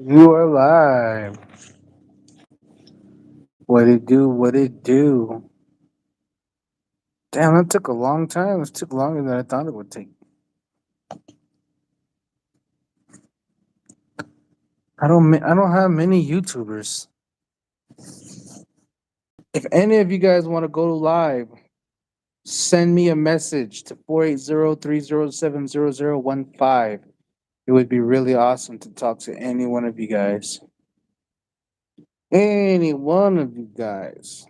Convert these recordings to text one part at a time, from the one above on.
You are live. What it do? What it do? Damn, that took a long time. It took longer than I thought it would take. I don't have many YouTubers. If any of you guys want to go live, send me a message to 480-307-0015. It would be really awesome to talk to any one of you guys. Any one of you guys.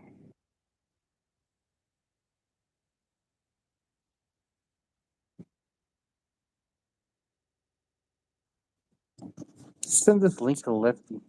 Send this link to Lefty.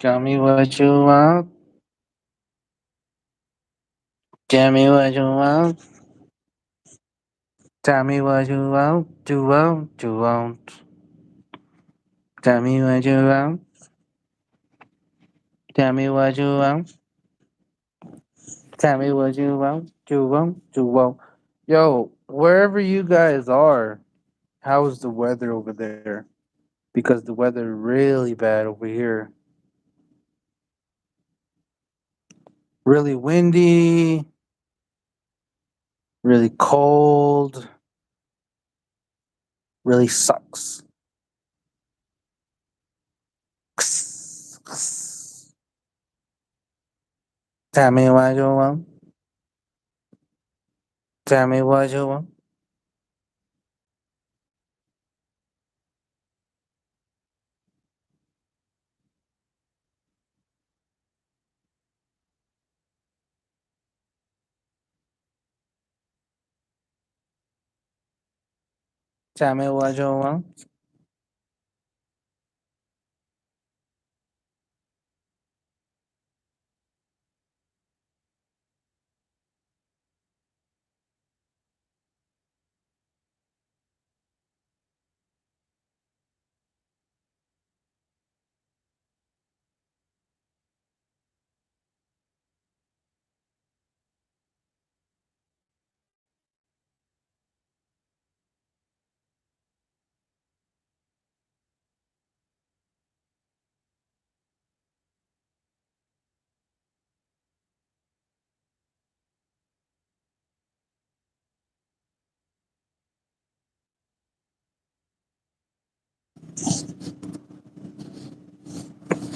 Tell me what you want. Tell me what you want. Tell me what you want, you want, you want. Tell me what you want. Tell me what you want. Tell me what you want, you want, you want. Yo, wherever you guys are, how's the weather over there? Because the weather really bad over here. Really windy, really cold, really sucks. Tell me what you want. Tell me what you want. Tell me what you want.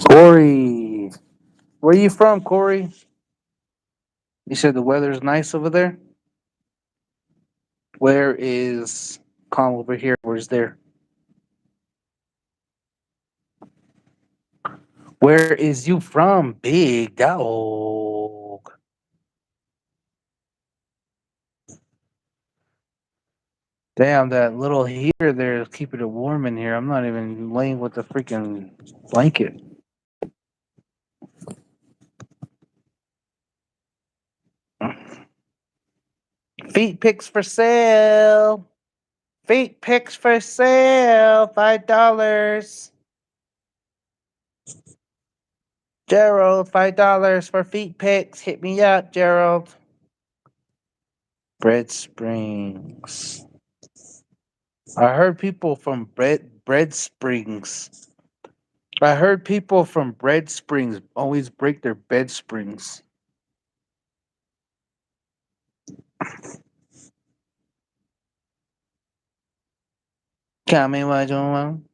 Corey, where you from, Corey? You said the weather's nice over there. Where is calm over here? Where's there? Where is you from, big dog? Damn, that little heater there is keeping it warm in here. I'm not even laying with the freaking blanket. Feet pics for sale. Feet pics for sale. $5. Gerald, $5 for feet pics. Hit me up, Gerald. Bread Springs. I heard people from Bread Springs. I heard people from Bread Springs always break their bed springs. Tell me what you want.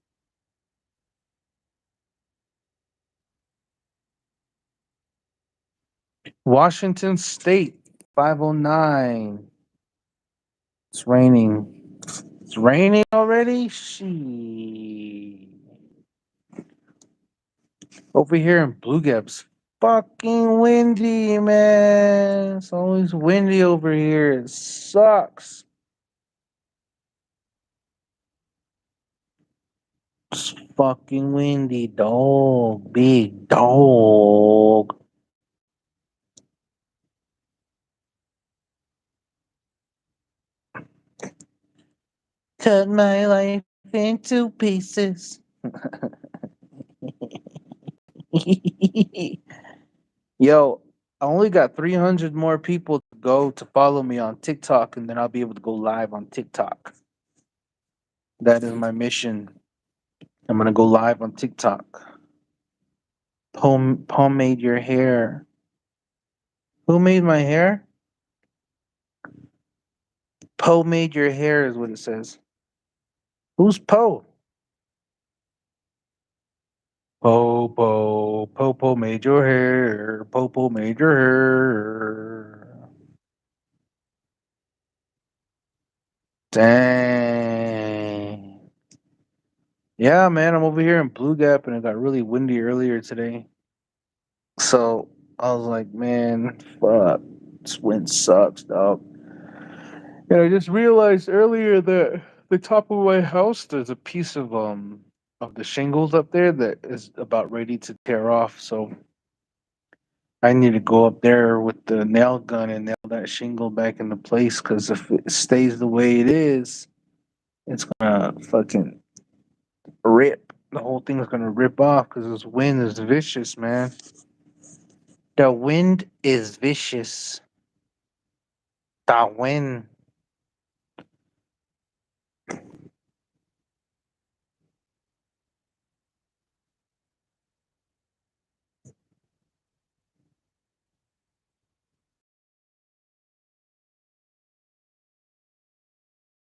Washington State, 509. It's raining. It's raining already? She. Over here in Blue Gaps, fucking windy, man. It's always windy over here. It sucks. It's fucking windy, dog. Big dog. Cut my life into pieces. Yo, I only got 300 more people to go to follow me on TikTok, and then I'll be able to go live on TikTok. That is my mission. I'm gonna go live on TikTok. Pomade your hair. Who made my hair? Poe made your hair is what it says. Who's Poe? Popo made your hair. Popo made your hair. Dang. Yeah, man, I'm over here in Blue Gap and it got really windy earlier today. So I was like, man, fuck. This wind sucks, dog. And I just realized earlier that the top of my house there's a piece of the shingles up there that is about ready to tear off. So I need to go up there with the nail gun and nail that shingle back into place because if it stays the way it is, it's gonna fucking rip. The whole thing's gonna rip off because this wind is vicious, man. The wind is vicious. The wind.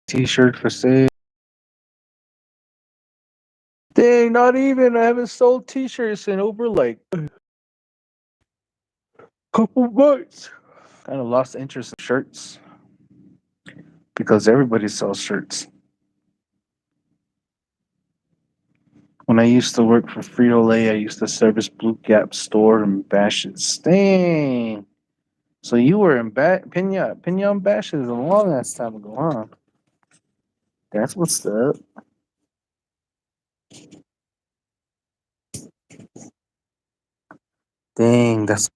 T-shirt for sale. Dang, not even. I haven't sold T-shirts in over like a couple months. Kind of lost interest in shirts because everybody sells shirts. When I used to work for Frito Lay, I used to service Blue Gap store and bashes. Dang. So you were in Pinion bashes a long ass time ago, huh? That's what's up. Dang, that's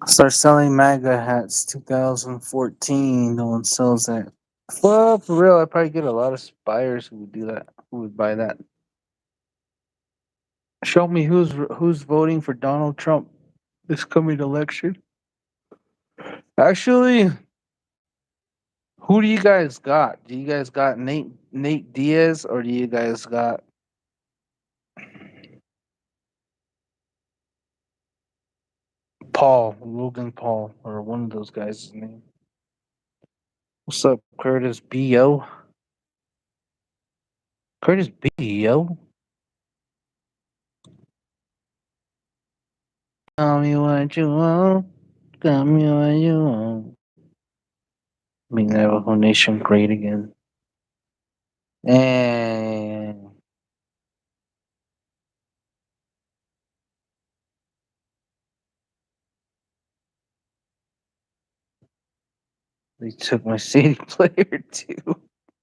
start selling MAGA hats 2014. No one sells that. Well, for real, I probably get a lot of buyers who would do that, who would buy that. Show me who's voting for Donald Trump this coming election. Actually, who do you guys got? Do you guys got Nate Diaz or do you guys got Paul Logan Paul or one of those guys' name? What's up, Curtis B.O.? Curtis B.O. Tell me what you want. Tell me what you want. Make Navajo Nation great again. And they took my CD player too.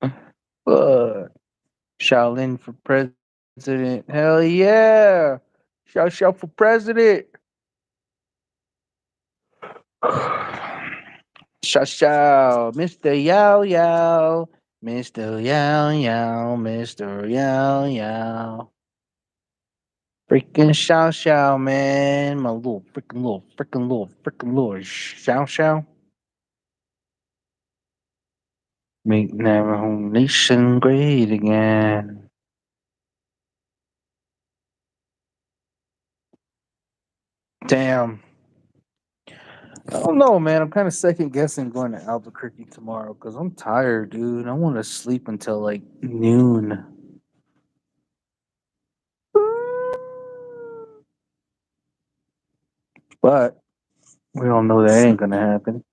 Fuck. Shaolin for president. Hell yeah. Shout for president. Show, show, Mr. Yow Yow, Mr. Yow Yow, Mr. Yow Yow. Freaking show, show, man. My little show, show. Make never home nation great again. Damn. I don't know, man. I'm kind of second guessing going to Albuquerque tomorrow because I'm tired, dude. I want to sleep until like noon. But we all know that ain't gonna happen.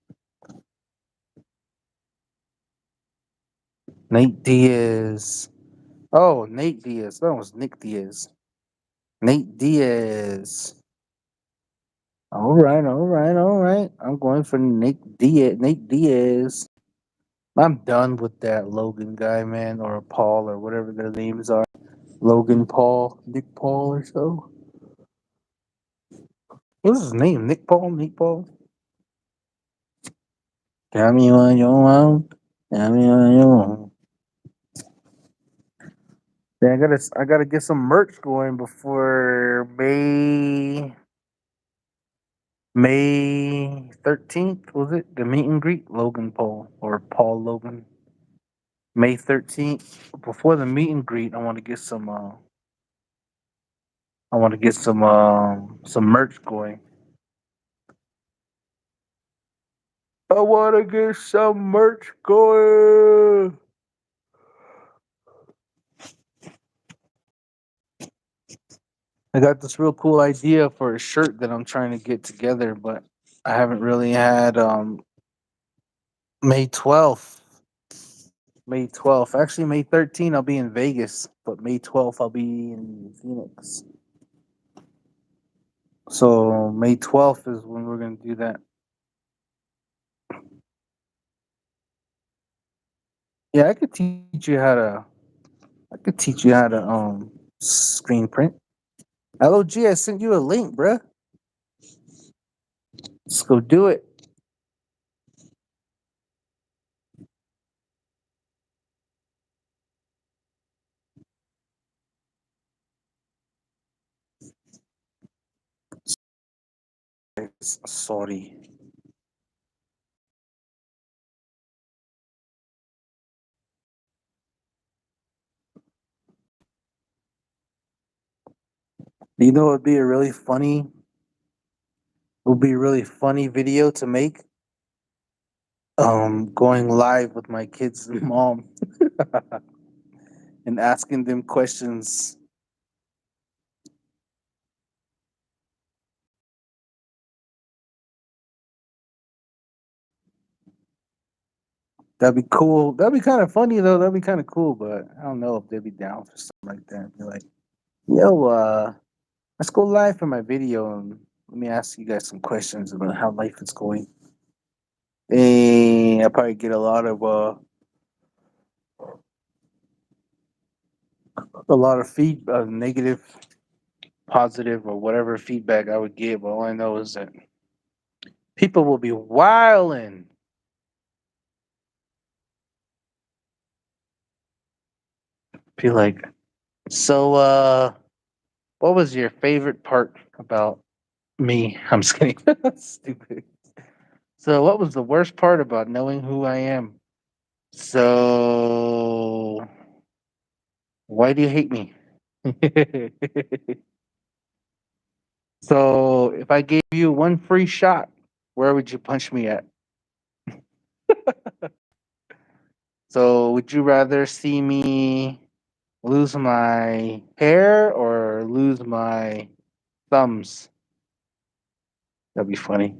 Nate Diaz. Oh, Nate Diaz. That was Nick Diaz. Nate Diaz. All right, all right, all right. I'm going for Nate Diaz. Nate Diaz. I'm done with that Logan guy, man, or Paul, or whatever their names are. Logan Paul, Nick Paul, or so. What's his name? Nick Paul, Nick Paul. Tell me what you want. Tell me what you want. Yeah, I gotta get some merch going before May 13th. Was it the meet and greet? Logan Paul or Paul Logan. May 13th. Before the meet and greet, I want to get some. I want to get some merch going. I want to get some merch going. I got this real cool idea for a shirt that I'm trying to get together, but I haven't really had May 12th. May 12th. Actually, May 13th, I'll be in Vegas, but May 12th, I'll be in Phoenix. So, May 12th is when we're going to do that. Yeah, I could teach you how to screen print. LOG, I sent you a link, bruh. Let's go do it. Sorry. You know, it'd be a really funny. It would be a really funny video to make. Going live with my kids' mom and asking them questions. That'd be cool. That'd be kind of funny though. That'd be kind of cool, but I don't know if they'd be down for something like that. Be like, yo, let's go live for my video and let me ask you guys some questions about how life is going. And I probably get a lot of negative, positive, or whatever feedback I would get. But all I know is that people will be wilding. Be like, so, what was your favorite part about me? I'm just kidding. Stupid. So, what was the worst part about knowing who I am? So, why do you hate me? So, if I gave you one free shot, where would you punch me at? So, would you rather see me lose my hair or lose my thumbs? That'd be funny.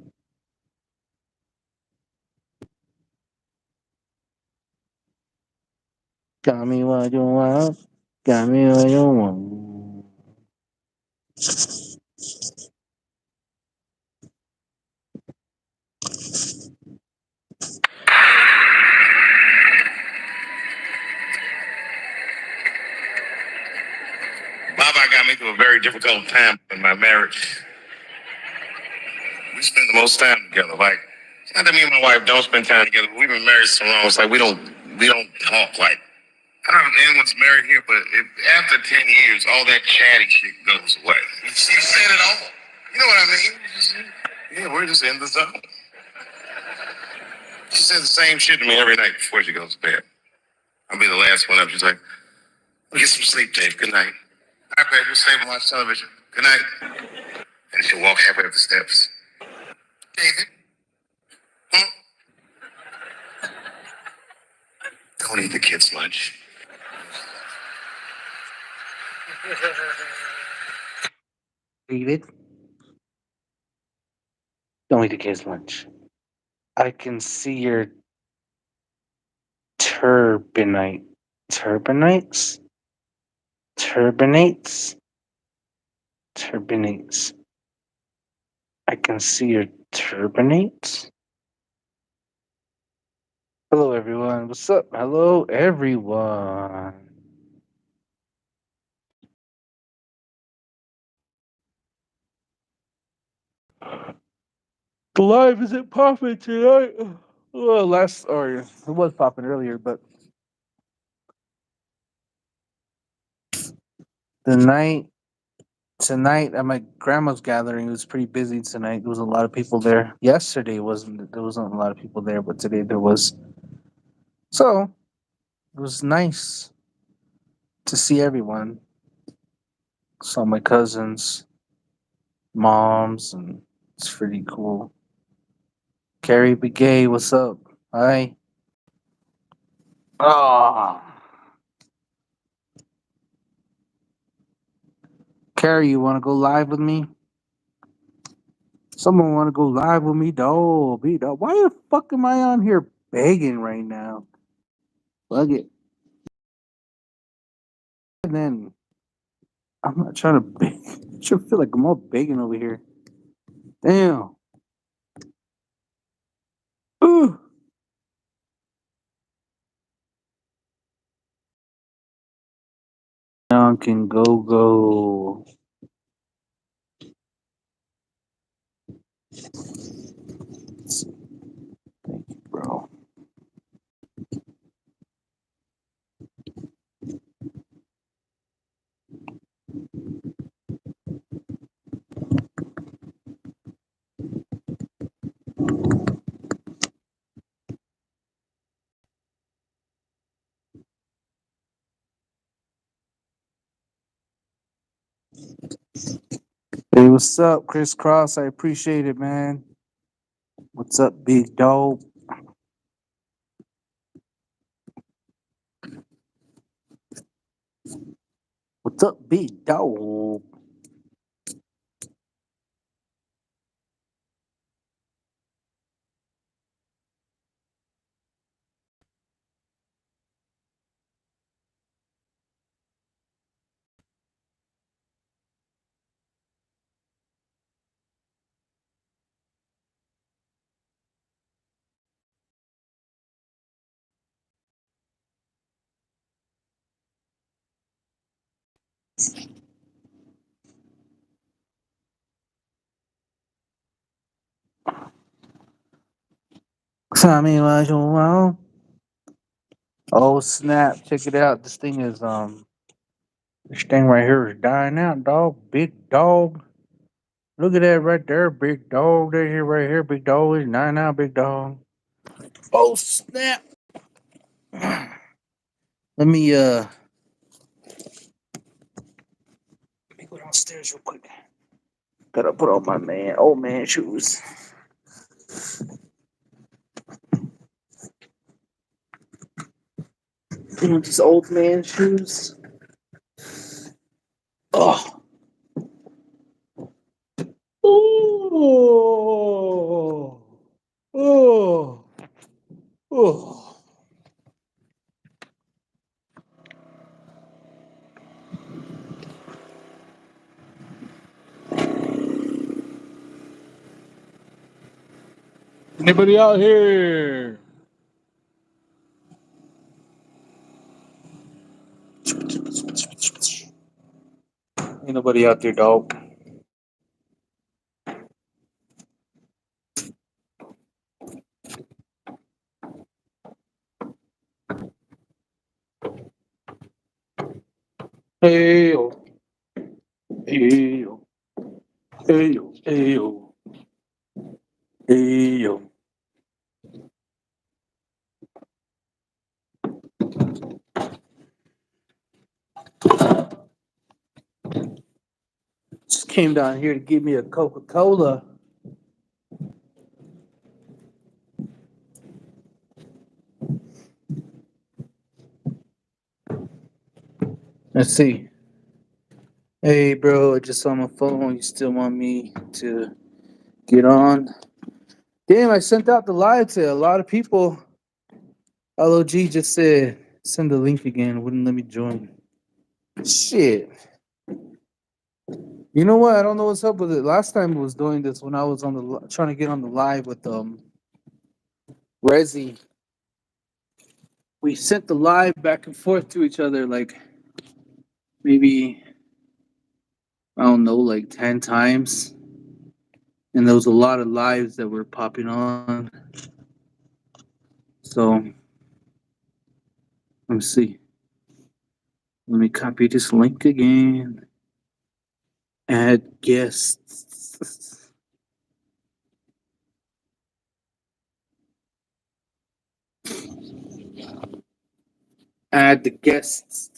Got me what you want. Got me what you want. Baba got me through a very difficult time in my marriage. We spend the most time together, like Not that me and my wife don't spend time together. But we've been married so long. It's like we don't talk like. I don't know if anyone's married here, but after 10 years, all that chatty shit goes away. She said it all. You know what I mean? Yeah, we're just in the zone. She says the same shit to me every night before she goes to bed. I'll be the last one up. She's like, "Get some sleep, Dave. Good night." "All right, babe, just stay and watch television. Good night." And she'll walk halfway up the steps. "David, hmm? Don't eat the kids' lunch." David, don't eat the kids' lunch. I can see your turbinite. Turbinates? Turbinates? Turbinates. I can see your turbinates. Hello, everyone. What's up? Hello, everyone. The live isn't popping tonight. Well, or it was popping earlier, but the night tonight at my grandma's gathering, it was pretty busy tonight. There was a lot of people there. Yesterday wasn't there wasn't a lot of people there, but today there was. So it was nice to see everyone. Saw my cousins, moms, and it's pretty cool. Carrie Begay, what's up? Hi. Ah, Carrie, you want to go live with me? Someone want to go live with me, dog? Be dog. Why the fuck am I on here begging right now? Fuck it. And then I'm not trying to beg. I should feel like I'm all begging over here. Damn. Ooh. Now can go. Thank you, bro. Hey, what's up, Chris Cross? I appreciate it, man. What's up, big dog? What's up, big dog? Tommy, well, oh snap! Check it out. This thing right here is dying out, dog. Big dog. Look at that right there, big dog. Right here, big dog is dying out, big dog. Oh snap! Let me let me go downstairs real quick. Gotta put on my old man shoes. You know, these old man shoes. Oh, oh, oh, oh. Anybody out here? Ain't nobody out there, dog. Hey yo, hey yo, hey yo, hey yo, hey yo. Just came down here to give me a Coca Cola. Let's see. Hey, bro, I just saw my phone. You still want me to get on? Damn, I sent out the live to a lot of people. LOG just said send the link again. Wouldn't let me join. Shit. You know what? I don't know what's up with it. Last time I was doing this when I was on trying to get on the live with Rezi. We sent the live back and forth to each other like maybe I don't know, like 10 times. And there was a lot of lives that were popping on. So let me see. Let me copy this link again. Add guests. Add the guests.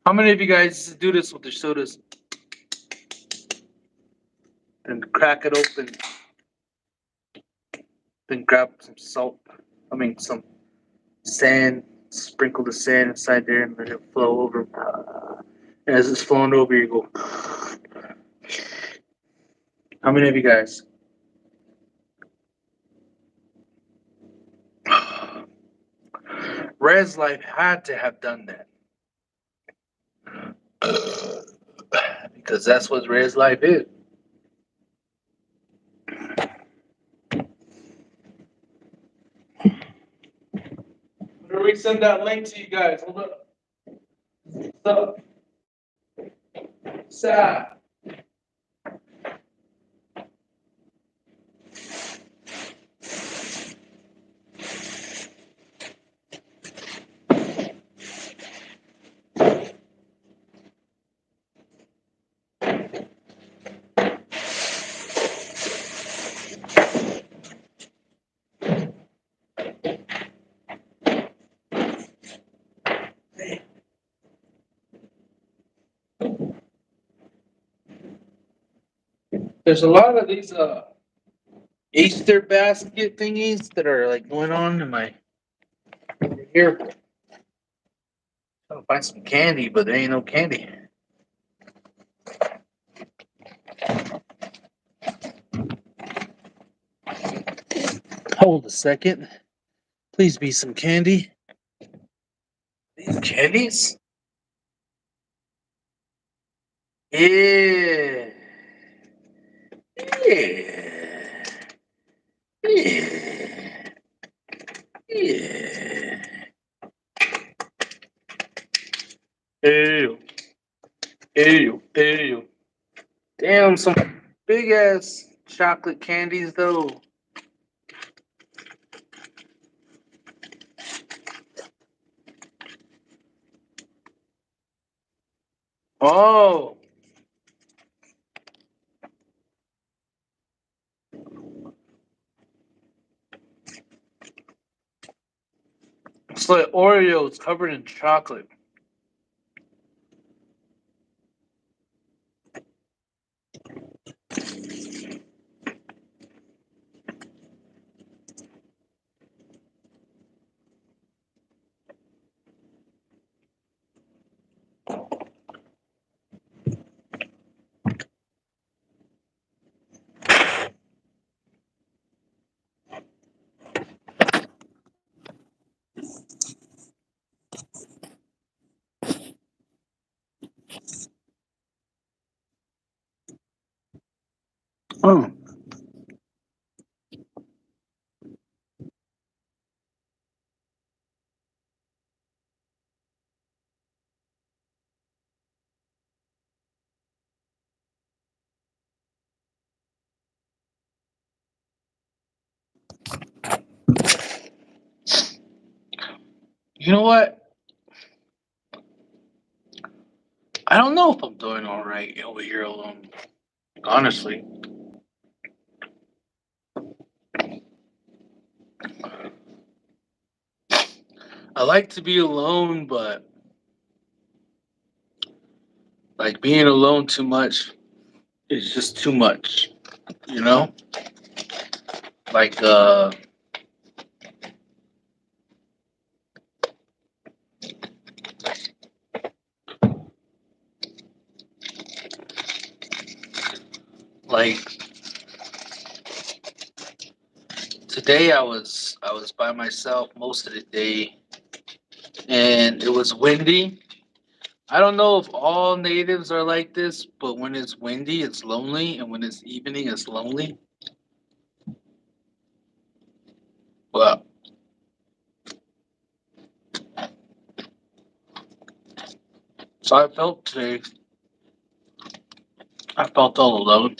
How many of you guys do this with the sodas and crack it open, then grab some salt? I mean, some sand, sprinkle the sand inside there and let it flow over. And as it's flowing over, you go. How many of you guys? Res Life had to have done that. Because that's what Res Life is. Where we send that link to you guys? Hold up. What's up? Sad. There's a lot of these Easter basket thingies that are like going on in my here. Trying to find some candy, but there ain't no candy. Hold a second. Please be some candy. These candies? Yeah. Yeah. Yeah. Yeah. Ew. Ew. Ew. Damn, some big ass chocolate candies though. Oh. It's like Oreos covered in chocolate. Oh. You know what? I don't know if I'm doing all right over here alone. Honestly, I like to be alone, but like being alone too much is just too much. You know, like like today I was by myself most of the day, and it was windy. I don't know if all natives are like this, but when it's windy, it's lonely, and when it's evening, it's lonely. Well, so I felt today. I felt all alone.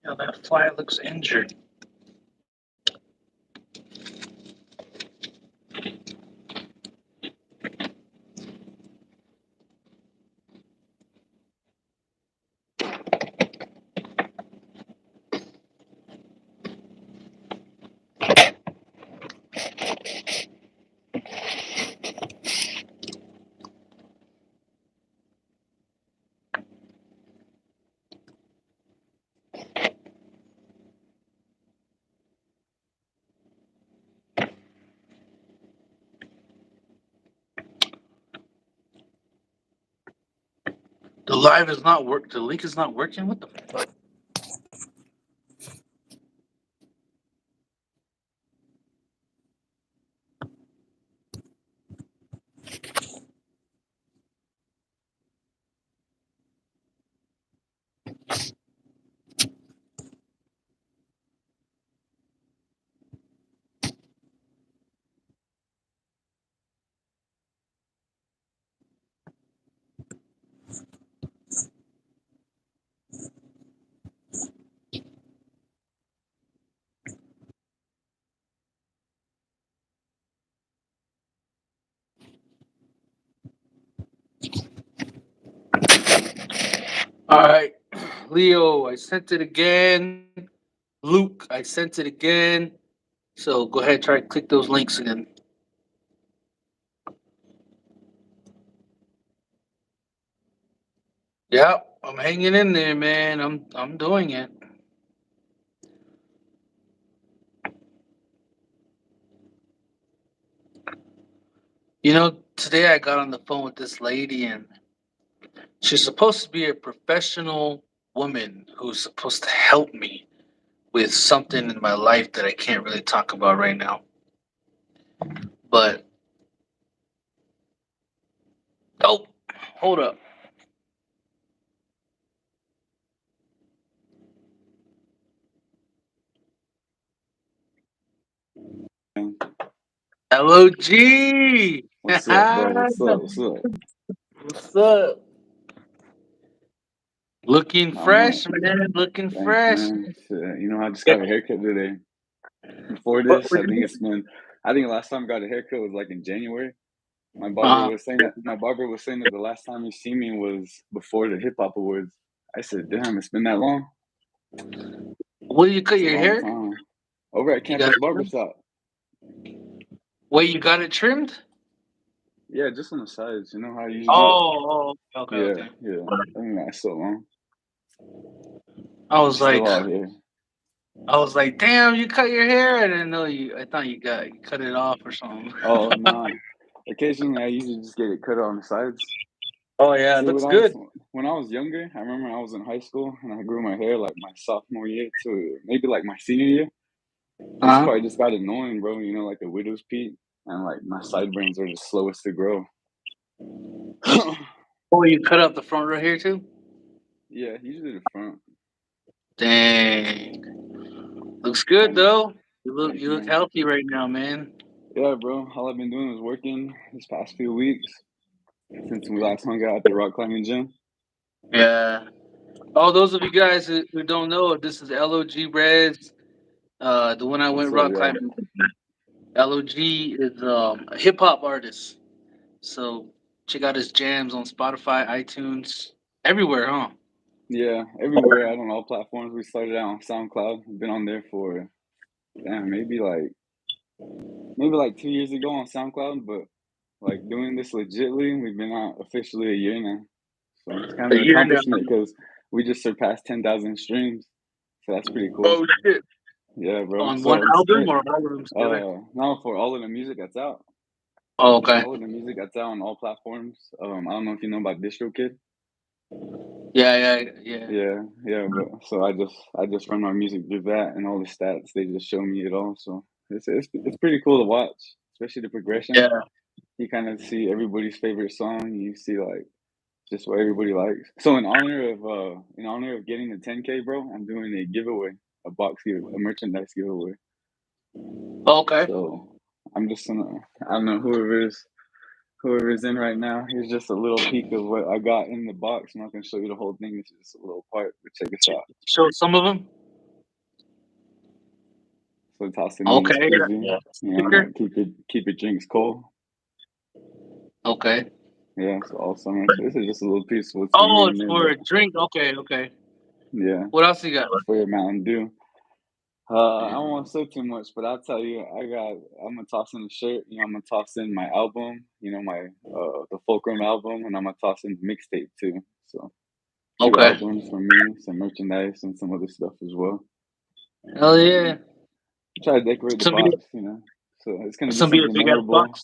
Yeah, that fly looks injured. The live is not work. The link is not working. What the fuck? All right, Leo, I sent it again. Luke, I sent it again. So go ahead, try to click those links again. Yeah, I'm hanging in there, man. I'm doing it. You know, today I got on the phone with this lady, and she's supposed to be a professional woman who's supposed to help me with something in my life that I can't really talk about right now. But oh, hold up. Hello, G. What's up, bro? What's up? What's up? What's up? Looking Not much. fresh, man. Looking Thanks, fresh. man. Shit, I just got a haircut today. Before What this, would you I think the last time I got a haircut was like in January. uh, My barber was saying that the last time he seen me was before the hip hop awards. I said, damn, it's been that long. where you cut It's a your long hair? time. Over at You got Campus it trimmed? Barbershop. Wait, you got it trimmed? Yeah, just on the sides. You know how I usually do it? Oh, okay, Yeah, okay. yeah. I think that's so long. I I'm was still like, out here. damn, you cut your hair. I didn't know you. I thought you cut it off or something. Oh, nah. Occasionally, I usually just get it cut on the sides. Oh yeah, it See, looks good. when I was younger, I remember I was in high school and I grew my hair like my sophomore year to maybe like my senior year. This Uh huh. part just got annoying, bro. You know, like the widow's peak, and like my sideburns are the slowest to grow. Oh, you cut out the front right here too. Yeah, usually the front. Dang, looks good Kind of. though. Thanks, You look man. healthy right now, man. Yeah, bro. All I've been doing is working this past few weeks since we last hung out at the rock climbing gym. Yeah. All those of you guys who don't know, this is LOG Reds, the one I What's went up, rock yeah? climbing. LOG is a hip hop artist. So check out his jams on Spotify, iTunes, everywhere, huh? Yeah, everywhere out on all platforms. We started out on SoundCloud. We've been on there for damn, maybe like 2 years ago on SoundCloud, but like doing this legitly, we've been out officially a year now. So it's kind A of an year now. accomplishment because we just surpassed 10,000 streams. So that's pretty cool. Oh shit! Yeah, bro. On one So it's album or all of them together? now for all of the music that's out. Oh, okay. All of the music that's out on all platforms. I don't know if you know about DistroKid. Yeah. Yeah, but so I just run my music through that and all the stats. They just show me it all. So it's pretty cool to watch, especially the progression. Yeah. You kind of see everybody's favorite song. You see like just what everybody likes. So in honor of getting the 10K, bro, I'm doing a giveaway, a merchandise giveaway. Okay. So I'm just gonna I don't know whoever's in right now. Here's just a little peek of what I got in the box. I'm not gonna show you the whole thing. It's just a little part, but check this out. Show some of them. So tossing me this Okay. koozie. Yeah. You know, Sticker. like keep your drinks cold. Okay. Yeah, so all summer. So this is just a little piece of what's gonna be Oh, in it's there, for but a drink. Okay. yeah, What else you got? for your Mountain Dew. I don't want to say too much, but I'll tell you, I'm gonna toss in the shirt. You know, I'm gonna toss in my album. You know, my the Fulcrum album, and I'm gonna toss in the mixtape too. So two Okay. albums from me, some merchandise, and some other stuff as well. Hell yeah. Try to decorate the Some be box, you know. So it's gonna be some be a something big ass memorable. box.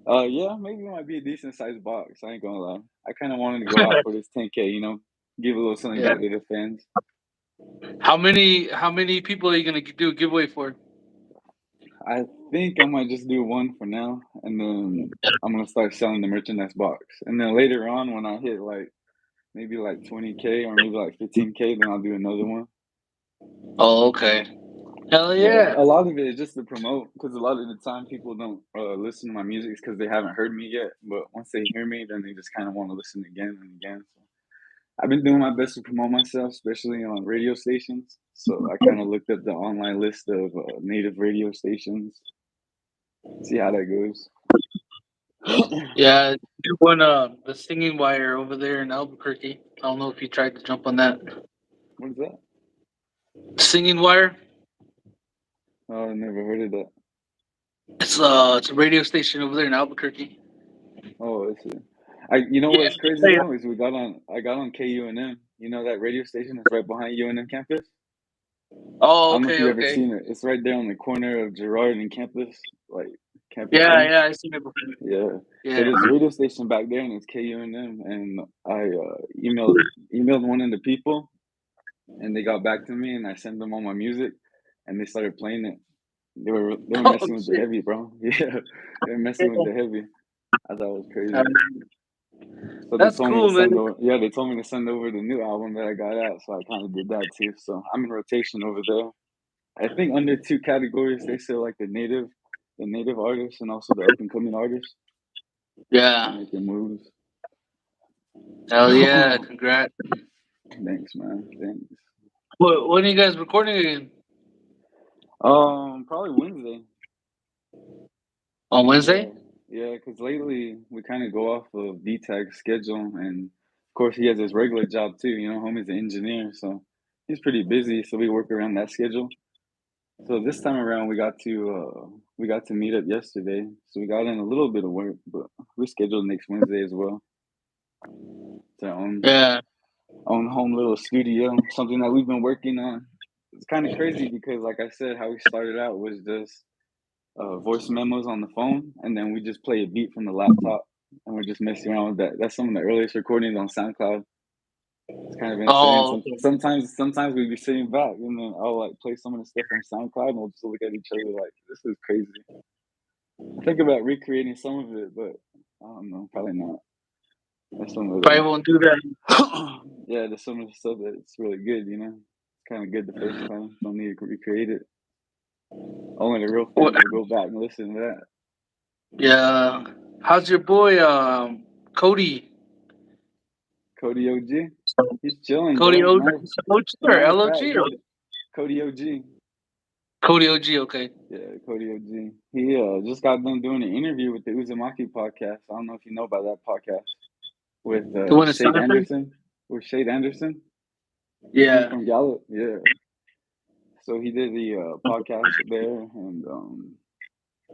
Yeah, maybe it might be a decent sized box. I ain't gonna lie. I kind of wanted to go out for this 10K, you know, give a little something Yeah. back to the fans. How many people are you gonna do a giveaway for? I think I might just do one for now, and then I'm gonna start selling the merchandise box. And then later on, when I hit like maybe like 20K or maybe like 15K, then I'll do another one. Oh, okay. Hell Yeah, yeah. a lot of it is just to promote because a lot of the time people don't listen to my music because they haven't heard me yet. But once they hear me, then they just kind of want to listen again and again. So I've been doing my best to promote myself, especially on radio stations. So I kind of looked up the online list of native radio stations, see how that goes. Yeah. You won the singing wire over there in Albuquerque. I don't know if you tried to jump on that. What is that? Singing wire. Oh, I never heard of that. It's a radio station over there in Albuquerque. Oh, I see. You know Yeah. what's crazy though is I got on KUNM. You know that radio station that's right behind UNM campus. I Oh, don't know if okay, you ever okay. seen it. It's right there on the corner of Girard and campus, like campus Yeah, one. yeah, I seen it before. Yeah. So Yeah. there's a radio station back there, and it's KUNM. And I emailed one of the people, and they got back to me, and I sent them all my music, and they started playing it. They were Oh messing with the shit. heavy, bro. Yeah, they were messing with the heavy. I thought it was Uh, crazy. So that's cool, man. they told me to send over the new album that I got out, so I kind of did that too. So I'm in rotation over there. I think under two categories, they say like the native artists and also the up and coming artists. I'm Yeah. making moves. Hell yeah. Congrats. Thanks, man. Thanks. When are you guys recording again? Probably Wednesday. On Yeah, Wednesday? yeah. Because lately we kind of go off of D-Tag's schedule, and of course he has his regular job too. You know, homie's an engineer, so he's pretty busy. So we work around that schedule. So this time around, we got to meet up yesterday. So we got in a little bit of work, but we scheduled next Wednesday as well. It's our Yeah. own home little studio, something that we've been working on. It's kind of crazy because, like I said, how we started out was just voice memos on the phone, and then we just play a beat from the laptop, and we're just messing around with that. That's some of the earliest recordings on SoundCloud. It's kind of insane. Oh, okay. Sometimes we'd be sitting back, and then I'll like play some of the stuff from SoundCloud, and we'll just look at each other like, "This is crazy." I think about recreating some of it, but I don't know, probably not. That's some of Probably won't do that. yeah, there's some of the stuff that's really good. You know, it's kind of good the first time. Don't need to recreate it. Only the real What? fans will go back and listen to that. Yeah. How's your boy, Cody? Cody OG, he's chilling, Cody bro. OG or Matter of fact, LOG or Cody OG. Cody OG? Okay. Yeah, Cody OG. He just got done doing an interview with the Uzumaki podcast. I don't know if you know about that podcast with The one in Shade Sonifer? Anderson. With Shade Anderson, the dude Yeah. from Gallup. Yeah. So he did the podcast there, and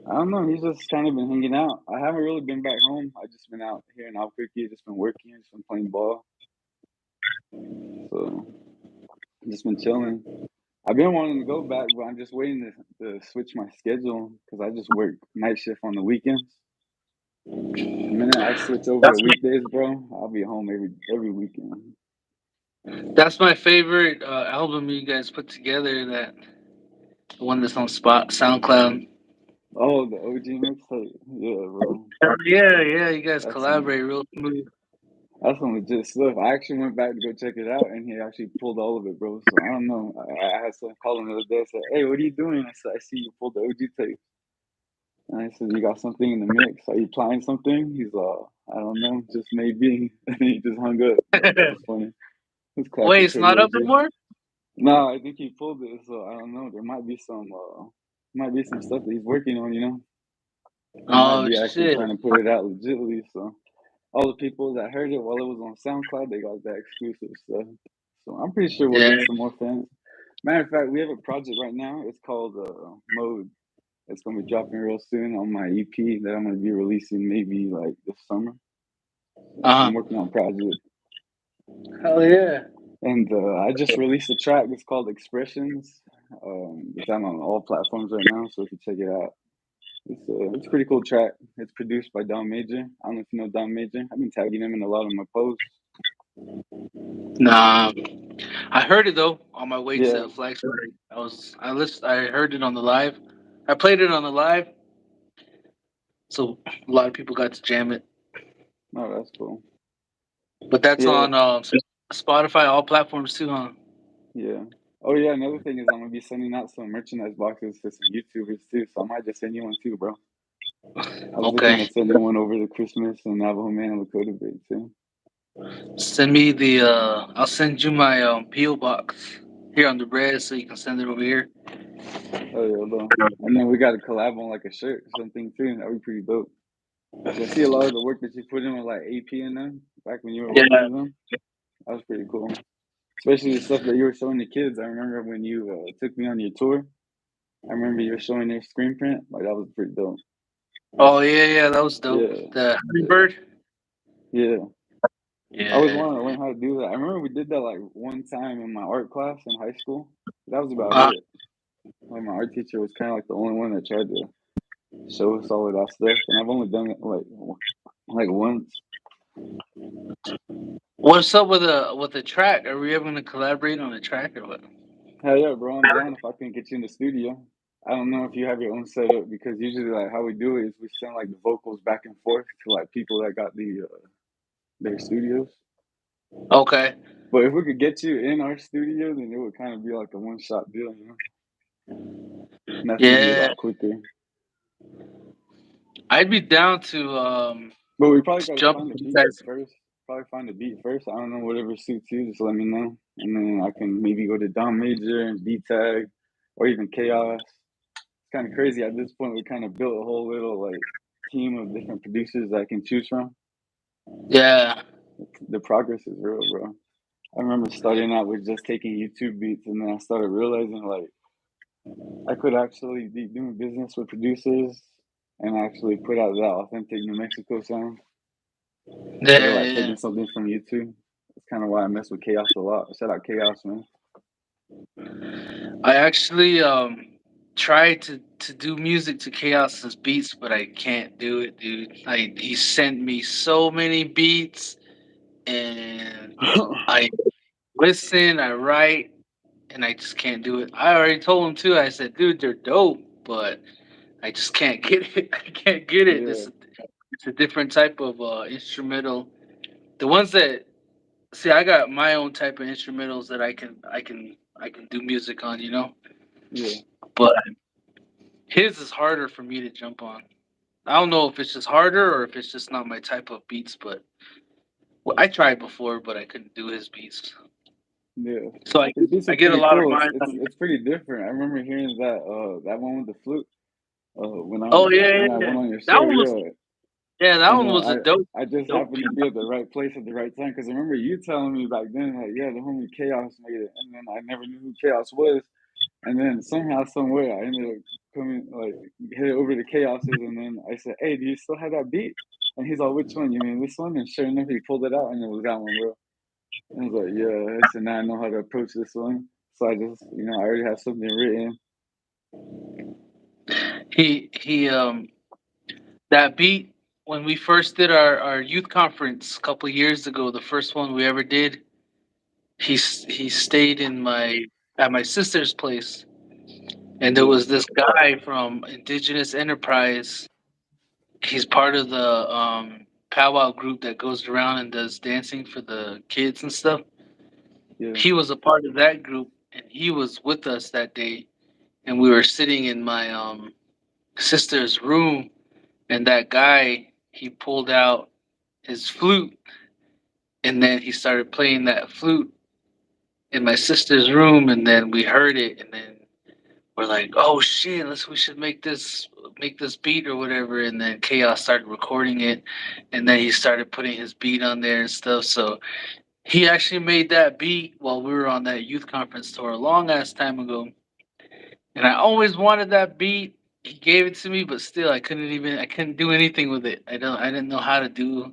I don't know. He's just kind of been hanging out. I haven't really been back home. I just been out here in Albuquerque. Just been working. Just been playing ball. So just been chilling. I've been wanting to go back, but I'm just waiting to switch my schedule because I just work night shift on the weekends. The minute I switch over to That's weekdays, bro, I'll be home every weekend. that's my favorite album you guys put together. That the one that's on Spot SoundCloud. Oh, the OG mixtape, yeah, bro. Yeah, yeah. You guys That's some collaborate real smooth. that's some legit stuff. I actually went back to go check it out, and he actually pulled all of it, bro. So I don't know. I had someone call him the other day. I said, "Hey, what are you doing?" I said, "I see you pulled the OG tape." And I said, "You got something in the mix? Are you applying something?" He's I don't know, just maybe. And he just hung up. That was funny. It's Wait, classic it's Cody not up OG. anymore. No, I think he pulled it. So I don't know. There might be some stuff that he's working on. He might Oh be actually shit! trying to put it out legitly. So all the people that heard it while it was on SoundCloud, they got that exclusive stuff. So I'm pretty sure we'll Yeah. get some more fans. Matter of fact, we have a project right now. It's called Mode. It's gonna be dropping real soon on my EP that I'm gonna be releasing maybe like this summer. So Uh I'm working on a project, Hell yeah. and I just released a track. It's called Expressions. It's out on all platforms right now, so if you check it out, it's a pretty cool track. It's produced by Don Major. I don't know if you know Don Major. I've been tagging him in a lot of my posts. Nah, I heard it though on my way Yeah, to Flagstaff. I heard it on the live. I played it on the live, so a lot of people got to jam it. no, that's cool. But that's Yeah, on Spotify, all platforms too, huh? yeah. Oh yeah, another thing is I'm gonna be sending out some merchandise boxes to some YouTubers too. So I might just send you one too, bro. I was looking Okay. at sending one over the Christmas and Navajo Man Lakota Bay too. Send me the. I'll send you my PO box here on the red, so you can send it over here. Oh yeah, bro. And then we got to collab on like a shirt or something too. That'd be pretty dope. 'Cause I see a lot of the work that you put in with like AP and them back when you were working Yeah. with them. That was pretty cool. Especially the stuff that you were showing the kids. I remember when you took me on your tour. I remember you were showing their screen print. Like that was pretty dope. Oh yeah, yeah, that was dope. Yeah, The yeah, hummingbird. yeah. I always Yeah. wanted to learn how to do that. I remember we did that like one time in my art class in high school. That was about Uh, it. Like my art teacher was kind of like the only one that tried to show us all of that stuff, and I've only done it like once. what's up with the track? Are we ever gonna collaborate on a track or what? Hell yeah, bro! I'm down if I can get you in the studio. I don't know if you have your own setup because usually like how we do it is we send like the vocals back and forth to like people that got their studios. Okay. But if we could get you in our studio, then it would kind of be like a one shot deal, and that's usually a Yeah, lot quicker. I'd be down But we probably to got to jump find a with you beat guys. first. Probably find a beat first. I don't know, whatever suits you. Just let me know, and then I can maybe go to Dom Major and D Tag, or even Chaos. It's kind of crazy at this point. We kind of built a whole little like team of different producers that I can choose from. Yeah. The progress is real, bro. I remember starting out with just taking YouTube beats, and then I started realizing like I could actually be doing business with producers and actually put out that authentic New Mexico sound instead of Yeah, like yeah. taking something from YouTube. That's kind of why I mess with Chaos a lot. Shout out Chaos, man. I actually tried to do music to Chaos's beats, but I can't do it, dude. He sent me so many beats, and I listen, I write, and I just can't do it. I already told him too. I said, dude, they're dope, but I just can't get it. I can't get it. Yeah, It's a different type of instrumental. The ones that see, I got my own type of instrumentals that I can do music on, you know. yeah. But His is harder for me to jump on. I don't know if it's just harder or if it's just not my type of beats, but well, I tried before, but I couldn't do his beats. Yeah, So his beats I are get a pretty lot of cool. mine. It's pretty different. I remember hearing that one with the flute. Oh yeah, yeah, When I yeah. went on your That story, one was yeah. that And one was a I just dope happened to beat. be at the right place at the right time because I remember you telling me back then, like, yeah, the homie Chaos made it, and then I never knew who Chaos was, and then somehow, some way, I ended up coming like headed over to Chaos's, and then I said, hey, do you still have that beat? And he's like, which one? You mean this one? And sure enough, he pulled it out, and it was that one, bro. And I was like, yeah. I said, now I know how to approach this one. So I just, I already have something written. He that beat when we first did our youth conference a couple of years ago, the first one we ever did. He stayed in my at my sister's place, and there Yeah, was this guy from Indigenous Enterprise. He's part of the powwow group that goes around and does dancing for the kids and stuff. yeah, He was a part of that group, and he was with us that day. And we were sitting in my sister's room, and that guy he pulled out his flute, and then he started playing that flute in my sister's room, and then we heard it, and then we're like, "Oh shit, we should make this beat or whatever." And then Chaos started recording it, and then he started putting his beat on there and stuff. So he actually made that beat while we were on that youth conference tour a long ass time ago, and I always wanted that beat. He gave it to me, but still, I couldn't do anything with it. I didn't know how to do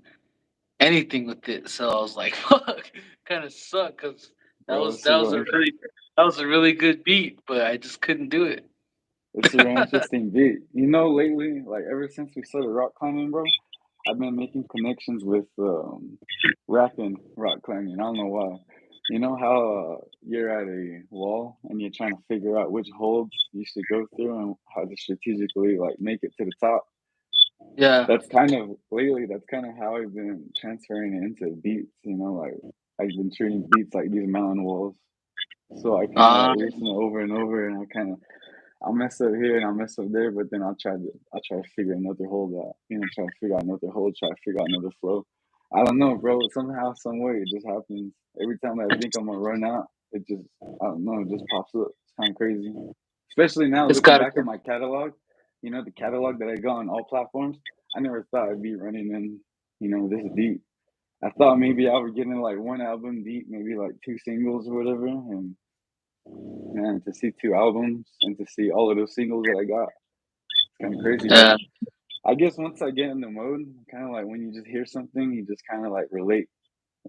anything with it. So I was like, "Fuck," kind of sucked because that bro. was that was a really that was a really good beat, but I just couldn't do it. It's a real interesting beat. Lately, like ever since we started rock climbing, bro, I've been making connections with rapping rock climbing. I don't know why. You know how you're at a wall and you're trying to figure out which holds you should go through and how to strategically like make it to the top. Yeah. That's kind of lately. That's kind of how I've been transferring it into beats. Like I've been treating beats like these mountain walls. So I kind of like Uh, listen over and over, and I'll mess up here and I'll mess up there, but then I'll try to figure another hold out. Try to figure out another hold, try to figure out another flow. I don't know, bro. Somehow, some way, it just happens. Every time I think I'm gonna run out, it just I don't know, it just pops up. It's kind of crazy. Especially now it's looking got to. back at my catalog, the catalog that I got on all platforms. I never thought I'd be running in, this deep. I thought maybe I would get in like one album deep, maybe like two singles or whatever, and man, to see two albums and to see all of those singles that I got, it's kind of crazy, bro. Uh, I guess once I get in the mode, kind of like when you just hear something, you just kind of like relate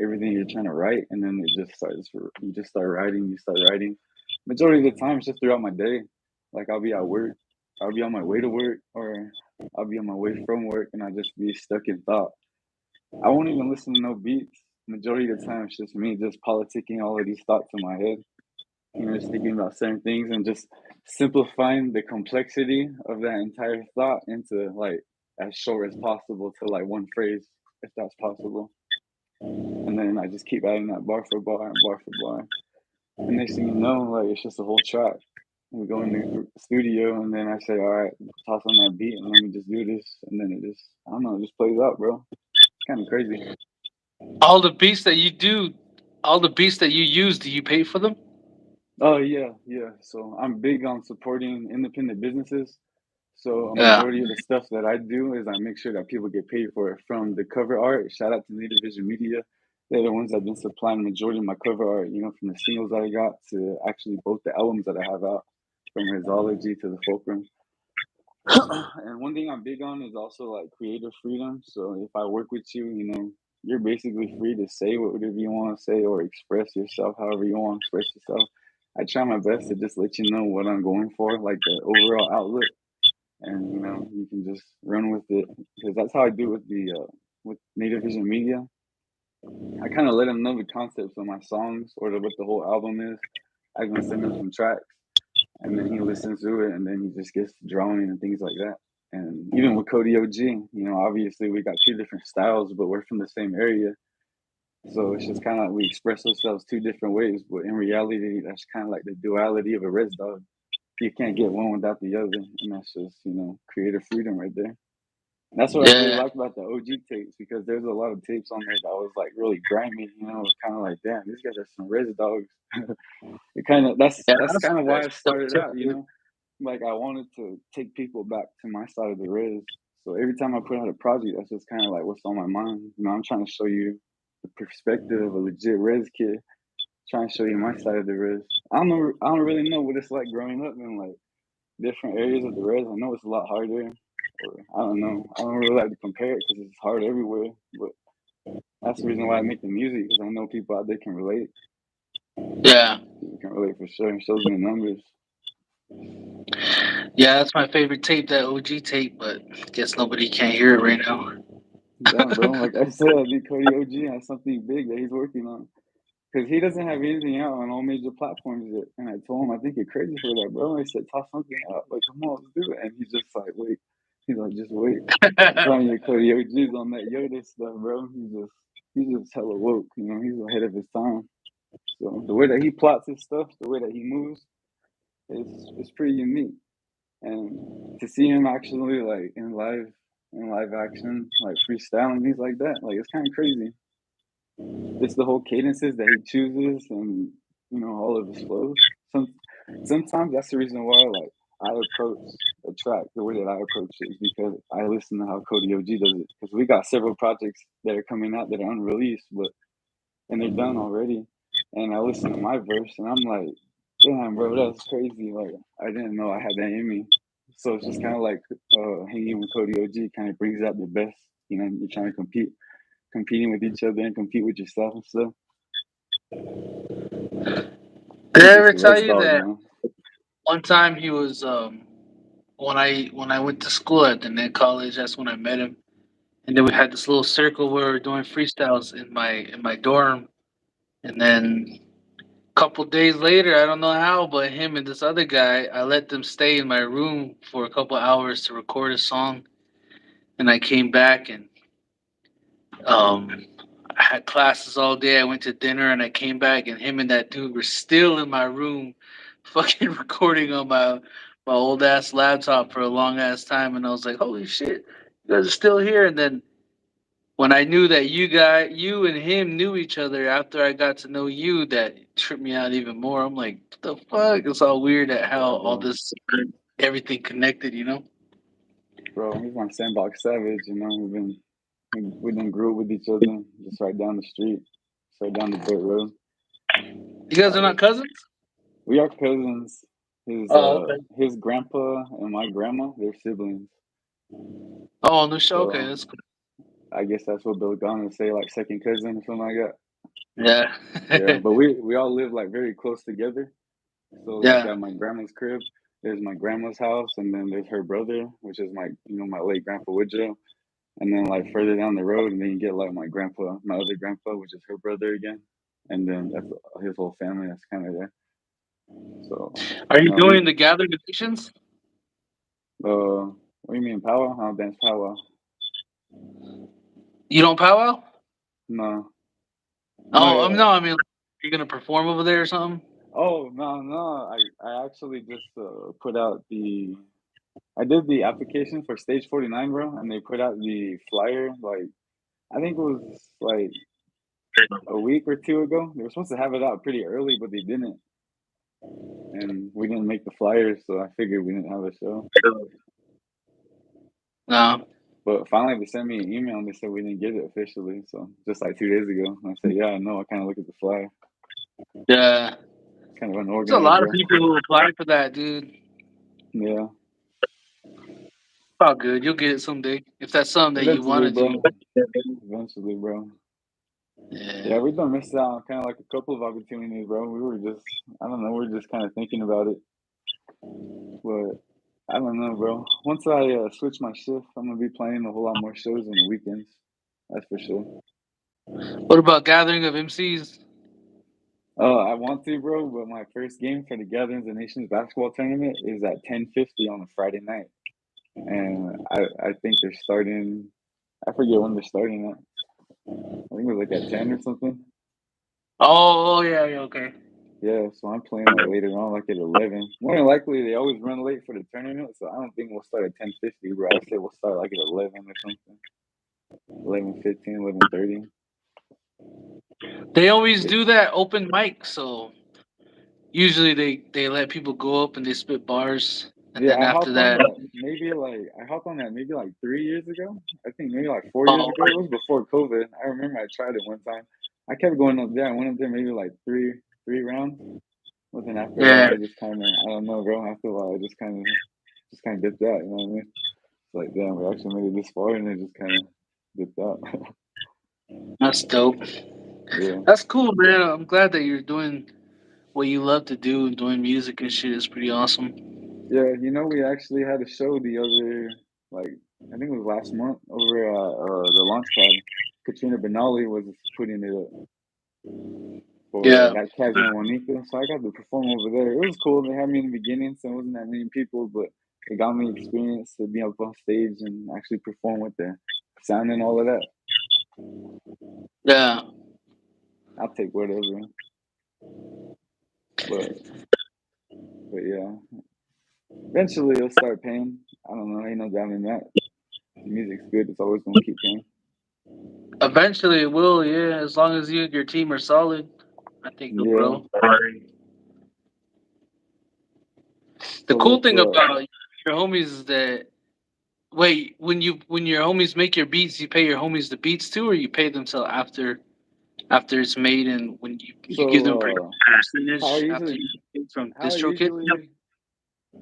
everything you're trying to write, and then it just starts. You just start writing. You start writing. Majority of the time, it's just throughout my day. Like I'll be at work, I'll be on my way to work, or I'll be on my way from work, and I just be stuck in thought. I won't even listen to no beats. Majority of the time, it's just me just politicking all of these thoughts in my head. Just thinking about certain things and just simplifying the complexity of that entire thought into like as short as possible to like one phrase, if that's possible. And then I just keep adding that bar for bar and bar for bar. And next thing you know, like it's just a whole track. We go in the studio and then I say, all right, toss on that beat and let me just do this. And then it just, I don't know, it just plays out, bro. It's kind of crazy. all the beats that you do, all the beats that you use, do you pay for them? Oh, yeah, yeah. So I'm big on supporting independent businesses. So a Yeah. majority of the stuff that I do is I make sure that people get paid for it. From the cover art, shout out to Native Vision Media. They're the ones that have been supplying majority of my cover art, from the singles that I got to actually both the albums that I have out, from Rizology to the Fulcrum. And one thing I'm big on is also like creative freedom. So if I work with you, you're basically free to say whatever you want to say or express yourself however you want to express yourself. I try my best to just let you know what I'm going for, like the overall outlook, and you can just run with it because that's how I do with the with Native Vision Media. I kind of let them know the concepts of my songs or what the whole album is. I'm gonna send him some tracks, and then he listens to it, and then he just gets drawing and things like that. And even with Cody OG, obviously we got two different styles, but we're from the same area, so it's just kind of like we express ourselves two different ways. But in reality, that's kind of like the duality of a res dog. you can't get one without the other, and that's just creative freedom right there. That's what I really Yeah, like about the OG tapes because there's a lot of tapes on there that was like really grimy. It was kind of like, damn, these guys are some res dogs. It kind of that's yeah, that's that's kind of why I dope started too, out. dude. Like I wanted to take people back to my side of the res. So every time I put out a project, that's just kind of like what's on my mind. I'm trying to show you the perspective of a legit res kid. Trying to show you my side of the res. I don't know. I don't really know what it's like growing up in like different areas of the res. I know it's a lot harder, or I don't know. I don't really like to compare it because it's hard everywhere. But that's the reason why I make the music because I know people out there can relate. Yeah, People can relate for sure. It shows in the numbers. yeah, that's my favorite tape, that OG tape. But guess nobody can't hear it right now. Damn, bro. Like I said, I think Cody OG has something big that he's working on. Because he doesn't have anything out on all major platforms yet. And I told him, I think you're crazy for that, bro. I said, toss something out. Like, come on, let's do it. And he's just like, wait. He's like, just wait. I'm telling you, Cody OG's on that Yoda stuff, bro. He's just hella woke. He's ahead of his time. So the way that he plots his stuff, the way that he moves, is pretty unique. And to see him actually like in live action, like freestyling things like that, like it's kind of crazy. Just the whole cadences that he chooses and all of his flows. Sometimes that's the reason why like I approach a track the way that I approach it is because I listen to how Cody OG does it. Because we got several projects that are coming out that are unreleased, but and they're done already. And I listen to my verse and I'm like, damn, bro, that's crazy. Like I didn't know I had that in me. So it's just kind of like hanging with Cody OG kind of brings out the best. You're trying to competing with each other and compete with yourself and stuff. Did He's I just ever a tell res you dog, that man. one time he was when I went to school at the Net College? That's when I met him, and then we had this little circle where we were doing freestyles in my dorm, and then couple days later, I don't know how, but him and this other guy, I let them stay in my room for a couple hours to record a song, and I came back and um, I had classes all day. I went to dinner and I came back, and him and that dude were still in my room, fucking recording on my old ass laptop for a long ass time, and I was like, holy shit, you guys are still here, and then. When I knew that you and him knew each other after I got to know you, that tripped me out even more. I'm like, what the fuck? It's all weird at how Yeah, all bro. this, everything connected, you know? Bro, he's my sandbox savage. We done grew up with each other, just right down the street, just right down the dirt road. You guys are not Like cousins? we are cousins. His Oh, uh okay. his grandpa and my grandma, they're siblings. Oh, on the show? Okay, So that's cool. I guess that's what Bill Gunn would say, like second cousin or something like that. Yeah. Yeah, but we all live like very close together. So like Yeah. at my grandma's crib, there's my grandma's house, and then there's her brother, which is my late grandpa Woodrow. And then like further down the road, and then you get like my other grandpa, which is her brother again. And then that's his whole family that's kind of there. So, Are you we doing the Gathering of Nations? what do you mean powwow? I don't dance powwow. You don't powwow? No, no, Oh, yeah. no, I mean, like, you're going to perform over there or something? Oh no, no. I actually just put out the. I did the application for Stage 49, bro, and they put out the flyer like I think it was like a week or two ago. They were supposed to have it out pretty early, but they didn't. And we didn't make the flyers, so I figured we didn't have a show. No. But finally, they sent me an email and they said we didn't get it officially. So just like 2 days ago, and I said, "Yeah, I know." I kind of looked at the flyer, Yeah. kind of There's a unorganized, lot of bro. people who apply for that, dude. Yeah, All good. You'll get it someday. If that's something that you eventually, want to bro. do. Eventually, bro. Yeah, Yeah. we done missed out on kind of like a couple of opportunities, bro. We were just, I don't know, we are just kind of thinking about it, but I don't know, bro. Once I switch my shift, I'm gonna be playing a whole lot more shows on the weekends. That's for sure. What about Gathering of MCs? I want to, bro, but my first game for the Gatherings of Nations basketball tournament is at 10:50 on a Friday night, and I think they're starting. I forget when they're starting at. I think it was like at 10 or something. Oh, yeah, yeah, okay. Yeah, so I'm playing like later on, like at 11. More than likely, they always run late for the tournament, so I don't think we'll start at 10:50, bro. I say we'll start like at 11 or something, 11:15, 11:30. They always do that open mic, so usually they let people go up and they spit bars, and Yeah, then I after hopped on that, that maybe like 3 years ago. I think maybe like 4 years oh ago. It was before COVID. I remember I tried it one time. I kept going up there. I went up there maybe like three rounds. But then after a while, yeah, I just kind of, I don't know, bro. After a while, I just kind of dipped out. You know what I mean? It's like, damn, we actually made it this far, and then just kind of dipped out. that's dope. Yeah, That's cool, man. I'm glad that you're doing what you love to do, doing music and shit is pretty awesome. yeah. We actually had a show the other, like, I think it was last month over at the launch pad. Katrina Benali was putting it up for Yeah, that Kaz and Juanita, so I got to perform over there. It was cool. They had me in the beginning, so it wasn't that many people, but it got me experience to be up on stage and actually perform with the sound and all of that. yeah. I'll take whatever. But yeah, eventually it'll start paying. I don't know. Ain't no doubt in that. The music's good. It's always gonna keep paying. Eventually it will, yeah. As long as you and your team are solid, I think it'll Yeah. grow. The So cool with thing about your homies is that wait, when your homies make your beats, you pay your homies the beats too, or you pay them till after it's made, and when you give them how I percentage after usually you get from how I DistroKid. usually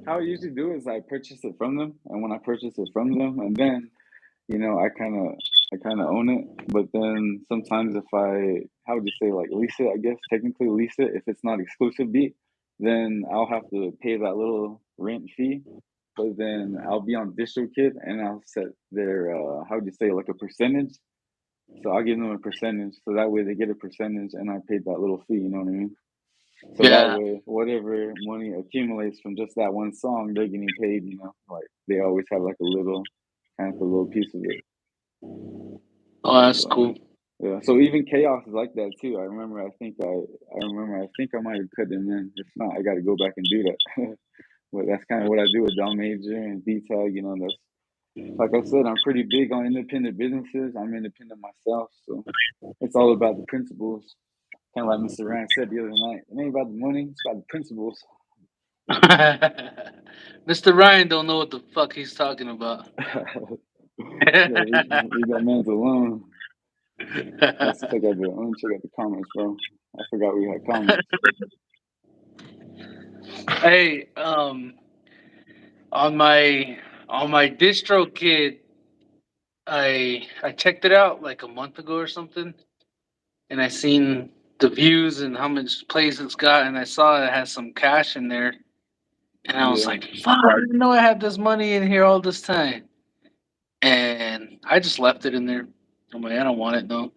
how I usually do is I purchase it from them, and when I purchase it from them, and then I kind of own it. But then sometimes if how would you say, like, lease it? I guess technically lease it. If it's not exclusive beat, then I'll have to pay that little rent fee. But then I'll be on DistroKid and I'll set their how would you say, like, a percentage. So I'll give them a percentage, so that way they get a percentage, and I paid that little fee. You know what I mean? So that Yeah. way, whatever money accumulates from just that one song, they're getting paid. Like they always have like a little piece of it. Oh, that's So cool. yeah. So even Chaos is like that too. I think I might have cut them in. If not, I got to go back and do that. But that's kind of what I do with Don Major and D Tag. That's, like I said, I'm pretty big on independent businesses. I'm independent myself, so it's all about the principles. Kind of like Mr. Ryan said the other night. It ain't about the money; it's about the principles. Mr. Ryan don't know what the fuck he's talking about. Yeah, leave that man's alone. Let me check out the comments, bro. I forgot we had comments. Hey, on my distro kid, I checked it out like a month ago or something, and I seen the views and how much plays it's got, and I saw it has some cash in there, and I was Yeah, like, "Fuck! I didn't know I had this money in here all this time." And I just left it in there. I'm like, I don't want it though.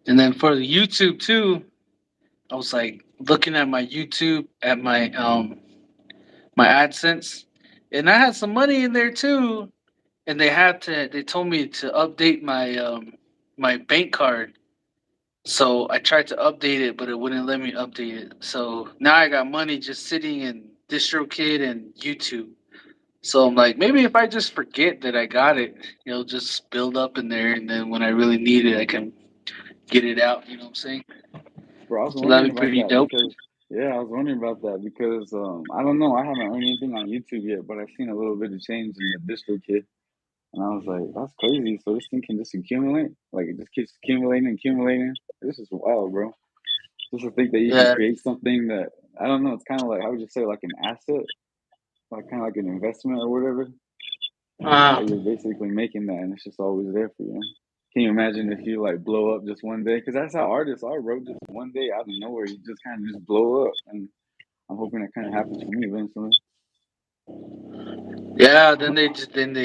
And then for the YouTube too, I was like looking at my YouTube at my AdSense, and I had some money in there too. And they told me to update my bank card. So I tried to update it, but it wouldn't let me update it. So now I got money just sitting in DistroKid and YouTube. So I'm like, maybe if I just forget that I got it, it'll just build up in there, and then when I really need it, I can get it out. You know what I'm saying? bro. I was So that'd wondering be about pretty that dope. because yeah, I was wondering about that because I don't know. I haven't earned anything on YouTube yet, but I've seen a little bit of change in the distro kid, and I was like, that's crazy. So this thing can just accumulate, like it just keeps accumulating, accumulating. This is wild, bro. Just to think that you can Yeah. create something that I don't know. It's kind of like, how would you say, like an asset, like kind of like an investment or whatever. Uh, That you're basically making that, and it's just always there for you. Can you imagine if you like blow up just one day? Because that's how artists are, bro. Just one day out of nowhere, you just kind of just blow up, and I'm hoping that kind of happens for me eventually. yeah. Then they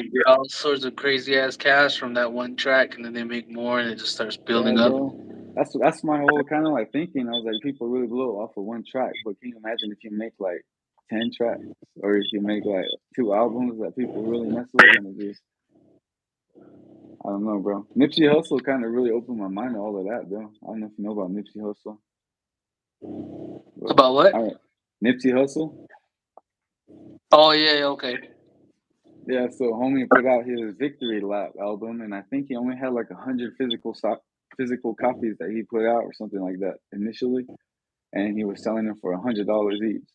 get all sorts of crazy ass cash from that one track, and then they make more, and it just starts Yeah, building up. bro. That's my whole kind of like thinking. I was like, people really blow off of one track, but can you imagine if you make like 10 tracks, or if you make like 2 albums that people really mess with, and it just I don't know, bro. Nipsey Hussle kind of really opened my mind to all of that, though. I don't know if you know about Nipsey Hussle. But About what? I Nipsey Hussle. Oh yeah, okay. Yeah, so homie put out his Victory Lap album, and I think he only had like 100 physical copies that he put out or something like that initially, and he was selling them for $100 each,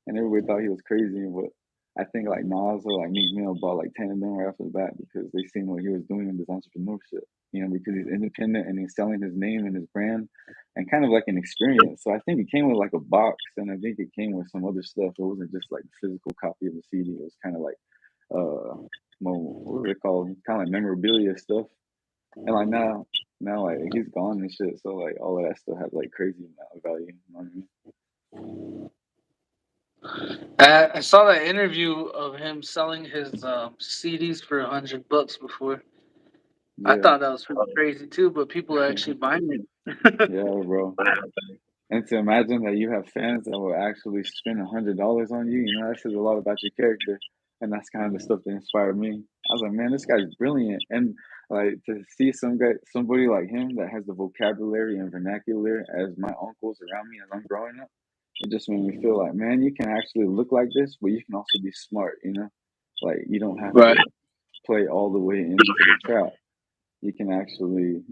and everybody thought he was crazy. But I think like Nas or like Meek Mill bought like 10 of them right off the bat because they seen what he was doing in this entrepreneurship. Because he's independent and he's selling his name and his brand, and kind of like an experience. So I think it came with like a box, and I think it came with some other stuff. It wasn't just like a physical copy of the CD. It was kind of like well, what was it called? Kind of like memorabilia stuff. And like now like he's gone and shit. So like all of that still has like crazy amount of value. You know what I mean? I saw that interview of him selling his CDs for $100 before. I Yeah, thought that was pretty crazy too, but people are actually buying it. yeah, bro. And to imagine that you have fans that will actually spend $100 on you, that says a lot about your character. And that's kind of the stuff that inspired me. I was like, man, this guy's brilliant. And like to see somebody like him that has the vocabulary and vernacular as my uncles around me as I'm growing up, it just made me feel like, man, you can actually look like this, but you can also be smart. Like you don't have Right. to play all the way into the trap. You can actually,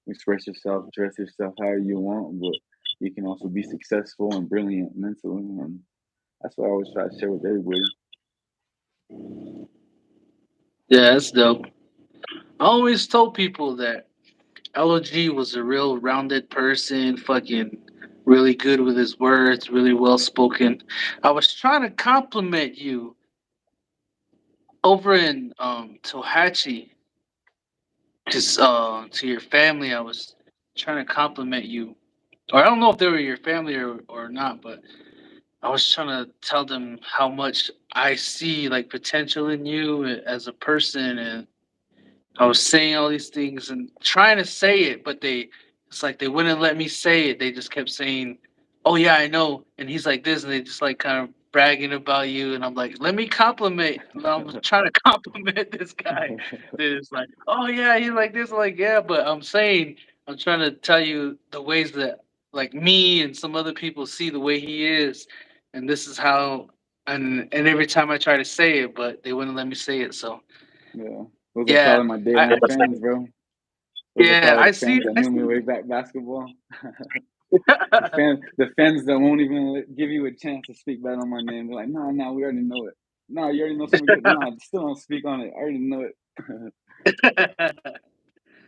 express yourself, dress yourself however you want, but you can also be successful and brilliant mentally. And that's what I always try to share with everybody. Yeah, that's dope. I always told people that LOG was a real rounded person, fucking really good with his words, really well spoken. I was trying to compliment you over in Tohatchi to your family. I was trying to compliment you. Or I don't know if they were your family or not, but I was trying to tell them how much I see like potential in you as a person, and I was saying all these things and trying to say it, but it's like they wouldn't let me say it. They just kept saying, "Oh yeah, I know," and he's like this, and they just like kind of bragging about you, and I'm like, "Let me compliment." And I'm trying to compliment this guy. That is like, "Oh yeah, he's like this," I'm like yeah, but I'm trying to tell you the ways that like me and some other people see the way he is, and this is how. And every time I try to say it, but they wouldn't let me say it. So Yeah. Those are yeah, probably my day I one fans, bro. Those are yeah, probably I the see. fans that I knew see. me way back basketball. The fans that won't even give you a chance to speak bad on my name. They're like, nah, we already know it. Nah, you already know something good. Nah, still don't speak on it. I already know it.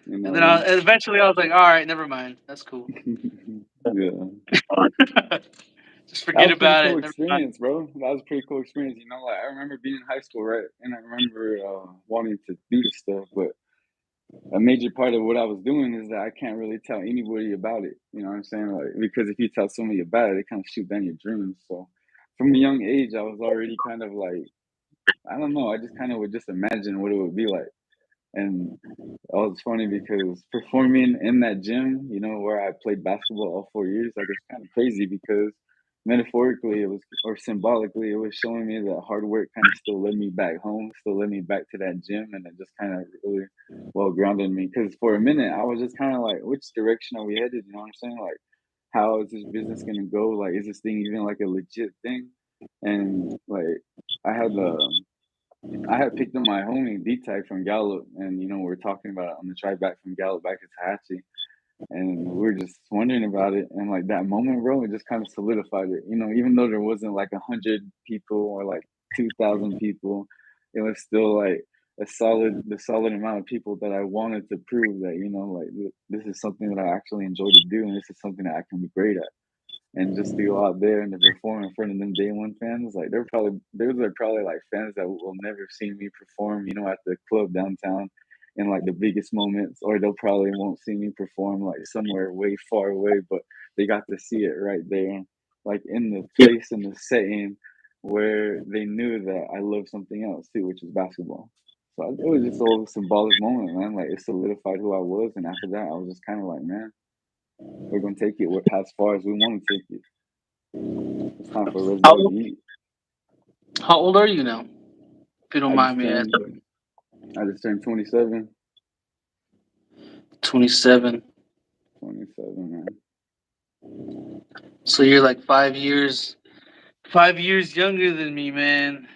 you And then know. eventually I was like, all right, never mind. That's cool. Yeah. Just That forget was a pretty about cool it. Never mind. experience, bro. That was a pretty cool experience. Like I remember being in high school, right? And I remember wanting to do this stuff, but a major part of what I was doing is that I can't really tell anybody about it. You know what I'm saying? Like because if you tell somebody about it, they kind of shoot down your dreams. So from a young age, I was already kind of like I don't know. I just kind of would just imagine what it would be like. And it was funny because performing in that gym, where I played basketball all 4 years, like it's kind of crazy because metaphorically it was, or symbolically, it was showing me that hard work kind of still led me back home, still led me back to that gym, and it just kind of really well grounded me. Because for a minute, I was just kind of like, which direction are we headed? You know what I'm saying? Like, how is this business gonna go? Like, is this thing even like a legit thing? And like, I had the I had picked up my homie D-Tag from Gallup, and we were talking about it on the drive back from Gallup back to Tallahassee, and we were just wondering about it, and like that moment, bro, it just kind of solidified it. Even though there wasn't like 100 people or like 2,000 people, it was still like the solid amount of people that I wanted to prove that like this is something that I actually enjoy to do, and this is something that I can be great at. And just to go out there and to perform in front of them day one fans, like those are probably like fans that will never see me perform, at the club downtown in like the biggest moments, or they'll probably won't see me perform like somewhere way far away, but they got to see it right there, like in the Yeah. place and the setting where they knew that I love something else too, which is basketball. So it was just a little symbolic moment, man. Like it solidified who I was, and after that, I was just kind of like, man, we're gonna take it as far as we want to take it. It's time for Res How, Dog to eat. how old are you now? If you don't I mind just me turned asking. I just turned 27. 27. 27, man. So you're like 5 years younger than me, man.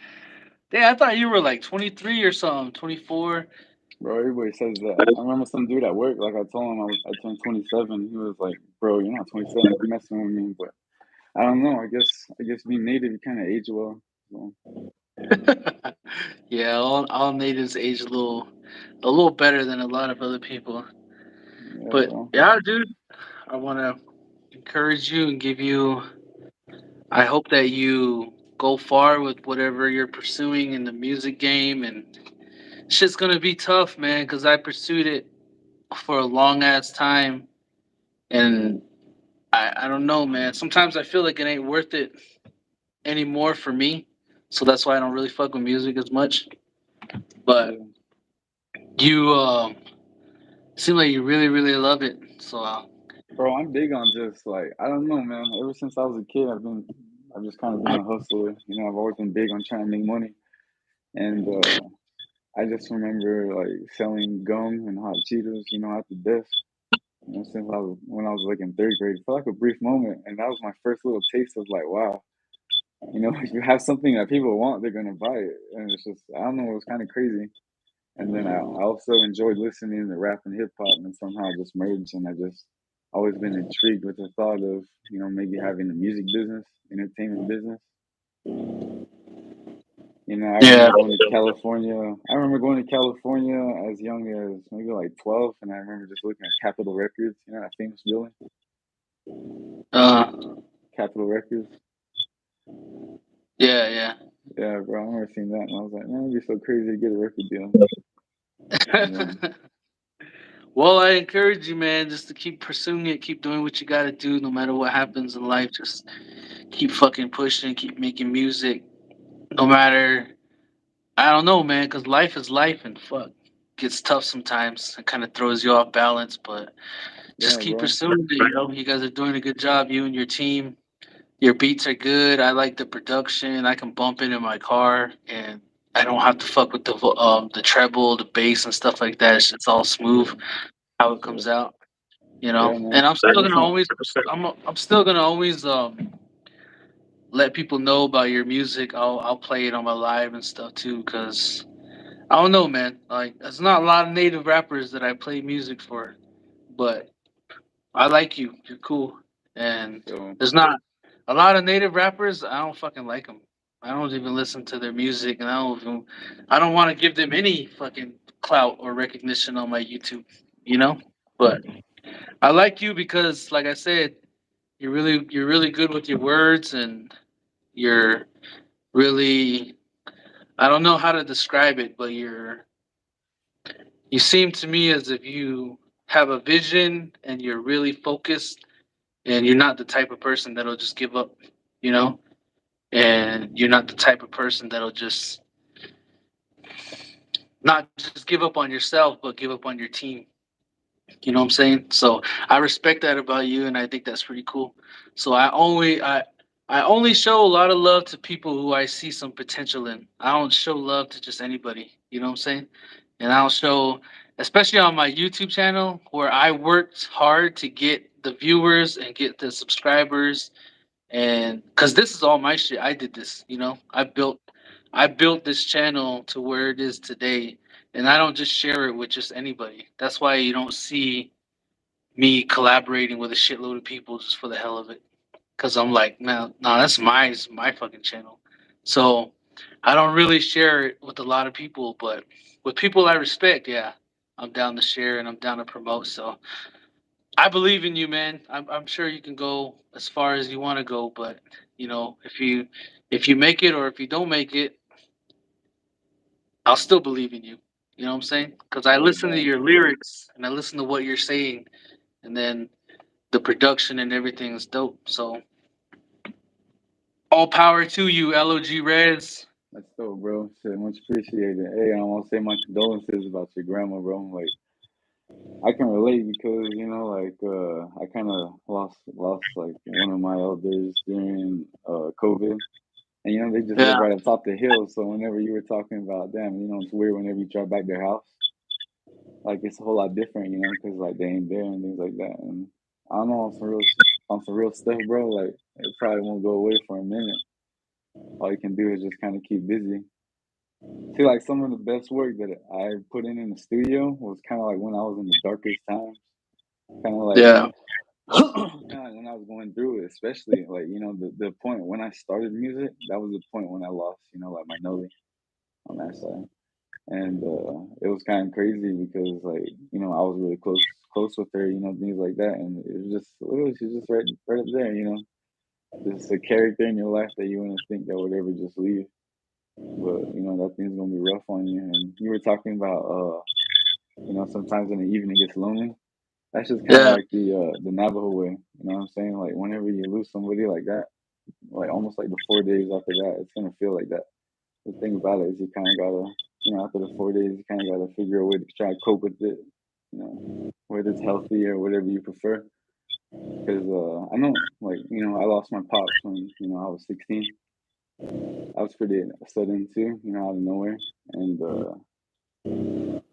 Damn, I thought you were like 23 or something, 24. Bro, everybody says that. I remember some dude at work, like I told him I turned 27. He was like, "Bro, you're not 27. You messing with me?" But I don't know. I guess being native, you kind of age well. So, Yeah, all natives age a little better than a lot of other people. yeah, But bro. yeah, dude, I want to encourage you and give you. I hope that you go far with whatever you're pursuing in the music game, and shit's gonna be tough, man. Because I pursued it for a long ass time, and I don't know, man. Sometimes I feel like it ain't worth it anymore for me, so that's why I don't really fuck with music as much. But Yeah, you seem like you really, really love it. So bro. I'm big on just like I don't know, man. Ever since I was a kid, I've just kind of been a hustler. I've always been big on trying to make money, and I just remember like selling gum and hot Cheetos, at the desk. Since when I was like in third grade, for like a brief moment, and that was my first little taste of like, wow, if you have something that people want, they're gonna buy it, and it's just I don't know, it was kind of crazy. And then I also enjoyed listening to rap and hip hop, and somehow just merged, and I just always been intrigued with the thought of maybe having a music business, entertainment business. I yeah, remember going to California. I remember going to California as young as maybe like 12, and I remember just looking at Capitol Records, that famous building, uh, Capitol Records. yeah, yeah. Yeah, bro, I remember seeing that, and I was like, man, it'd be so crazy to get a record deal. And then, Well, I encourage you, man, just to keep pursuing it, keep doing what you got to do, no matter what happens in life. Just keep fucking pushing, keep making music, no matter. I don't know, man, because life is life, and fuck, gets tough sometimes. It kind of throws you off balance, but just yeah, keep bro, pursuing it. You guys are doing a good job. You and your team. Your beats are good. I like the production. I can bump it in my car, and I don't have to fuck with the treble, the bass, and stuff like that. It's all smooth yeah, how it yeah, comes out. yeah, And man. I'm still Ever gonna since, always I'm still gonna always let people know about your music. I'll play it on my live and stuff too, cause I don't know, man. Like, there's not a lot of native rappers that I play music for, but I like you. You're cool. And so there's not a lot of native rappers. I don't fucking like them. I don't even listen to their music, and I don't want to give them any fucking clout or recognition on my YouTube. You know. But I like you because, like I said, you're really good with your words, and you're really, I don't know how to describe it, but you seem to me as if you have a vision and you're really focused, and you're not the type of person that'll just give up, you know? And you're not the type of person that'll just not just give up on yourself, but give up on your team. You know what I'm saying? So I respect that about you, and I think that's pretty cool. So I only show a lot of love to people who I see some potential in. I don't show love to just anybody. You know what I'm saying? And I'll show, especially on my YouTube channel, where I worked hard to get the viewers and get the subscribers, and because this is all my shit. I did this. I built this channel to where it is today, and I don't just share it with just anybody. That's why you don't see me collaborating with a shitload of people just for the hell of it. Because I'm like, no, that's my fucking channel. So I don't really share it with a lot of people, but with people I respect, yeah, I'm down to share and I'm down to promote. So I believe in you, man. I'm sure you can go as far as you want to go, but if you make it or if you don't make it, I'll still believe in you. You know what I'm saying? Because I yeah, listen to dog. your lyrics and I listen to what you're saying, and then the production and everything is dope. So all power to you, LOG Rez. That's dope, bro. Shit, much appreciated. Hey, I want to say my condolences about your grandma, bro. Like, I can relate because like I kind of lost like one of my elders during COVID, and they just live Yeah, right atop the hill. So whenever you were talking about them, it's weird whenever you drive back their house, like it's a whole lot different, because like they ain't there and things like that. And I don't know, some real. on some real stuff, bro, like it probably won't go away for a minute. All you can do is just kind of keep busy. See, like some of the best work that I put in the studio was kind of like when I was in the darkest times, kind of like Yeah. kind of when I was going through it, especially like the point when I started music, that was the point when I lost, like my Nelly on that side, and it was kind of crazy because like I was really close with her, things like that, and it was just literally she's just right up there, just a character in your life that you wouldn't think that would ever just leave. But that thing's gonna be rough on you. And you were talking about sometimes in the evening it gets lonely. That's just kind of Yeah. like the Navajo way. You know what I'm saying? Like whenever you lose somebody like that, like almost like the 4 days after that, it's gonna feel like that. The thing about it is you kind of gotta, after the 4 days, you kind of gotta figure a way to try to cope with it. Whether it's healthy or whatever you prefer. Because I know, like I lost my pops when I was 16. I was pretty sudden too, out of nowhere, and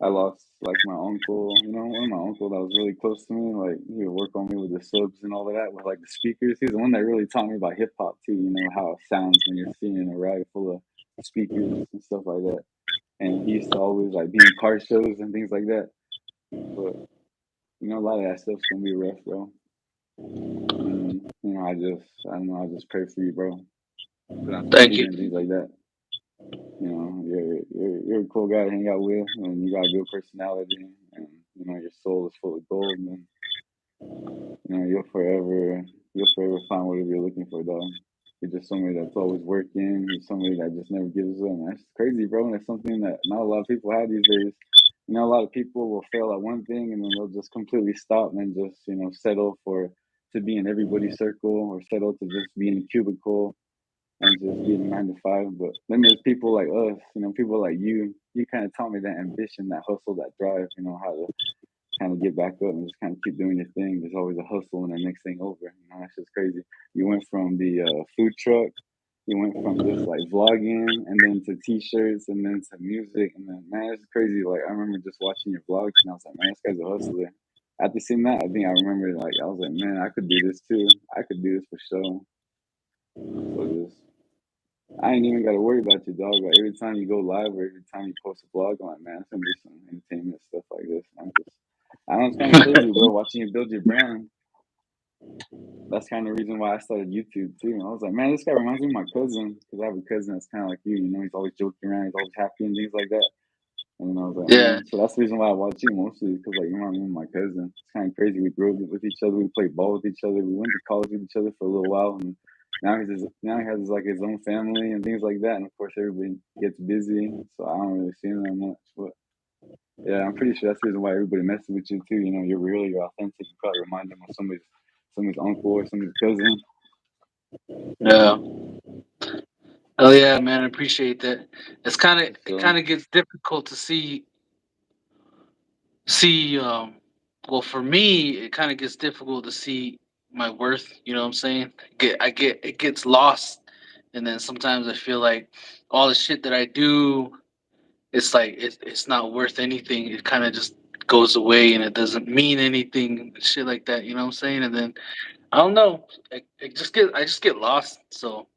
I lost like my uncle, one of my uncle that was really close to me. Like he would work on me with the subs and all of that, with like the speakers. He's the one that really taught me about hip hop too. How it sounds when you're singing a ride full of speakers and stuff like that. And he used to always like be in car shows and things like that. But a lot of that stuff's gonna be rough, bro. And I don't know, I just pray for you, bro. Put on some Thank you. music and things like that. You're a cool guy to hang out with, and you got a good personality, and your soul is full of gold, and you'll forever find whatever you're looking for, dog. You're just somebody that's always working. You're somebody that just never gives up. And that's crazy, bro. And it's something that not a lot of people have these days. A lot of people will fail at one thing and then they'll just completely stop and just settle for to be in everybody's circle or settle to just be in a cubicle and just being 9 to 5. But then there's people like us, people like you. You kind of taught me that ambition, that hustle, that drive. How to kind of get back up and just kind of keep doing your thing. There's always a hustle and the next thing over. That's just crazy. You went from the food truck, you went from just like vlogging, and then to t-shirts, and then to music, and then man, it's crazy. Like I remember just watching your vlogs, and I was like, man, this guy's a hustler. After seeing that, I think I remember like I was like, man, I could do this too. I could do this for sure. So just I ain't even got to worry about you, dog. Like every time you go live or every time you post a vlog, I'm like, man, it's gonna be some entertainment stuff like this. I know it's kind of crazy, bro. Watching you build your brand. That's kind of the reason why I started YouTube too. And I was like, man, this guy reminds me of my cousin because I have a cousin that's kind of like you. He's always joking around, he's always happy and things like that. And then I was like, Yeah. man, so that's the reason why I watch you mostly because like you remind me of my cousin. It's kind of crazy. We grew up with each other. We played ball with each other. We went to college with each other for a little while, and now he has like his own family and things like that. And of course, everybody gets busy, so I don't really see him that much. But yeah, I'm pretty sure that's the reason why everybody messes with you too. You're authentic. You probably remind them of somebody's uncle or somebody's cousin. Yeah. Oh yeah, man. I appreciate that. It So kind of gets difficult to see. Well, for me, it kind of gets difficult to see my worth. You know what I'm saying? It gets lost, and then sometimes I feel like all the shit that I do, it's like it's not worth anything. It kind of just goes away, and it doesn't mean anything. Shit like that. You know what I'm saying? And then I don't know. I just get lost. So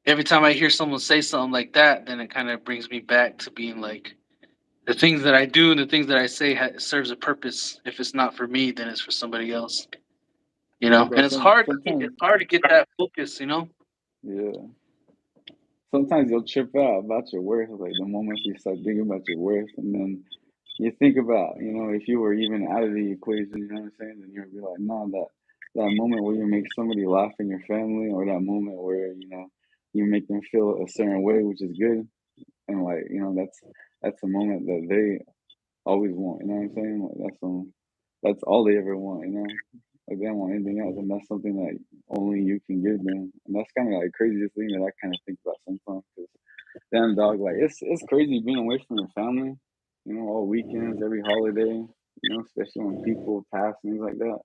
every time I hear someone say something like that, then it kind of brings me back to being like the things that I do and the things that I say serves a purpose. If it's not for me, then it's for somebody else. You yeah, know, bro. and Sometimes it's hard to get that focus. You know. yeah. Sometimes you'll trip out about your worth, like the moments you start thinking about your worth, and then you think about, if you were even out of the equation, you know what I'm saying? Then you'll be like, no, that moment where you make somebody laugh in your family, or that moment where you make them feel a certain way, which is good, and like that's a moment that they always want. You know what I'm saying? Like that's all they ever want. Like they don't want anything else, and that's something that only you can give them. And that's kind of like craziest thing that I kind of think about sometimes. Because damn dog, like it's crazy being away from your family. All weekends, every holiday. Especially when people pass things like that.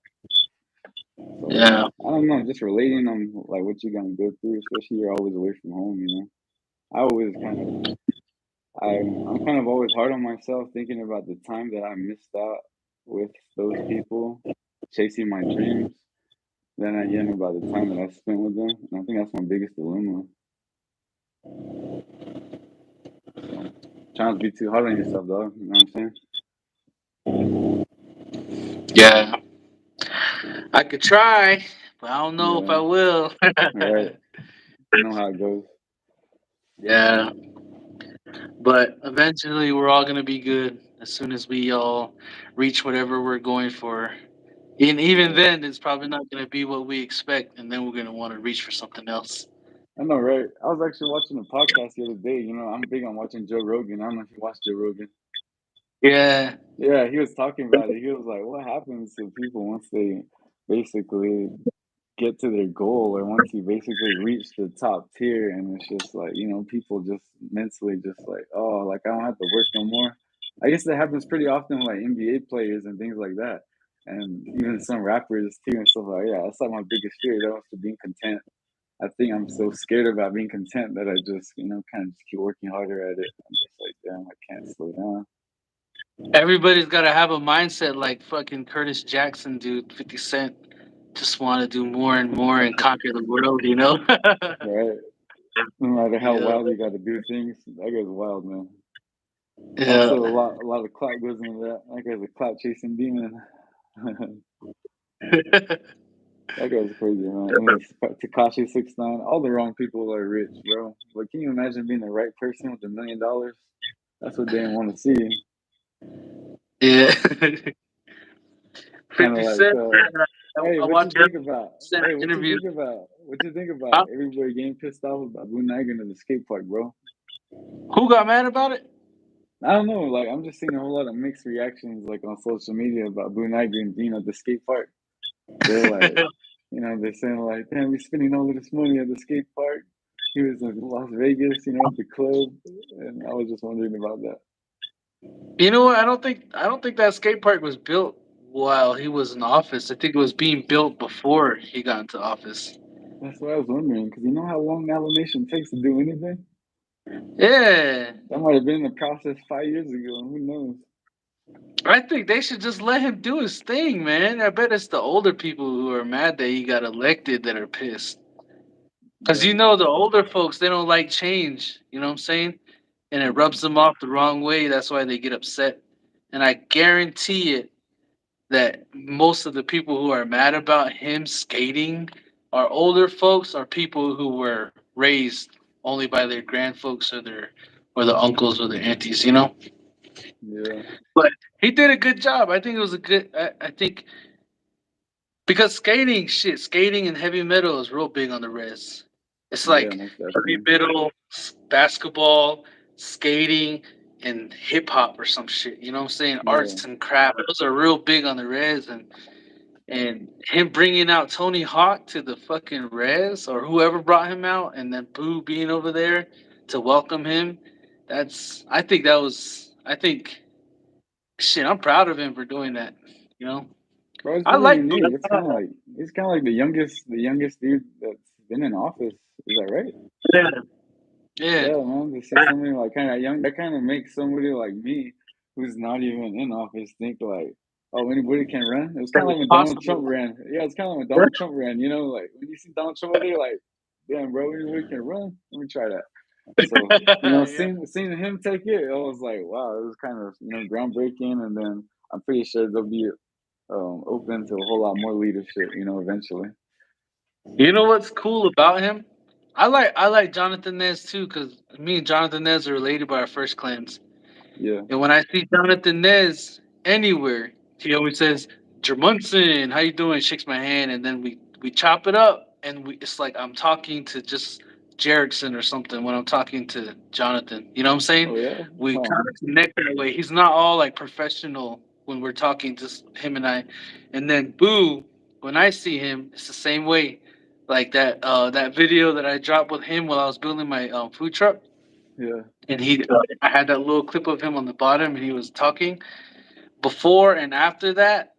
So Yeah. I don't know, just relating on like what you're gonna go through, especially you're always away from home. I always kind of I'm kind of always hard on myself thinking about the time that I missed out with those people chasing my dreams. Then again, about the time that I spent with them, and I think that's my biggest dilemma. So, trying to be too hard on yourself, though. You know what I'm saying? Yeah, I could try, but I don't know if Yeah, I will. right. I know how it goes. Yeah, but eventually we're all gonna be good as soon as we all reach whatever we're going for. And even Yeah, then, it's probably not gonna be what we expect, and then we're gonna want to reach for something else. I know, right? I was actually watching a podcast the other day. You know, I'm big on watching Joe Rogan. I don't know if you watch Joe Rogan. Yeah, Yeah, he was talking about it. He was like, "What happens to people once they basically get to their goal, or once you basically reach the top tier, and it's just like, people just mentally just like, oh, like I don't have to work no more." I guess that happens pretty often with like NBA players and things like that, and even some rappers too and stuff like. Yeah, that's like my biggest fear. That was to being content. I think I'm so scared about being content that I just, kind of just keep working harder at it. I'm just like, damn, I can't slow down. everybody's gotta have a mindset like fucking Curtis Jackson, dude. 50 Cent just want to do more and more and conquer the world, you know? Right? No matter how Yeah, wild you got to do things, that guy's wild, man. Also, yeah. a lot of clout goes into that. That guy's a clout chasing demon. That guy's crazy, man. And then Takashi 69. All the wrong people are rich, bro. But can you imagine being the right person with $1 million? That's what they didn't want to see. Yeah. Kind of 50 like, Cent. hey, I what you watched think about? Cent Hey, what you interview. think about? What you think about Huh? everybody getting pissed off about Blue Niger in the skate park, bro? Who got mad about it? I don't know. Like, I'm just seeing a whole lot of mixed reactions, like on social media about Blue Niger and Dean at the skate park. They're like, they're saying like, "Damn, we spending all of this money at the skate park." He was in Las Vegas, at the club, and I was just wondering about that. You know what? I don't think that skate park was built while he was in office. I think it was being built before he got into office. That's what I was wondering, because you know how long Allen Nation takes to do anything. Yeah. That might have been in the process 5 years ago, and who knows? I think they should just let him do his thing, man. I bet it's the older people who are mad that he got elected that are pissed. Cause Yeah, the older folks, they don't like change. You know what I'm saying? And it yeah, rubs them off the wrong way. That's why they get upset. And I guarantee it that most of the people who are mad about him skating are older folks or people who were raised only by their grandfolks or their uncles or their aunties, you know? yeah, But he did a good job. I think it was a good I think because skating and heavy metal is real big on the res. It's yeah, like most heavy definitely. metal, basketball, skating, and hip hop or some shit. You know what I'm saying? Yeah, Arts and craft. Those are real big on the res, and him bringing out Tony Hawk to the fucking res or whoever brought him out, and then Boo being over there to welcome him. I think shit. I'm proud of him for doing that. You know, bro, it's I very like unique. It's kind of like the youngest dude that's been in office. Is that right? yeah, yeah. Yeah, man, to say something like kind of young, that kind of makes somebody like me, who's not even in office, think like, oh, anybody can run. It was kind of like when Donald Possible. Trump ran. Yeah, it's kind of like when Donald Trump ran. Like when you see Donald Trump out there, like, damn, bro, anybody can run. Let me try that. So, Yeah. seeing him take it, I was like, wow, it was kind of groundbreaking. And then I'm pretty sure they'll be open to a whole lot more leadership. Eventually. You know what's cool about him? I like Jonathan Nez too, because me and Jonathan Nez are related by our first clans. Yeah. And when I see Jonathan Nez anywhere, he always says, Jermunson, how you doing? Shakes my hand, and then we chop it up, and it's like I'm talking to just Jerickson or something when I'm talking to Jonathan. You know what I'm saying? Oh yeah. We Huh. kind of connect that way. He's not all like professional when we're talking, just him and I. And then Boo, when I see him, it's the same way. Like that video that I dropped with him while I was building my food truck, Yeah. and I had that little clip of him on the bottom, and he was talking before and after that.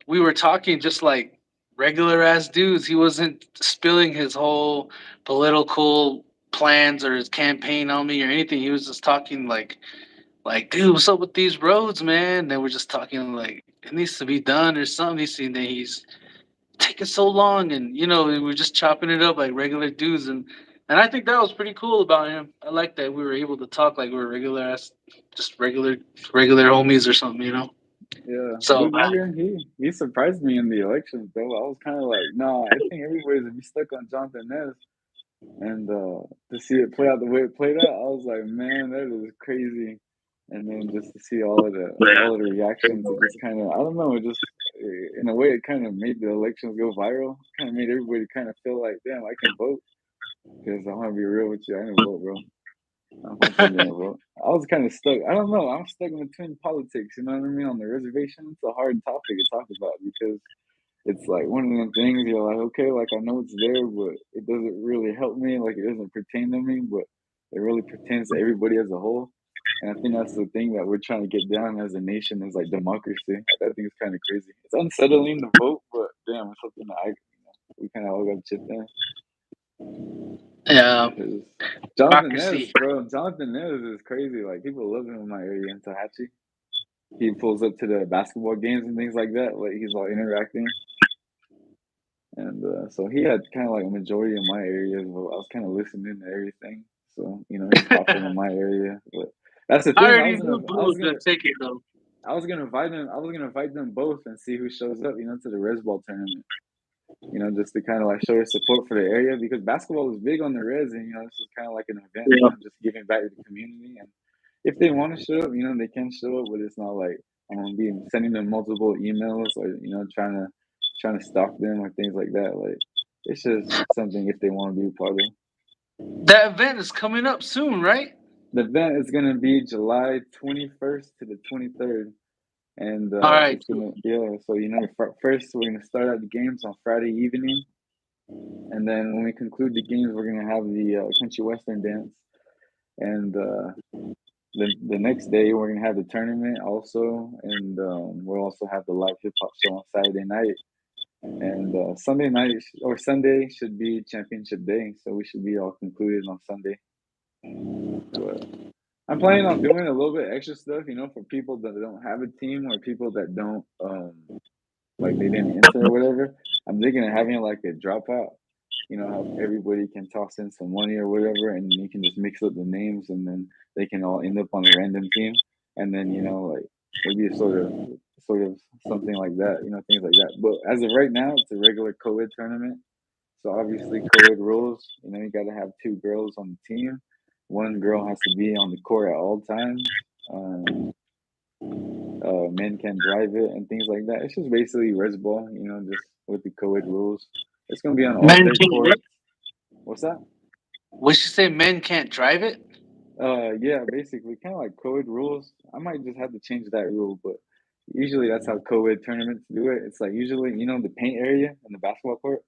We were talking just like regular ass dudes. He wasn't spilling his whole political plans or his campaign on me or anything. He was just talking like, dude, what's up with these roads, man? They were just talking like it needs to be done or something. And then he's taking so long? And we were just chopping it up like regular dudes, and I think that was pretty cool about him. I like that we were able to talk like we were regular ass, just regular homies or something. Yeah, So Luke Morgan, he surprised me in the election though. I was kind of like, nah, I think everybody's gonna be stuck on Jonathan Nez, and to see it play out the way it played out, I was like, man, that is crazy. And then just to see all of the reactions, it just kind of, I don't know, it just in a way it kind of made the elections go viral. Kind of made everybody kind of feel like, damn, I can vote. Because I'm gonna be real with you, I didn't vote, bro. I'm 100% gonna vote. I was kind of stuck. I don't know. I'm stuck in between politics. You know what I mean? On the reservation, it's a hard topic to talk about because it's like one of them things. You're like, okay, like I know it's there, but it doesn't really help me. Like it doesn't pertain to me, but it really pertains to everybody as a whole. And I think that's the thing that we're trying to get down as a nation is like democracy. I think it's kind of crazy. It's unsettling to vote, but damn, it's something that we kind of all got to chip in. yeah, Because Jonathan Nez, democracy. bro, Jonathan Nez is crazy. Like people love him in my area in Tallahatchie. He pulls up to the basketball games and things like that. Like he's all interacting, and so he had kind of like a majority in my area as well. I was kind of listening to everything, so he's popping in I my area. But that's the thing. already knew Blue was gonna take it though. I was gonna invite them. I was gonna invite them both and see who shows up. To the res ball tournament. Just to kind of like show your support for the area because basketball is big on the res, and this is kind of like an event. Yeah. Just giving back to the community. And if they want to show up, they can show up, but it's not like I'm gonna be sending them multiple emails or trying to stalk them or things like that. Like it's just something if they want to be a part of. That event is coming up soon, right? The event is gonna be July 21st to the 23rd. And All right. it's gonna yeah. So first we're gonna start out the games on Friday evening, and then when we conclude the games, we're gonna have the country western dance, and the next day we're gonna have the tournament also, and we'll also have the live hip hop show on Saturday night, and Sunday night or Sunday should be championship day, so we should be all concluded on Sunday. But I'm planning on doing a little bit extra stuff, for people that don't have a team or people that don't like they didn't enter or whatever. I'm thinking of having like a dropout. How everybody can toss in some money or whatever, and you can just mix up the names, and then they can all end up on a random team, and then like maybe sort of something like that, things like that. But as of right now, it's a regular co-ed tournament, so obviously co-ed rules. You got to have two girls on the team. One girl has to be on the court at all times. Men can drive it and things like that. It's just basically res ball, just with the co-ed rules. It's gonna be on all Men dirt can't. courts. What's that? What you say? Men can't drive it. Yeah, basically, kind of like co-ed rules. I might just have to change that rule, but usually that's how co-ed tournaments do it. It's like usually, the paint area in the basketball court,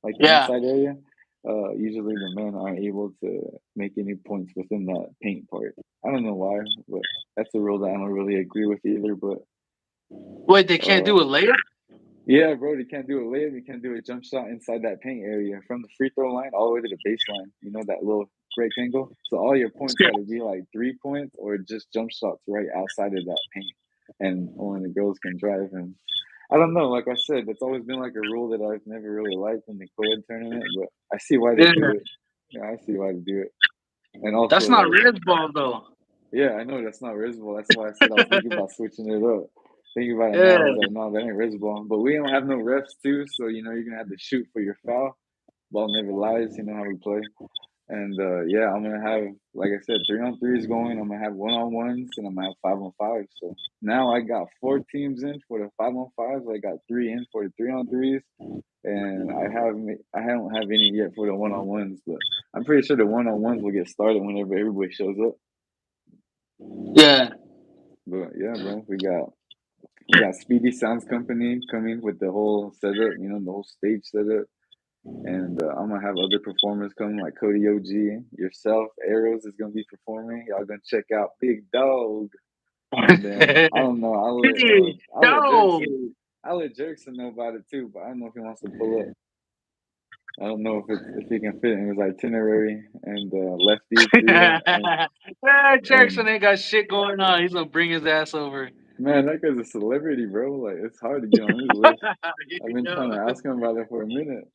like the Yeah. inside area. Usually the men aren't able to make any points within that paint part. I don't know why, but that's a rule that I don't really agree with either. But Wait, they can't uh, do a layup. yeah, bro, you can't do a layup. You can't do a jump shot inside that paint area from the free throw line all the way to the baseline. That little rectangle. So all your points got to be like 3 points or just jump shots right outside of that paint. And only the girls can drive. And I don't know. Like I said, that's always been like a rule that I've never really liked in the co-ed tournament. But I see why they Yeah. do it. Yeah, I see why they do it. And also, That's not like, red ball though. yeah, I know that's not Rizball. That's why I said I was thinking about switching it up. Thinking about it Yeah. now, I was like, no, that ain't Rizball. But we don't have no refs too, so you're gonna have to shoot for your foul. Ball never lies. You know how we play. And yeah, I'm gonna have, like I said, 3-on-3s going. I'm gonna have 1-on-1s, and I'm gonna have 5-on-5s. So now I got 4 teams in for the 5-on-5s. I got 3 in for the 3-on-3s, and I don't have any yet for the 1-on-1s. But I'm pretty sure the 1-on-1s will get started whenever everybody shows up. Yeah. But yeah, bro, we got Speedy Sounds Company coming with the whole setup, the whole stage setup. And I'm gonna have other performers come like Cody OG, yourself, Arrows is gonna be performing. Y'all gonna check out Big Dog. And then I don't know, No. I'll let Jerkson know about it too, but I don't know if he wants to pull up. I don't know if he can fit in his itinerary. And Lefty too. Yeah, And Jackson ain't got shit going on. He's gonna bring his ass over. Man, that guy's a celebrity, bro. Like, it's hard to get on his list. I've You been trying to know. ask him about it for a minute.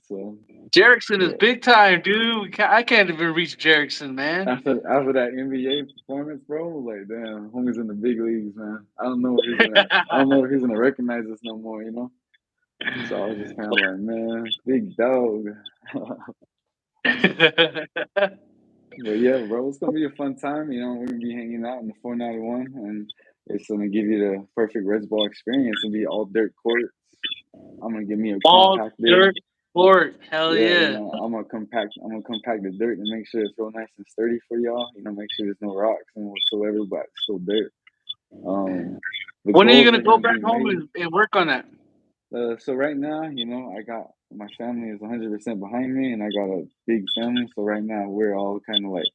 So, Jerickson is but big time, dude. I can't even reach Jerickson, man. after that NBA performance, bro, like, damn, homie's in the big leagues, man. I don't know if he's gonna recognize us no more, you know. So I was just kind of like, man, big dog. But yeah, bro, it's gonna be a fun time. You know, we're gonna be hanging out in the 491, and it's gonna give you the perfect Res Ball experience. It'll be all dirt courts. I'm gonna give me a All compactor. dirt sport. Hell Yeah, you yeah. know, I'm gonna compact the dirt and make sure it's real nice and sturdy for y'all. You know, make sure there's no rocks and whatsoever, but it's still dirt. Um, the When are you goals gonna are go gonna back be home made. and work on that? So right now, you know, I got my family is 100% behind me, and I got a big family. So right now, we're all kind of like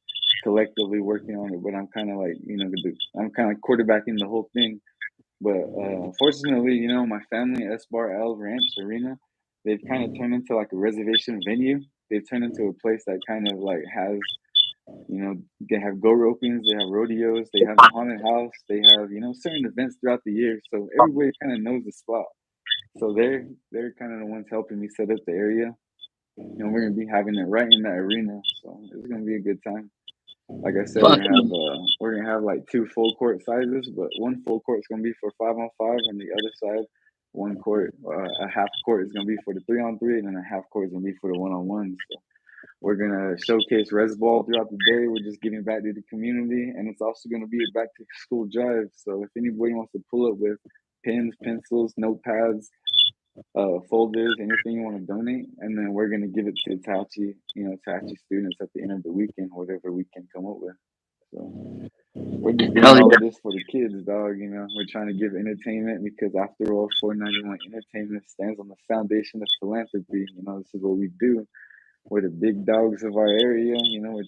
collectively working on it. But I'm kind of like, you know, I'm kind of quarterbacking the whole thing. But fortunately, you know, my family, S Bar L Ranch Arena, they've kind of turned into like a reservation venue. They've turned into a place that kind of like has, you know, they have go ropings, they have rodeos, they have the haunted house, they have, you know, certain events throughout the year. So everybody kind of knows the spot. So they're kind of the ones helping me set up the area. You know, we're gonna be having it right in that arena, so it's gonna be a good time. Like I said, Fucking we're gonna have like two full court sizes, but one full court is gonna be for 5-on-5, and the other side, one court, a half court is gonna be for the 3-on-3, and then a half court is gonna be for the 1-on-1. So we're gonna showcase res ball throughout the day. We're just giving back to the community, and it's also gonna be a back to school drive. So if anybody wants to pull up with pens, pencils, notepads, folders, anything you want to donate, and then we're gonna give it to Tachi, you know, Tachi students at the end of the weekend, whatever we can come up with. So we're just doing hell all yeah. of this for the kids, dog. You know, we're trying to give entertainment because after all, 491 Entertainment stands on the foundation of philanthropy. You know, this is what we do. We're the big dogs of our area. You know, we're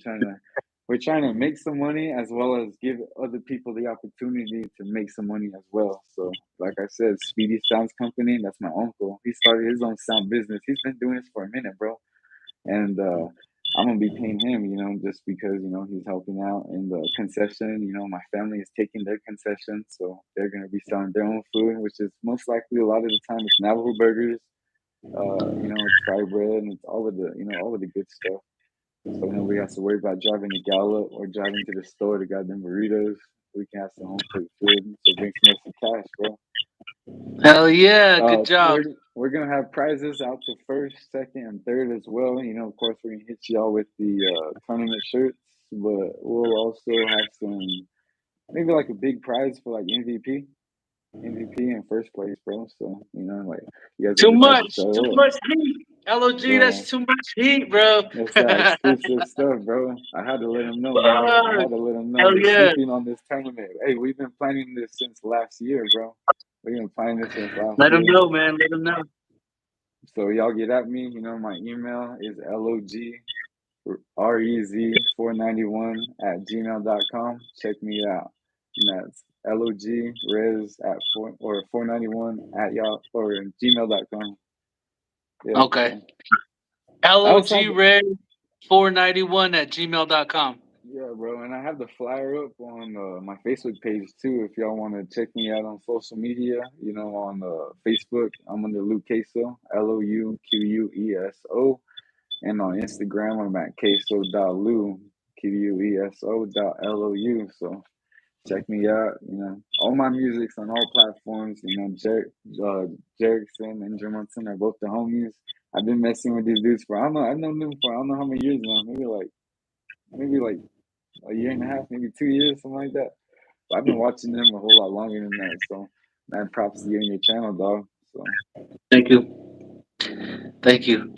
trying to make some money as well as give other people the opportunity to make some money as well. So, like I said, Speedy Sounds Company, that's my uncle. He started his own sound business. He's been doing this for a minute, bro. And I'm gonna be paying him, you know, just because, you know, he's helping out in the concession. You know, my family is taking their concession, so they're gonna be selling their own food, which is most likely a lot of the time it's Navajo burgers, you know, it's fry bread and it's all of the, you know, all of the good stuff. So nobody has to worry about driving to Gallup or driving to the store to get them burritos. We can have some home cooked food. So bring some extra cash, bro. Hell yeah. Good Uh, job. we're we're gonna have prizes out to first, second, and third as well. You know, of course, we're gonna hit y'all with the tournament shirts, but we'll also have some maybe like a big prize for like MVP in first place, bro. So you know, like you guys will Too just have to much. Too show up. much heat. LOG, that's So too much heat, bro. it's that exclusive stuff, bro. I had to let him know, man. I Fuck. had to let him know Hell you're yeah. sleeping on this tournament. Hey, we've been planning this since last year, bro. We've been planning this since last Let him year. know, man. Let him know. So y'all get at me. You know, my email is logrez491 at gmail.com. Check me out. And that's logrez at 491 at y'all or gmail.com. Yeah. Okay. So I also have LOGRed491 at gmail.com. yeah, bro, and I have the flyer up on my Facebook page too. If y'all want to check me out on social media, you know, on Facebook, I'm under Luke Queso, LOUQUESO, and on Instagram, I'm at queso.lu, QUESO.LOU. So check me out. You know, all my music's on all platforms. You know, Jerickson and Jermonson are both the homies. I've been messing with these dudes for I've known them for I don't know how many years now. Maybe like a year and a half, maybe 2 years, something like that. But I've been watching them a whole lot longer than that. So, man, props to you and your channel, dog. So, Thank you. Thank you.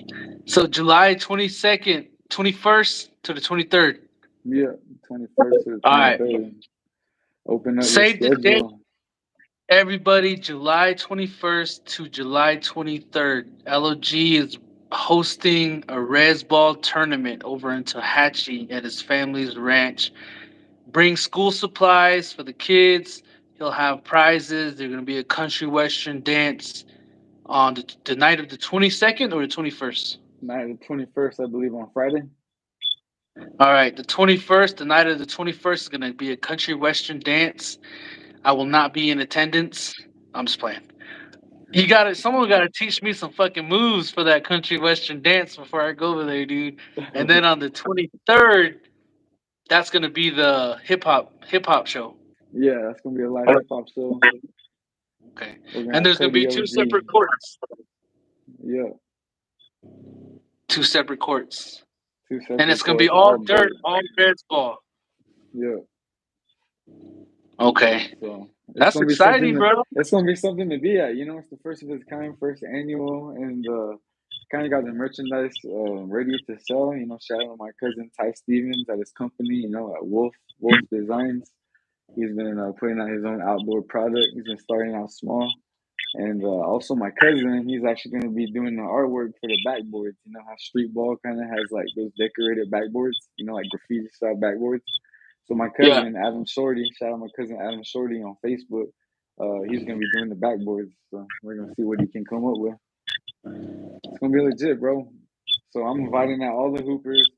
So July 22nd, 21st to the 23rd. yeah, 21st to the All right. 23rd. Open up your Save the date, schedule. everybody. July 21st to July 23rd. LOG is hosting a Res Ball tournament over in Tallahatchie at his family's ranch. Bring school supplies for the kids. He'll have prizes. There's going to be a country western dance on the night of the 22nd or the 21st. Night of the 21st, I believe, on Friday. All right, the 21st, the night of the 21st is going to be a country western dance. I will not be in attendance. I'm just playing. You got to Someone got to teach me some fucking moves for that country western dance before I go over there, dude. And then on the 23rd, that's gonna be the hip hop show. Yeah, that's gonna be a live hip hop show. Okay, We're gonna and have there's gonna be Cody two OG. separate courts. Yeah, Two separate courts, two and separate it's gonna be courts, all all dirt, dirt. all Reds ball. Yeah. Okay, So it's that's gonna be something exciting, to bro. it's gonna be something to be at. You know, it's the first of its kind, first annual, and kind of got the merchandise ready to sell. You know, shout out to my cousin Ty Stevens at his company. You know, at Wolf Designs. He's been putting out his own outdoor product. He's been starting out small. And also my cousin, he's actually going to be doing the artwork for the backboards. You know how street ball kind of has like those decorated backboards, you know, like graffiti style backboards. So my Yeah, cousin Adam Shorty, shout out my cousin Adam Shorty on Facebook. He's going to be doing the backboards. So we're going to see what he can come up with. It's going to be legit, bro. So I'm inviting out all the hoopers,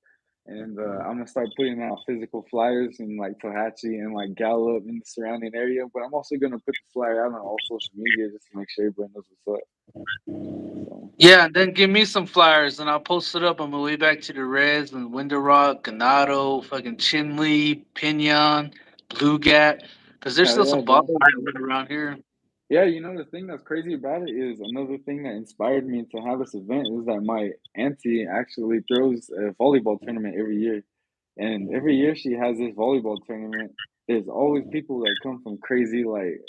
and I'm gonna start putting out physical flyers in like Tohatchee and like Gallup in the surrounding area. But I'm also gonna put the flyer out on all social media just to make sure everybody knows what's up. So yeah. Then give me some flyers, and I'll post it up on my way back to the Reds and Window Rock, Ganado, fucking Chinley, Pinion, Blue Gap, because there's hell still yeah, some balls bro. around here. Yeah, you know the thing that's crazy about it is another thing that inspired me to have this event is that my auntie actually throws a volleyball tournament every year. And every year she has this volleyball tournament. There's always people that come from crazy like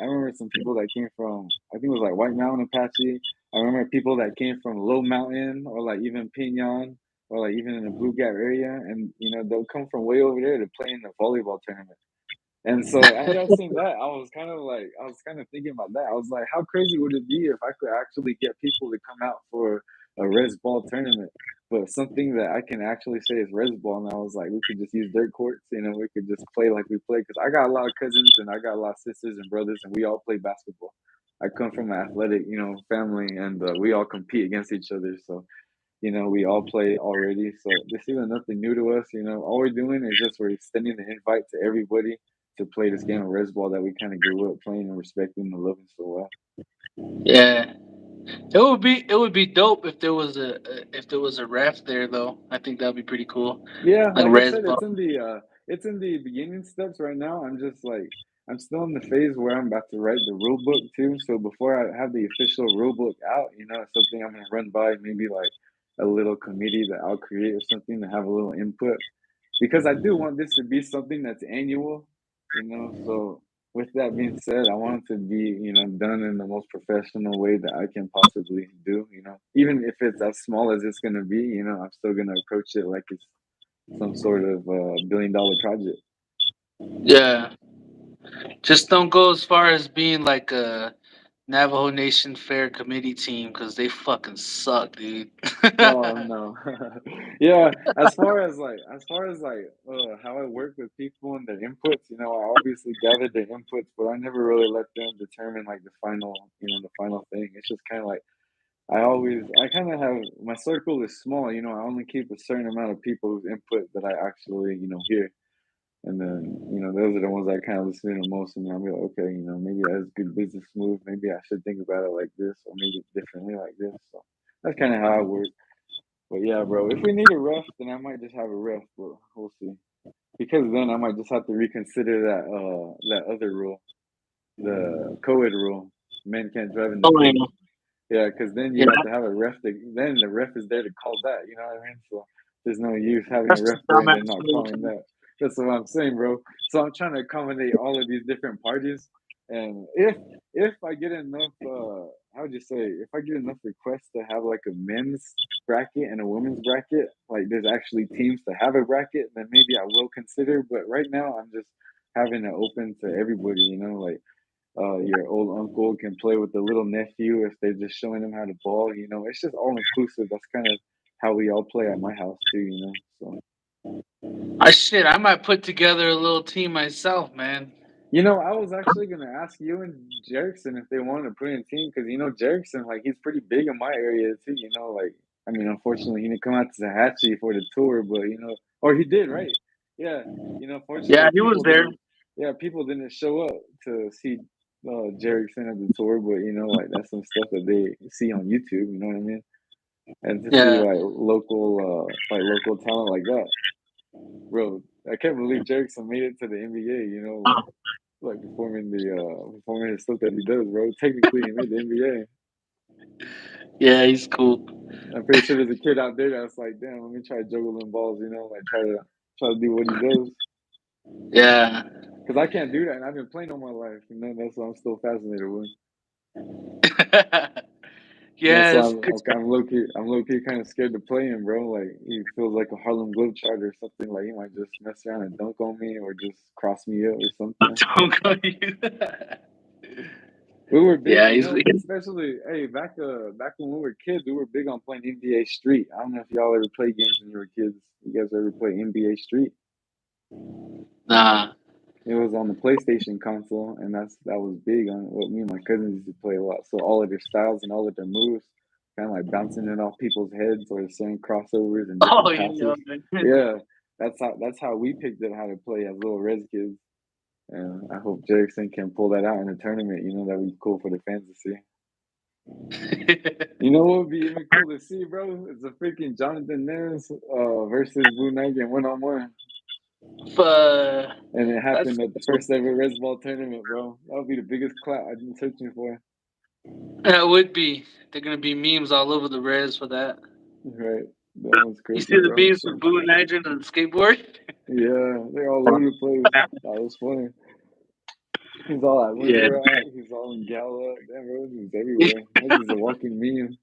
I remember some people that came from I think it was like White Mountain Apache. I remember people that came from Low Mountain or like even Pinion or like even in the Blue Gap area and you know they'll come from way over there to play in the volleyball tournament. And so after I seen that, I was kind of thinking about that. I was like, how crazy would it be if I could actually get people to come out for a res ball tournament, but something that I can actually say is res ball. And I was like, we could just use dirt courts, you know, we could just play like we play. Because I got a lot of cousins and I got a lot of sisters and brothers, and we all play basketball. I come from an athletic, you know, family, and we all compete against each other. So you know, we all play already. So this isn't nothing new to us. You know, all we're doing is just we're extending the invite to everybody to play this game of res ball that we kind of grew up playing and respecting and loving so well. Yeah, it would be dope if there was a ref there though. I think that'd be pretty cool, Yeah, like like I Res said, Ball. it's in the beginning steps right now. I'm just like I'm still in the phase where I'm about to write the rule book too. So before I have the official rule book out, you know, it's something I'm gonna run by maybe like a little committee that I'll create or something to have a little input because I do want this to be something that's annual, you know. So with that being said, I want it to be, you know, done in the most professional way that I can possibly do, you know. Even if it's as small as it's gonna be, you know, I'm still gonna approach it like it's some sort of $1 billion project. Yeah, just don't go as far as being like a Navajo Nation Fair Committee team because they fucking suck, dude. Oh no, yeah. As far as how I work with people and their inputs, you know, I obviously gather their inputs, but I never really let them determine like the final, you know, the final thing. It's just kind of like I kind of have my circle is small, you know. I only keep a certain amount of people's input that I actually, you know, hear. And then, you know, those are the ones I kind of listen to the most. And I'll be like, okay, you know, maybe that's a good business move. Maybe I should think about it like this or maybe differently like this. So that's kind of how I work. But yeah, bro, if we need a ref, then I might just have a ref, but we'll see. Because then I might just have to reconsider that other rule, the co-ed rule. Men can't drive in the Oh, yeah. pool. Yeah, because then Yeah, you have to have a ref. Then the ref is there to call that. You know what I mean? So there's no use having a that's ref the there and then dumbass not calling move. that. That's what I'm saying, bro. So I'm trying to accommodate all of these different parties. And if I get enough, how would you say? If I get enough requests to have like a men's bracket and a women's bracket, like there's actually teams to have a bracket, then maybe I will consider. But right now, I'm just having it open to everybody. You know, like your old uncle can play with the little nephew if they're just showing him how to ball. You know, it's just all inclusive. That's kind of how we all play at my house too. You know, so I might put together a little team myself, man. you know, I was actually gonna ask you and Jerkson if they wanted to put in a team because you know Jerkson, like he's pretty big in my area too. You know, like I mean, unfortunately he didn't come out to Sahatchee for the tour, but you know, or he did, right? Yeah, you know, Yeah, fortunately he was people there. didn't. yeah, people didn't show up to see Jerickson at the tour, but you know, like that's some stuff that they see on YouTube. You know what I mean? And to see Yeah. like local talent like that, bro. I can't believe Jerickson made it to the NBA. You know, like performing his stuff that he does, bro. Technically, he made the NBA. Yeah, he's cool. I'm pretty sure there's a kid out there that's like, damn, let me try juggling balls. You know, like try to do what he does. Yeah. Because I can't do that, and I've been playing all my life, and then that's what I'm still fascinated with. That's Yeah, why it's good stuff. I'm low key kind of scared to play him, bro. Like he feels like a Harlem Globetrotter or something. Like he might just mess around and dunk on me, or just cross me up or something. Don't go you. We were big, Yeah, you he's know, especially back when we were kids, we were big on playing NBA Street. I don't know if y'all ever played games when you were kids. You guys ever play NBA Street? nah. It was on the PlayStation console, and that was big on what me and my cousins used to play a lot. So all of their styles and all of their moves, kind of like bouncing it off people's heads or saying crossovers and Oh, different you know, passes. man. Yeah, that's how we picked up how to play as little res kids. And I hope Jerickson can pull that out in a tournament. You know, that'd be cool for the fans to see. You know what would be even cool to see, bro? It's a freaking Jonathan Nance versus Blue Nightingale 1-on-1. But And it that's happened at the first ever Res Ball tournament, bro. That would be the biggest clout I've been searching for. that would be. They're gonna be memes all over the res for that. Right. That was You crazy, see the bro. memes for Boo and Nigel and the skateboard? Yeah, they're all over the place. That was funny. He's all at Winter Yeah. Rock. He's all in Gala. Damn, bro, he's everywhere. That's just a walking meme.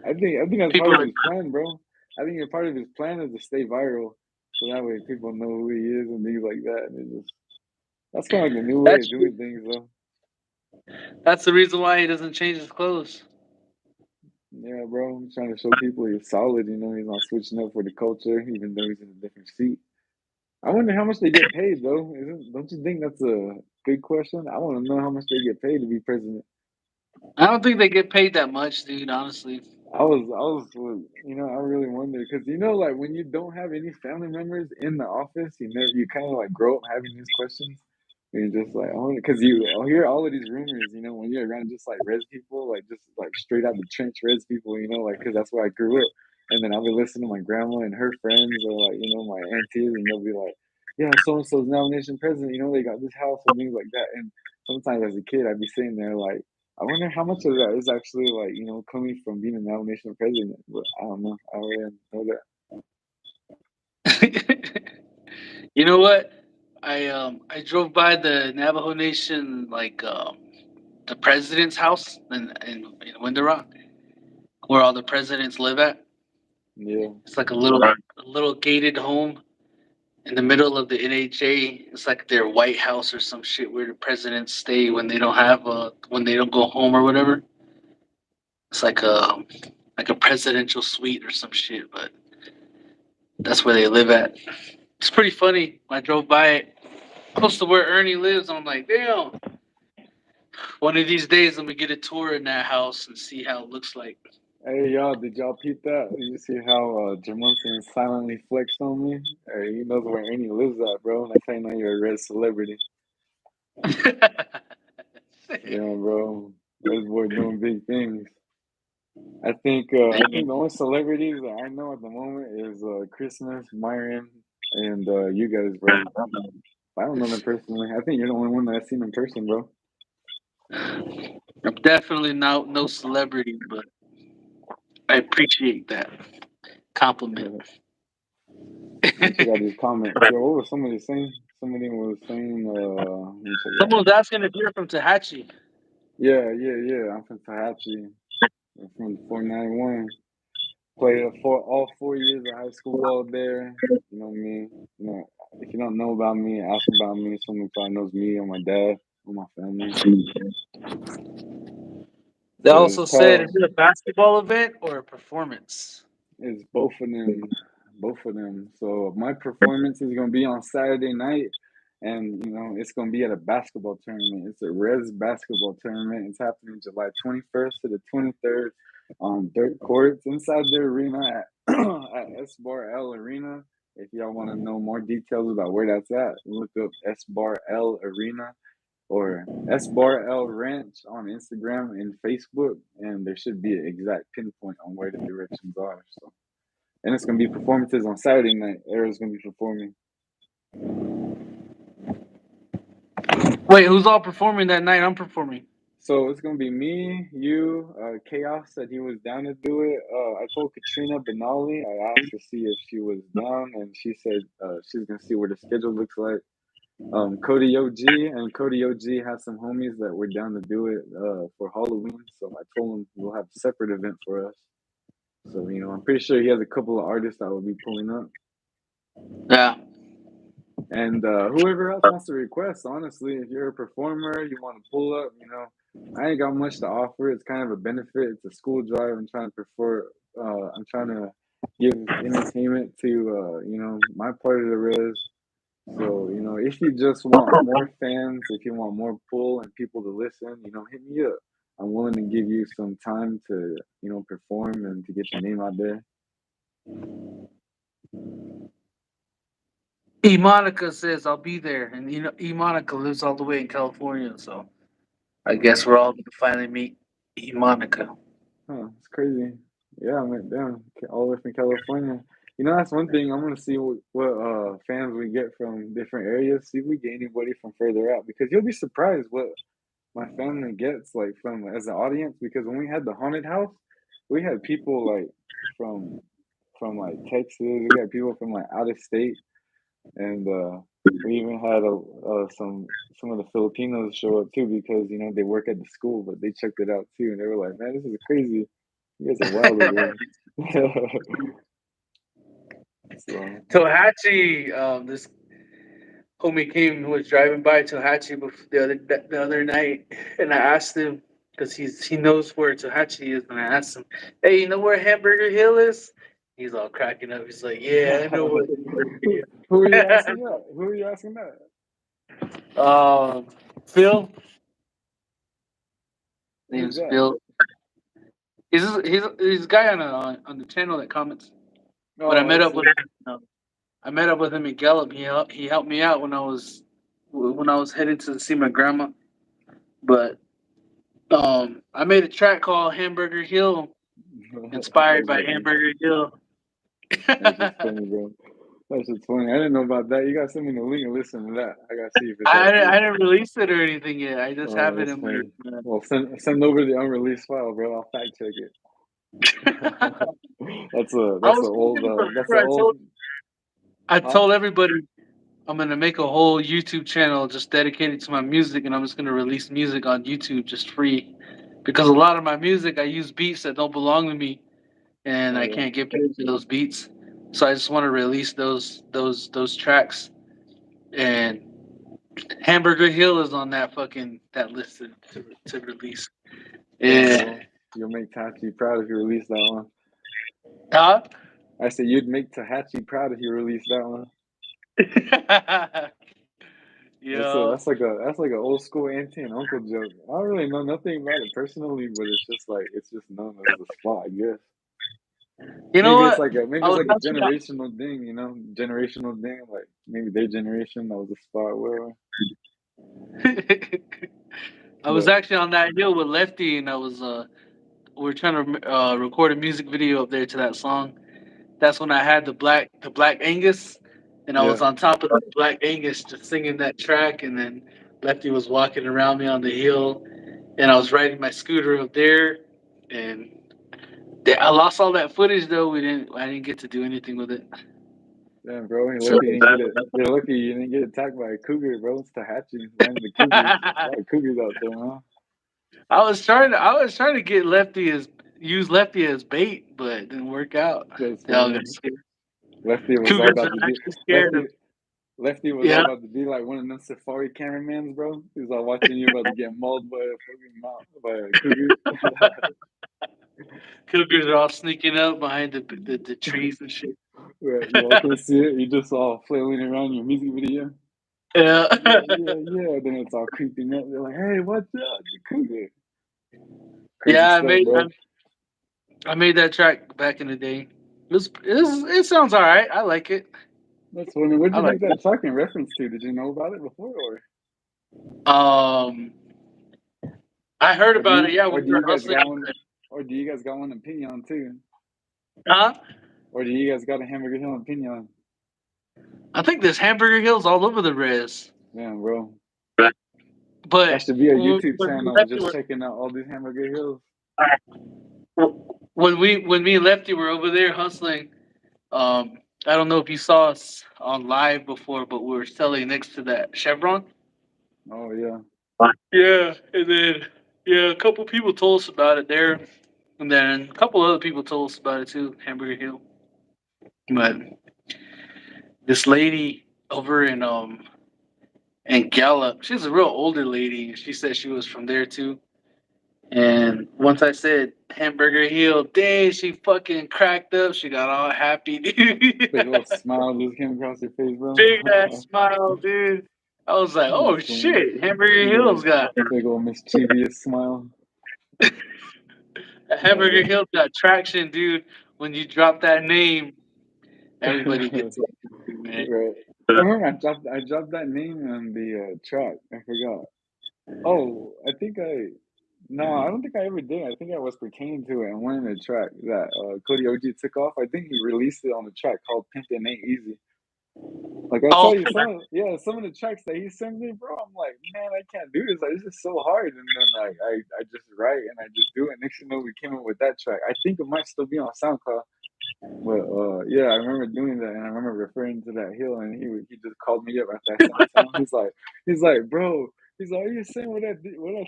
I think that's part People of are his plan, bro. I think a part of his plan is to stay viral, so that way people know who he is and things like that. And it just that's kind of like the new way that's of doing things, though. that's the reason why he doesn't change his clothes. Yeah, bro. I'm trying to show people he's solid. You know, he's not switching up for the culture, even though he's in a different seat. I wonder how much they get paid, though. Don't you think that's a good question? I want to know how much they get paid to be president. I don't think they get paid that much, dude. Honestly. You know, I really wonder because you know, like when you don't have any family members in the office, you kind of like grow up having these questions. And you're just like, I wonder, because you hear all of these rumors, you know, when you're around just like res people, like just like straight out the trench res people, you know, like because that's where I grew up. And then I'll be listening to my grandma and her friends, or like you know my aunties, and they'll be like, yeah, so and so's nomination president, you know, they got this house and things like that. And sometimes as a kid, I'd be sitting there like. I wonder how much of that is actually like, you know, coming from being a nomination president, but I don't know. I really don't know You know what? I drove by the Navajo Nation the president's house in Window Rock, where all the presidents live at. that. Yeah. It's like a little gated home in the middle of the NHA. It's like their White House or some shit where the presidents stay when they don't when they don't go home or whatever. It's like a presidential suite or some shit, but that's where they live at. It's pretty funny. When I drove by it, close to where Ernie lives, I'm like, damn. One of these days, I'm gonna get a tour in that house and see how it looks like. Hey, y'all, did y'all peep that? You see how Jamunson silently flexed on me? Hey, he knows where Annie lives at, bro. That's how you know you're a red celebrity. Yeah, bro. This boy doing big things. I think the only celebrities that I know at the moment is Christmas, Myron, and you guys, bro. I don't know them personally. I think you're the only one that I've seen in person, bro. I'm definitely no celebrity, but I appreciate that compliment. Yeah. Let me check out these comments. Yo, what was somebody saying? Somebody was saying, let me check it out. Someone's asking if you're from Tahachi. Yeah. I'm from Tahachi. I'm from 491. Played all 4 years of high school ball there. You know me. You know, if you don't know about me, ask about me. Someone probably knows me or my dad or my family. They But it's also said, is tough. it a basketball event or a performance? It's both of them, both of them. So my performance is gonna be on Saturday night, and you know it's gonna be at a basketball tournament. It's a res basketball tournament. It's happening July 21st to the 23rd on dirt courts inside the arena at at S Bar L Arena. If y'all want to know more details about where that's at, look up S Bar L Arena or S Bar L Ranch on Instagram and Facebook, and there should be an exact pinpoint on where the directions are. So, and it's gonna be performances on Saturday night. Era's gonna be performing. Wait, who's all performing that night? I'm performing. So it's gonna be me, you, Chaos said he was down to do it. I told Katrina Benali, I asked to see if she was down, and she said she's gonna see what the schedule looks like. Cody OG and Cody OG has some homies that were down to do it for Halloween. So I told him we'll have a separate event for us. So I'm pretty sure he has a couple of artists that will be pulling up. Yeah. And whoever else wants to request, honestly, if you're a performer, you want to pull up, I ain't got much to offer. It's kind of a benefit. It's a school drive. I'm trying to I'm trying to give entertainment to, my part of the res. So, if you just want more fans, if you want more pull and people to listen, hit me up. I'm willing to give you some time to, perform and to get your name out there. E Monica says I'll be there, and E Monica lives all the way in California, so I guess we're all gonna finally meet E Monica. Huh, it's crazy. Yeah, I went down all the way from California. That's one thing. I'm gonna see what fans we get from different areas. See if we get anybody from further out, because you'll be surprised what my family gets like from as an audience. Because when we had the haunted house, we had people like from like Texas. We had people from like out of state, and we even had some of the Filipinos show up too, because they work at the school, but they checked it out too, and they were like, "Man, this is crazy. You guys are wild over here." So Tohachi, this homie came who was driving by Tohachi the other night, and I asked him because he knows where Tohachi is, and I asked him, "Hey, you know where Hamburger Hill is?" He's all cracking up. He's like, "Yeah, I know where Hamburger who, Hill who are you is." asking that? Who are you asking that? Phil, Who's name's that? Phil. He's a guy on the channel that comments. But I Oh, I met up see. with him. I met up with him in Gallup. He helped me out when I was heading to see my grandma. But I made a track called Hamburger Hill, inspired That's by funny. Hamburger Hill. That's just funny, bro. That's just funny. I didn't know about that. You gotta send me the link and listen to that. I gotta see if it's I actually. didn't release it or anything yet. I just Oh, have it that's in my. funny. Well, send over the unreleased file, bro. I'll fact check it. that's a I that's a was old thinking, that's a remember old I huh? told everybody I'm gonna make a whole YouTube channel just dedicated to my music, and I'm just gonna release music on YouTube just free, because a lot of my music I use beats that don't belong to me, and Oh I yeah. can't get paid for those beats. So I just want to release those tracks, and Hamburger Hill is on that list to release. Damn, Yeah. bro. You'll make Tachi proud if you release that one. Huh? I said you'd make Tahachi proud if you released that one. Yeah. That's like a old school auntie and uncle joke. I don't really know nothing about it personally, but it's just known as the spot, I guess. You know what? Maybe I it's was like a actually generational thing, generational thing. Like maybe their generation that was the spot where. I was But actually on that hill with Lefty, and we were trying to record a music video up there to that song. That's when I had the Black Angus, and I was yeah, on top of the Black Angus just singing that track, and then Lefty was walking around me on the hill, and I was riding my scooter up there, and I lost all that footage though. I didn't get to do anything with it. damn, bro, you're So lucky you didn't get it. You're lucky you didn't get attacked by a cougar, bro. It's Tahatchee, land of the cougars. A lot of cougars out there, huh? I was trying to get use Lefty as bait, but it didn't work out. That's They all funny. got scared. Lefty was all Cougars about to are be actually scared Lefty. of. Lefty was all Yeah. about to be like one of them safari cameramans, bro. He was all watching you about to get mauled by a fucking by a cougar. Cougars are all sneaking up behind the trees and shit. Right, you all couldn't see it. You just all flailing around your music video. Yeah. Yeah, yeah, yeah. Then it's all creeping up. They're like, "Hey, watch out, the cougar!" Crazy Yeah, stuff, bro. I made that track back in the day. It sounds all right. I like it. That's funny. What'd I you like make that track in reference to? Did you know about it before, that. I heard or do about it. you, Yeah, or we do were you guys hustling. got one, or do you guys got one opinion too, Huh? or do you guys got a Hamburger Hill opinion? I think there's Hamburger Hills all over the res. Damn, bro, that But should be a when YouTube when we channel. left, Just checking out all these Hamburger Hills. when me and Lefty were over there hustling, I don't know if you saw us on live before, but we were selling next to that Chevron. Oh yeah, Yeah, and then yeah, a couple people told us about it there, and then a couple other people told us about it too, Hamburger Hill. But this lady over in Gallup, she's a real older lady. She said she was from there too. And once I said Hamburger Hill, dang, she fucking cracked up. She got all happy, dude. big old smile just came across your face, bro. Big ass smile, dude. I was like, oh That's funny. shit, Hamburger Big Hill's old, got big old mischievous smile. Hamburger Hill's got traction, dude. When you drop that name, everybody Right. gets it, man. I remember I dropped that name on the track. I forgot. Oh, I think I no, I don't think I ever did. I think I was pertaining to it and one in the track that Cody OG took off. I think he released it on a track called Pimpin' Ain't Easy. Like I tell Oh, you, some of the tracks that he sent me, bro, I'm like, man, I can't do this. Like, this is so hard. And then I just write and I just do it. Next thing you know, we came up with that track. I think it might still be on SoundCloud. But yeah, I remember doing that, and I remember referring to that hill, and he just called me up after I sent it to him. He's like, bro, he's like, are you saying what I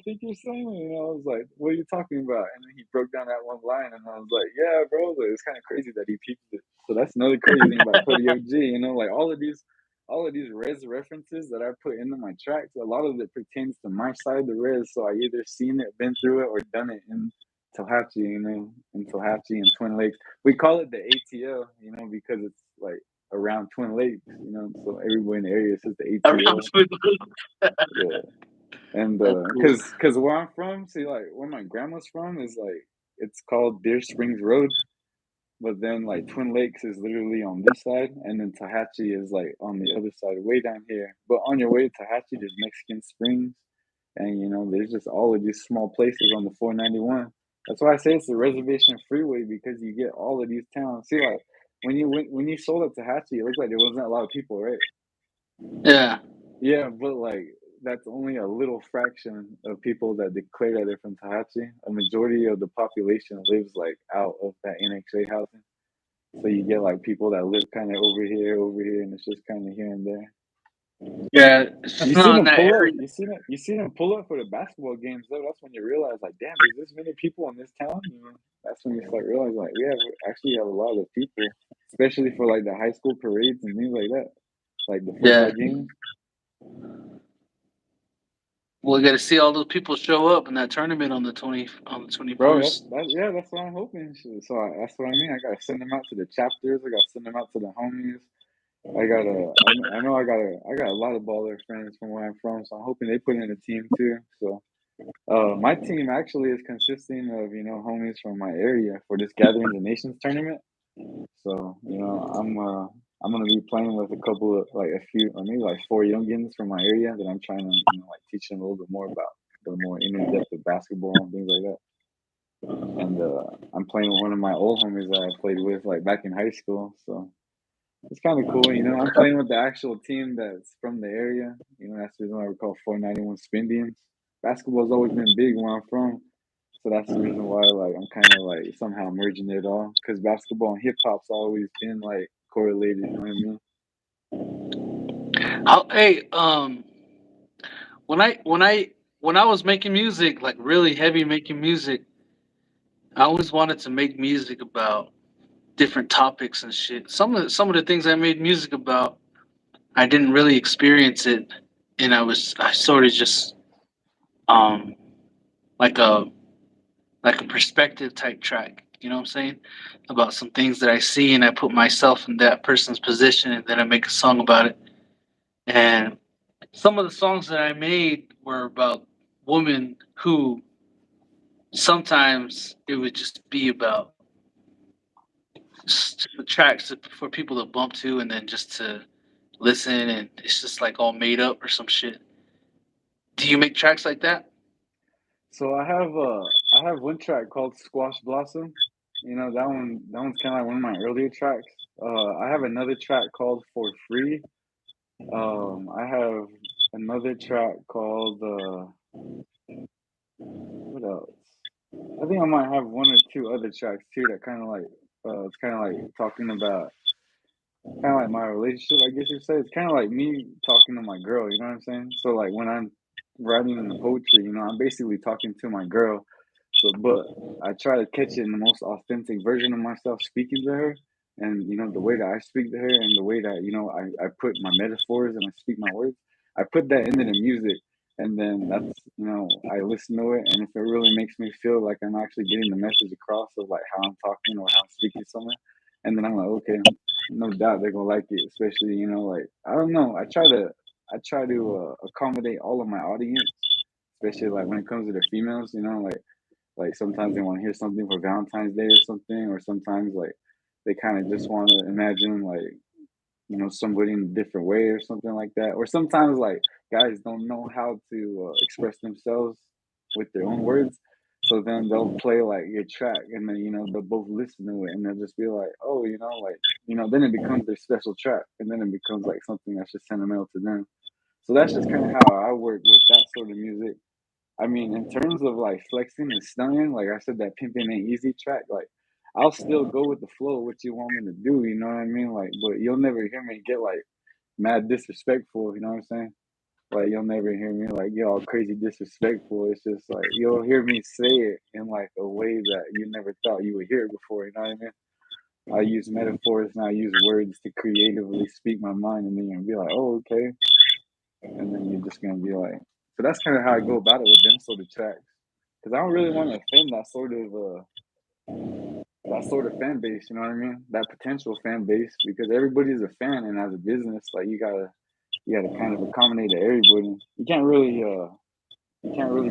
think you're saying? And I was like, what are you talking about? And then he broke down that one line, and I was like, yeah, bro, but it's kind of crazy that he peeped it. So that's another crazy thing about Cody OG. Like all of these res references that I put into my tracks, a lot of it pertains to my side of the res. So I either seen it, been through it, or done it in Tallahatchie, in Tallahatchie and Twin Lakes. We call it the ATL, because it's like around Twin Lakes, so everybody in the area says the around ATL. Twitter. Yeah. And That's cool. cause where I'm from, see, like where my grandma's from is like it's called Deer Springs Road, but then like Twin Lakes is literally on this side, and then Tallahatchie is like on the other side, way down here. But on your way to Tallahatchie, there's Mexican Springs, and there's just all of these small places on the 491. That's why I say it's a reservation freeway, because you get all of these towns. See, like when you sold it to Tallahatchie, it looked like there wasn't a lot of people, right? Yeah. Yeah, but like that's only a little fraction of people that declare that they're from Tallahatchie. A majority of the population lives like out of that NXA housing. So you get like people that live kind of over here, and it's just kind of here and there. Yeah. It's You just see not in them that pull up. area. You see them pull up for the basketball games though. That's when you realize, like, damn, there's this many people in this town. That's when you start realizing, like, we actually have a lot of people, especially for like the high school parades and things like that, like the Yeah. football games. We got to see all those people show up in that tournament on the twenty Bro, first. that's what I'm hoping. So that's what I mean. I gotta send them out to the chapters. I gotta send them out to the homies. I know I got a lot of baller friends from where I'm from, so I'm hoping they put in a team too. So my team actually is consisting of homies from my area for this Gathering the Nations tournament. So I'm gonna be playing with a couple of like a few or maybe like four youngins from my area that I'm trying to like teach them a little bit more about the more inner depth of basketball and things like that. And I'm playing with one of my old homies that I played with like back in high school. So it's kind of cool. I'm playing with the actual team that's from the area. That's the reason why we call 491 Spindians. Basketball's always been big where I'm from. So that's the reason why like I'm kind of like somehow merging it all, because basketball and hip hop's always been like correlated. You know what I mean? Hey, when I was making music, like really heavy making music, I always wanted to make music about different topics and shit. Some of the things I made music about, I didn't really experience it, and I sort of just um like a perspective type track. You know what I'm saying? About some things that I see, and I put myself in that person's position, and then I make a song about it. And some of the songs that I made were about women who sometimes it would just be about just the tracks for people to bump to and then just to listen, and it's just like all made up or some shit. Do you make tracks like that? So I have one track called Squash Blossom. You know, that one's kind of like one of my earlier tracks. I have another track called For Free. I have another track called what else? I think I might have one or two other tracks too that kind of like it's kind of like talking about kind of like my relationship, I guess you'd say. It's kind of like me talking to my girl, you know what I'm saying? So like when I'm writing in the poetry, you know, I'm basically talking to my girl. So, but I try to catch it in the most authentic version of myself speaking to her, and you know the way that I speak to her, and the way that you know I put my metaphors and I speak my words. I put that into the music, and then that's you know I listen to it, and if it really makes me feel like I'm actually getting the message across of like how I'm talking or how I'm speaking to someone, and then I'm like, okay, no doubt they're gonna like it, especially you know like I don't know, I try to accommodate all of my audience, especially like when it comes to the females, you know like sometimes they want to hear something for Valentine's Day or something, or sometimes like they kind of just want to imagine like you know somebody in a different way or something like that. Or sometimes like guys don't know how to express themselves with their own words, so then they'll play like your track, and then you know they'll both listen to it, and they'll just be like, oh, you know, then it becomes their special track, and then it becomes like something that's just sentimental to them. So that's just kind of how I work with that sort of music. I mean, in terms of like flexing and stunning, like I said, that pimping ain't easy track, like I'll still go with the flow, what you want me to do, you know what I mean? Like, but you'll never hear me get like mad disrespectful, you know what I'm saying? Like, you'll never hear me like get all crazy disrespectful. It's just like you'll hear me say it in like a way that you never thought you would hear it before, you know what I mean? I use metaphors and I use words to creatively speak my mind, and then you'll be like, oh, okay. And then you're just gonna be like, so that's kind of how I go about it with them sort of tracks, because I don't really want to offend that sort of fan base. You know what I mean? That potential fan base, because everybody's a fan, and as a business, like you gotta kind of accommodate to everybody. You can't really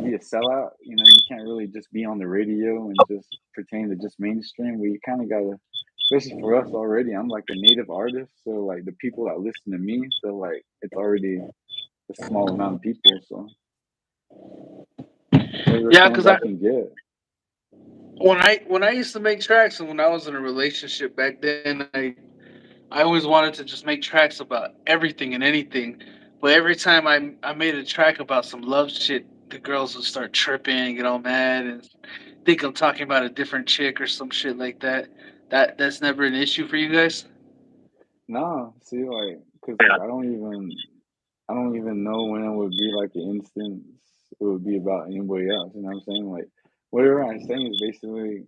be a sellout. You know, you can't really just be on the radio and just pertain to just mainstream. We kind of gotta, especially for us already. I'm like a native artist, so like the people that listen to me, so like it's already a small amount of people. So whatever Yeah, fans because I can get. when I used to make tracks and when I was in a relationship back then, I always wanted to just make tracks about everything and anything. But every time I made a track about some love shit, the girls would start tripping, get all mad, and think I'm talking about a different chick or some shit like that. That's never an issue for you guys. Nah, see, like, cause like I don't even know when it would be like an instance it would be about anybody else. You know what I'm saying? Like, whatever I'm saying is basically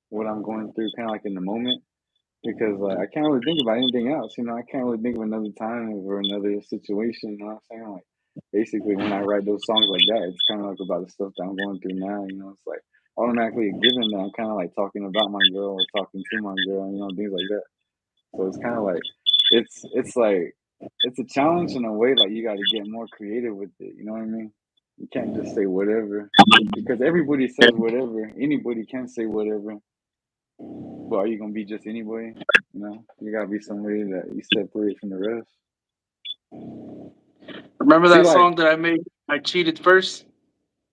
what I'm going through, kind of like in the moment. Because like I can't really think about anything else. You know, I can't really think of another time or another situation. You know what I'm saying? Like, basically, when I write those songs like that, it's kind of like about the stuff that I'm going through now. You know, it's like automatically a given that I'm kind of like talking about my girl or talking to my girl. You know, things like that. So it's kind of like it's like it's a challenge in a way. Like you got to get more creative with it. You know what I mean? You can't just say whatever, because everybody says whatever. Anybody can say whatever, but are you gonna be just anybody? You know, you gotta be somebody that you separate from the rest. Remember See, that like, song that I made? I cheated first.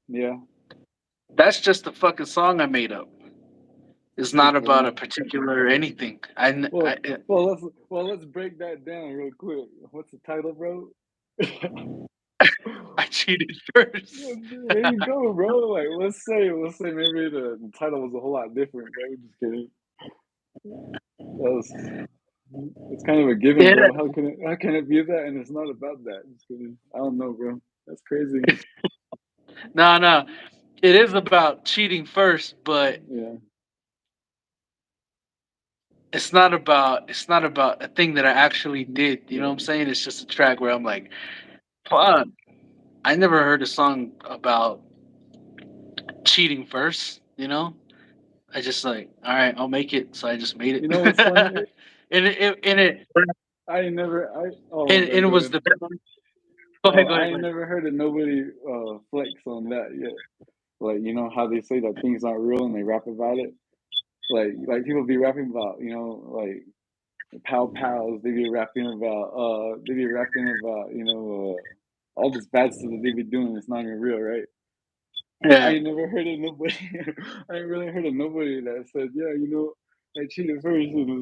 yeah, That's just a fucking song I made up. It's not about a okay. particular anything. Well, well let's break that down real quick. What's the title, bro? I cheated first. There you go, bro. Like, let's say maybe the title was a whole lot different, bro. Just kidding. That was it's kind of a given, Yeah, bro. How can it be that and it's not about that? Just kidding. I don't know, bro. That's crazy. no, no, it is about cheating first, but Yeah. it's not about a thing that I actually did. You know what I'm Yeah. saying? It's just a track where I'm like, fuck. I never heard a song about cheating first. You know, I just like, all right, I'll make it. So I just made it, You know what's funny? and it I ain't never I oh my and bad, it go was ahead. the go ahead, Oh, go I ahead, go ain't ahead. never heard of nobody flex on that yet. Like, you know how they say that things aren't real and they rap about it? Like people be rapping about, like pal pals. They be rapping about, all this bad stuff that they be doing. It's not even real, right? I Yeah. ain't never heard of nobody. I ain't really heard of nobody that said, yeah, I cheated first, and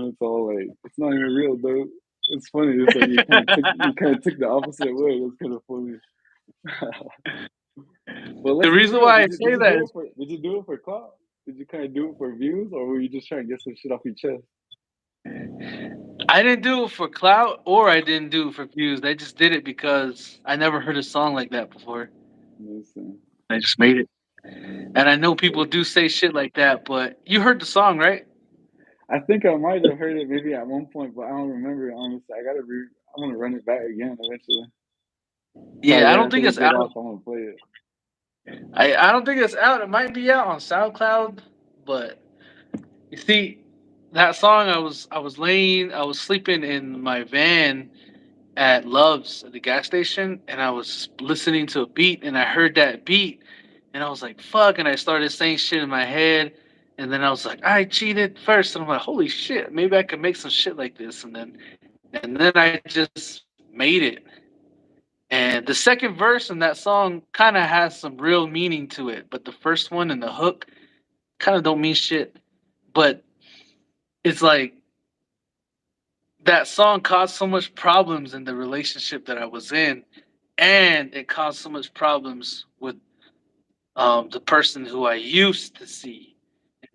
it's all like, it's not even real, though. It's funny. It's like you kind of took the opposite way. That's kind of funny. But The let's be reason real. why Did I you say did you that do it is for did you do it for clout? Did you kind of do it for views, or were you just trying to get some shit off your chest? I didn't do it for clout or I didn't do it for views. I just did it because I never heard a song like that before. Listen, I just made it. And I know people do say shit like that, but you heard the song, right? I think I might have heard it maybe at one point, but I don't remember it honestly. I want to run it back again eventually. Probably Yeah, I right don't after think we it's get out. off. I'm gonna play it. I don't think it's out. It might be out on SoundCloud, but you see, that song I was sleeping in my van at Love's at the gas station, and I was listening to a beat, and I heard that beat, and I was like, "Fuck!" And I started saying shit in my head, and then I was like, "I cheated first," and I'm like, "Holy shit! Maybe I could make some shit like this," and then I just made it. And the second verse in that song kind of has some real meaning to it, but the first one and the hook kind of don't mean shit. But it's like that song caused so much problems in the relationship that I was in, and it caused so much problems with the person who I used to see.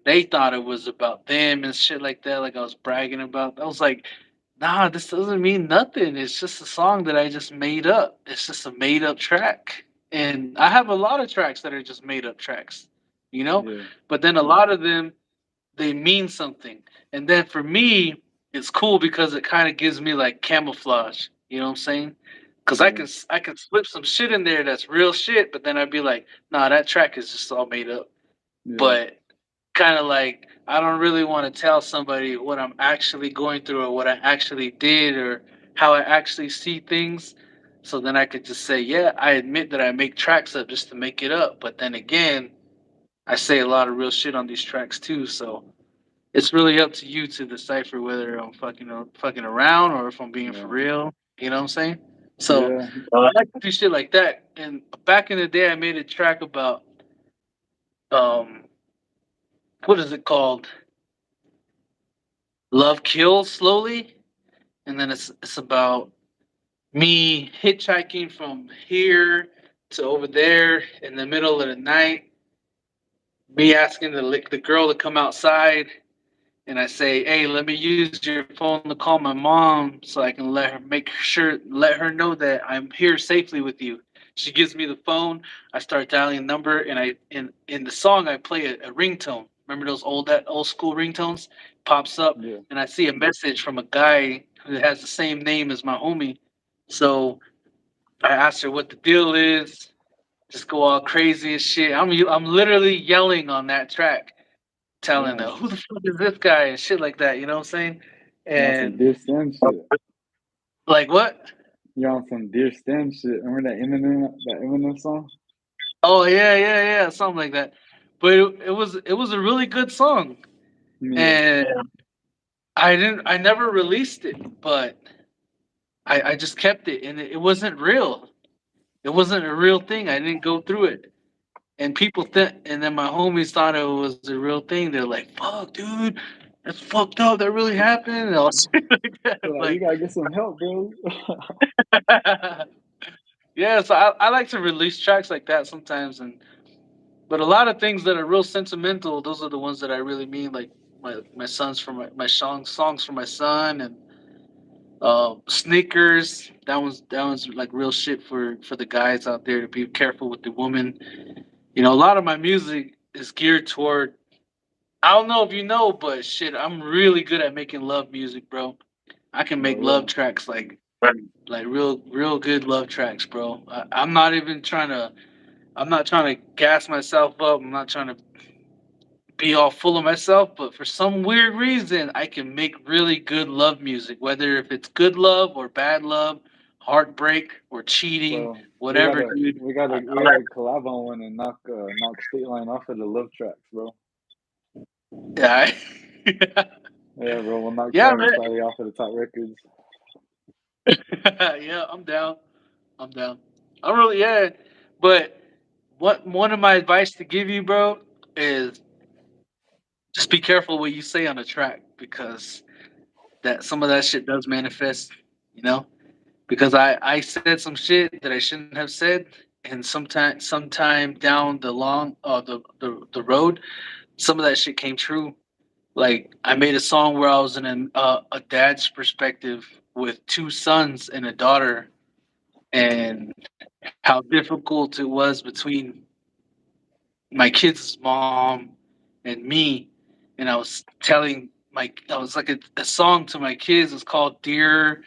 They thought it was about them and shit like that, like I was bragging about. I was like, nah, this doesn't mean nothing. It's just a song that I just made up. It's just a made up track. And I have a lot of tracks that are just made up tracks, you know? Yeah, But then a lot of them, they mean something. And then for me, it's cool because it kind of gives me like camouflage. You know what I'm saying? Because yeah, I can slip some shit in there that's real shit, but then I'd be like, nah, that track is just all made up. yeah, But kind of like I don't really want to tell somebody what I'm actually going through or what I actually did or how I actually see things. So then I could just say, yeah, I admit that I make tracks up just to make it up. But then again, I say a lot of real shit on these tracks too. So it's really up to you to decipher whether I'm fucking around or if I'm being for yeah, real. You know what I'm saying? So yeah. I like to do shit like that. And back in the day, I made a track about um, what is it called? Love kills slowly, and then it's about me hitchhiking from here to over there in the middle of the night. Me asking the girl to come outside, and I say, "Hey, let me use your phone to call my mom so I can let her know that I'm here safely with you." She gives me the phone. I start dialing a number, and in the song I play a ringtone. Remember those old school ringtones? Pops up, Yeah. and I see a message from a guy who has the same name as my homie. So I asked her what the deal is. Just go all crazy and shit. I'm literally yelling on that track telling Damn, her, who the fuck is this guy and shit like that. You know what I'm saying? you're on some And Dear Stan shit. like what? You're on some Dear Stan shit. Remember that Eminem song? Oh yeah, yeah, yeah, something like that. But it was a really good song, Yeah, and I never released it, but I just kept it, and it wasn't real. It wasn't a real thing. I didn't go through it. And and then my homies thought it was a real thing. They're like, "Fuck, dude, that's fucked up. That really happened." And I was like that. they're like, you Like, gotta get some help, bro. yeah, so I like to release tracks like that sometimes, and but a lot of things that are real sentimental, those are the ones that I really mean, like my son's for my songs for my son, and sneakers. That one's like real shit for the guys out there to be careful with the woman. You know, a lot of my music is geared toward. I don't know if you know, but shit, I'm really good at making love music, bro. I can Oh make love yeah, tracks like real good love tracks, bro. I'm not even trying to. I'm not trying to gas myself up. I'm not trying to be all full of myself, but for some weird reason, I can make really good love music, whether if it's good love or bad love, heartbreak or cheating, bro. We whatever, gotta dude. we gotta I, we gotta collab on one and knock State Line off of the love tracks, bro. Yeah. Yeah, bro. We'll knock Yeah, Friday Friday off of the top records. man. Yeah, I'm down. I'm down. I'm really yeah. But what one of my advice to give you, bro, is just be careful what you say on the track because that some of that shit does manifest, you know? Because I said some shit that I shouldn't have said, and sometime down the long the road, some of that shit came true. Like I made a song where I was in a dad's perspective with two sons and a daughter, and how difficult it was between my kid's mom and me, and I was like a song to my kids. It's called "Dear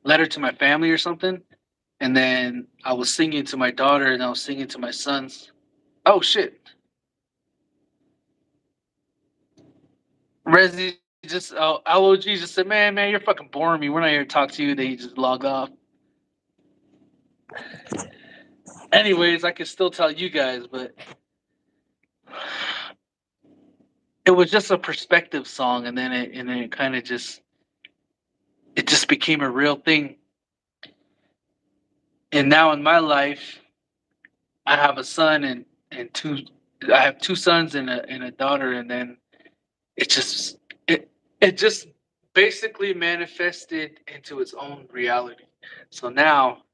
Letter to My Family" or something. And then I was singing to my daughter, and I was singing to my sons. Oh shit! Resi just LOG just said, man, you're fucking boring me. We're not here to talk to you." Then he just logged off. Anyways, I can still tell you guys, but it was just a perspective song, and then it kind of just became a real thing. And now in my life, I have a son and two. I have two sons and a daughter, and then it just it it just basically manifested into its own reality. So now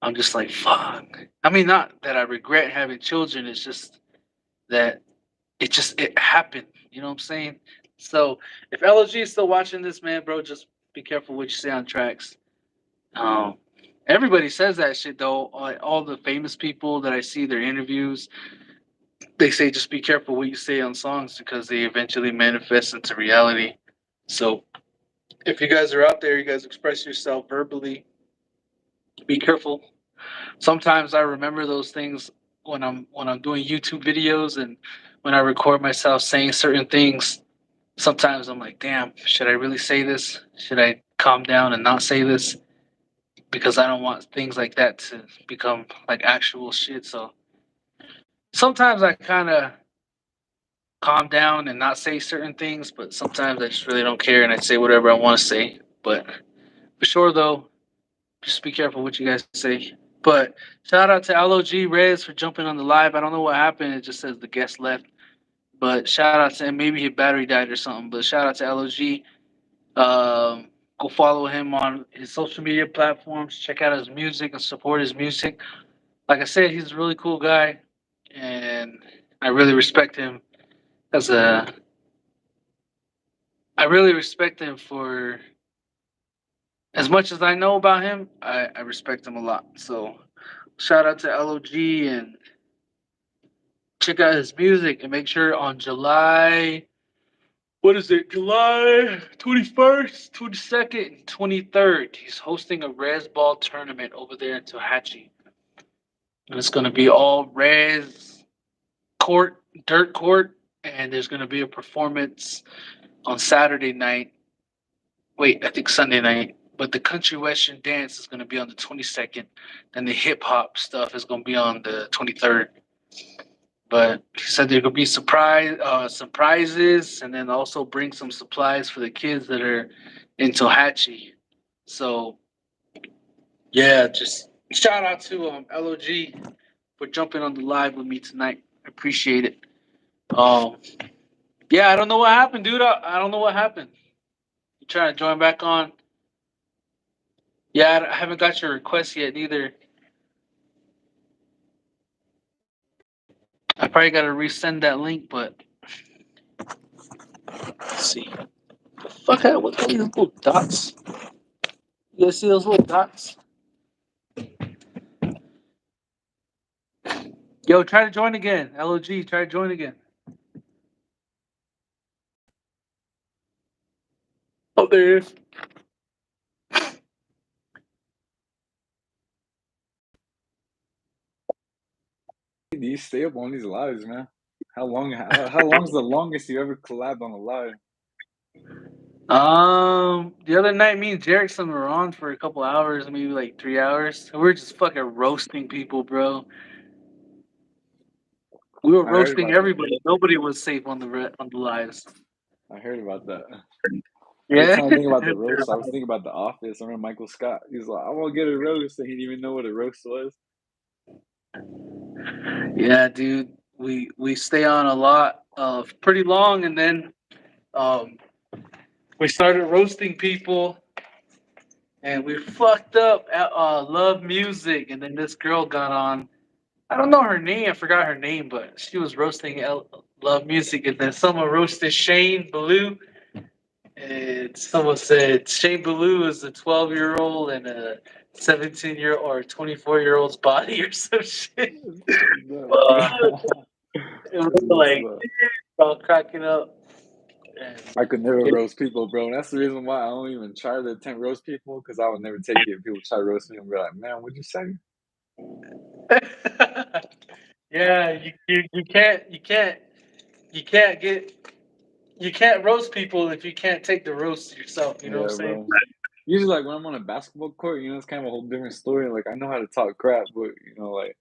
I'm just like, fuck. I mean, not that I regret having children. It's just that it happened. You know what I'm saying? So if LOG is still watching this, man, bro, just be careful what you say on tracks. Um, Everybody says that shit though. All the famous people that I see their interviews, they say just be careful what you say on songs because they eventually manifest into reality. So if you guys are out there, you guys express yourself verbally. Be careful. Sometimes I remember those things when I'm doing YouTube videos and when I record myself saying certain things. Sometimes I'm like, damn, should I really say this? Should I calm down and not say this? Because I don't want things like that to become like actual shit. So sometimes I kind of calm down and not say certain things, but sometimes I just really don't care and I say whatever I want to say. But for sure, though, just be careful what you guys say. But shout out to LOG Rez for jumping on the live. I don't know what happened. It just says the guest left. But shout out to him. Maybe his battery died or something. But shout out to LOG. Go follow him on his social media platforms. Check out his music and support his music. Like I said, he's a really cool guy, and I really respect him as a. I really respect him for as much as I know about him. I respect him a lot. So shout out to LOG and check out his music and make sure on July, what is it, July 21st, 22nd, and 23rd, he's hosting a Res Ball tournament over there in Tohatchee. And it's going to be all Res court, dirt court, and there's going to be a performance on Saturday night. Wait, I think Sunday night. But the country western dance is going to be on the 22nd. Then the hip hop stuff is going to be on the 23rd. But he said there could be surprises, and then also bring some supplies for the kids that are in Tohatchee. So yeah, just shout out to LOG for jumping on the live with me tonight. I appreciate it. Um, yeah, I don't know what happened, dude. I don't know what happened. You trying to join back on? Yeah, I haven't got your request yet neither. I probably got to resend that link, but let's see. The fuck, what are these little dots? You guys see those little dots? Yo, try to join again. LOG, try to join again. Oh, there it is. Do you stay up on these lives, man? How long's the longest you ever collabed on a live? The other night, me and Jerickson were on for a couple hours, maybe like 3 hours. We were just fucking roasting people, bro. We were I heard roasting about that. everybody. Nobody was safe on the lives. I heard about that. Every Yeah. time I think about the roast, I was thinking about The Office. I remember Michael Scott. He's like, "I want to get a roast," and he didn't even know what a roast was. Yeah, dude. We stay on a lot pretty long, and then um, we started roasting people, and we fucked up at Love Music, and then this girl got on. I don't know her name. I forgot her name, but she was roasting Love Music, and then someone roasted Shane Ballou, and someone said Shane Ballou is a 12-year-old and a 17-year or 24-year-old's body or some shit. It was That's messed like up. all cracking up. And I could never yeah. roast people, bro. And that's the reason why I don't even try to attempt roast people because I would never take it. If people try to roast me and be like, "Man, what'd you say?" Yeah, you can't roast people if you can't take the roast yourself. You know what I'm Yeah, saying? bro. Usually, like when I'm on a basketball court, it's kind of a whole different story. Like I know how to talk crap, but like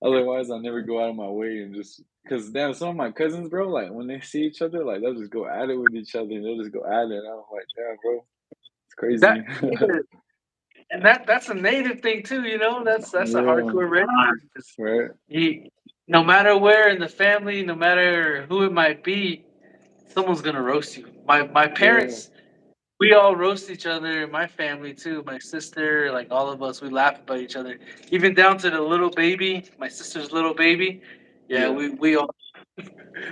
otherwise, I never go out of my way and just because damn, some of my cousins, bro, like when they see each other, like they'll just go at it with each other and they'll just go at it. And I'm like, damn, bro, it's crazy. That and that's a native thing too. You know, that's a Yeah, hardcore redneck. right. You, no matter where in the family, no matter who it might be, someone's gonna roast you. My Yeah, parents, we all roast each other. My family too. My sister, like all of us, we laugh about each other. Even down to the little baby, my sister's little baby. Yeah, yeah, we all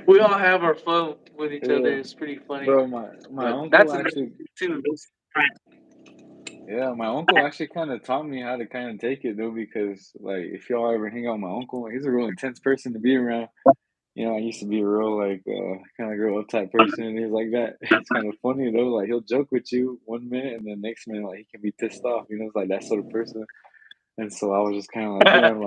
we all have our fun with each other. yeah, It's pretty funny. bro. My But uncle that's a actually, too. yeah, my uncle actually kind of taught me how to kind of take it though, because like if y'all ever hang out with my uncle, he's a real intense person to be around. I used to be a real like kind of real uptight person and he's like that. It's kind of funny though. Like he'll joke with you one minute and then next minute like he can be pissed off. It's like that sort of person. And so I was just kind of like, damn,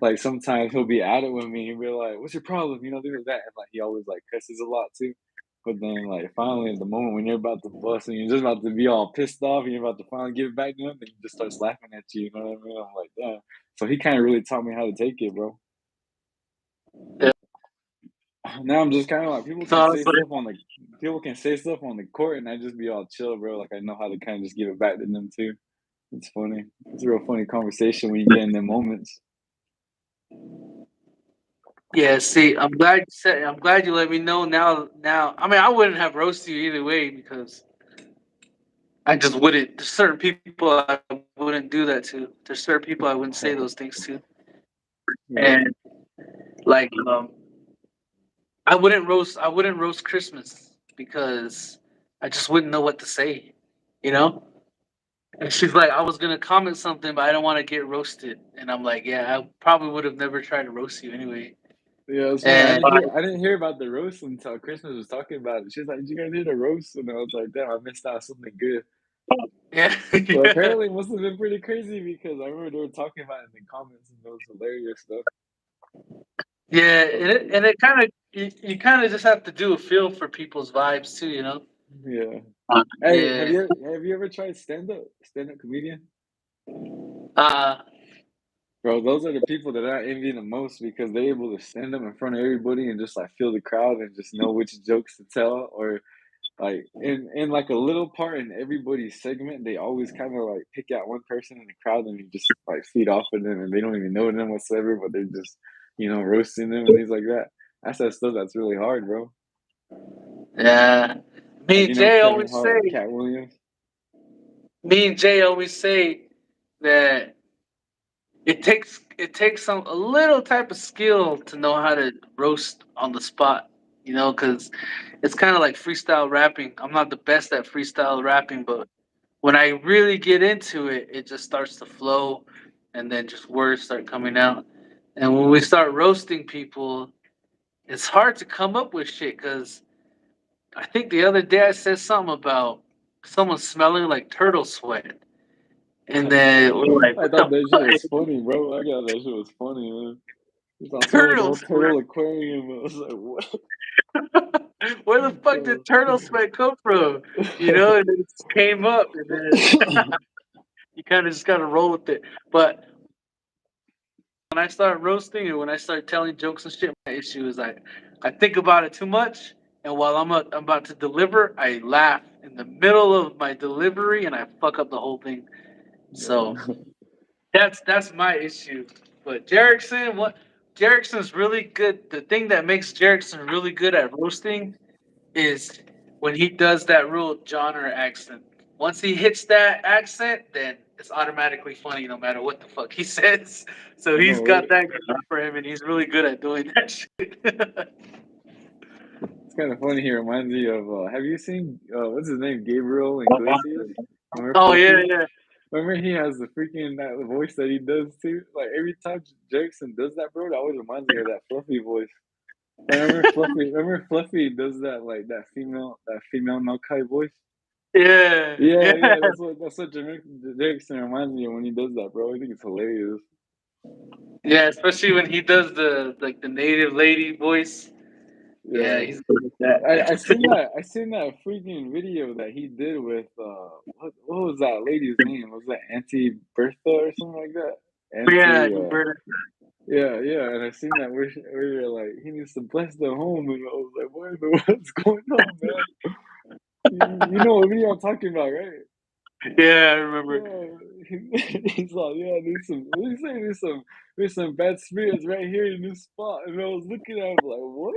like sometimes he'll be at it with me. He'll be like, "What's your problem?" Things like that. And like he always like cusses a lot too. But then like finally at the moment when you're about to bust and you're just about to be all pissed off and you're about to finally give it back to him, then he just starts laughing at you. You know what I mean? I'm like, damn. So he kind of really taught me how to take it, bro. Yeah. Now I'm just kind of like So I was like, people can say stuff on the court and I just be all chill, bro. Like I know how to kind of just give it back to them too. It's funny. It's a real funny conversation when you get in them moments. yeah. See, I'm glad you let me know. Now, I mean, I wouldn't have roasted you either way because I just wouldn't. There's certain people I wouldn't do that to. There's certain people I wouldn't say those things to. Yeah, And like, I wouldn't roast Christmas because I just wouldn't know what to say. You know. And she's like, I was gonna comment something, but I don't want to get roasted. And I'm like, yeah, I probably would have never tried to roast you anyway. yeah. It's funny. And I didn't hear about the roast until Christmas was talking about it. She's like, "Did you guys hear the roast?" And I was like, "Damn, I missed out on something good." yeah, But yeah, apparently, it must have been pretty crazy because I remember they were talking about it in the comments and it was hilarious stuff. yeah. So And it kind of you kind of just have to do a feel for people's vibes too, you know. yeah. Hey, Yeah. have you ever tried stand up comedian? Uh, Bro, those are the people that I envy the most because they're able to stand up in front of everybody and just like feel the crowd and just know which jokes to tell or like in like a little part in everybody's segment, they always kind of like pick out one person in the crowd and you just like feed off of them and they don't even know them whatsoever, but they're just roasting them and things like that. That's that stuff that's really hard, bro. yeah. Me Like and Jay Kevin always Hart, say. Cat Williams. Me and Jay always say that it takes some a little type of skill to know how to roast on the spot, because it's kind of like freestyle rapping. I'm not the best at freestyle rapping, but when I really get into it, it just starts to flow, and then just words start coming out. And when we start roasting people, it's hard to come up with shit because I think the other day I said something about someone smelling like turtle sweat, and then we're like, I "What thought the that shit fuck, was funny, bro. I thought that shit was funny, man. It's on someone's turtle old sweat? turtle aquarium. I was like, what? Where the fuck did turtle sweat come from?" And it just came up, and then you kind of just got to roll with it. But when I start roasting and when I start telling jokes and shit, my issue is I think about it too much, and while I'm about to deliver, I laugh in the middle of my delivery and I fuck up the whole thing. So Yeah. that's my issue. But Jerickson's really good. The thing that makes Jerickson really good at roasting is when he does that real genre accent. Once he hits that accent, then it's automatically funny no matter what the fuck he says. So I he's know, got right? that going for him, and he's really good at doing that shit. It's kind of funny. He reminds me of. Have you seen what's his name? Gabriel Iglesias. Remember Oh yeah, Fluffy? yeah, Remember he has the freaking that voice that he does too. Like every time Jackson does that, bro, that always reminds me of that Fluffy voice. Like, remember Fluffy? Remember Fluffy does that like that female Makai voice. yeah, Yeah, yeah, yeah. That's what Jackson reminds me of when he does that, bro. I think it's hilarious. yeah. Especially when he does the native lady voice. Yeah, Yeah. he's good at I that. seen that freaking video that he did with what was that lady's name? Was that Auntie Bertha or something like that? Yeah, Auntie Humberto. yeah, yeah, and I seen that where you're like he needs to bless the home and I was like, what's going on, man? You know what video I'm talking about, right? Yeah, I remember. Yeah, he's like, yeah, he say there's some bad spirits right here in this spot, and I was looking at him like, what?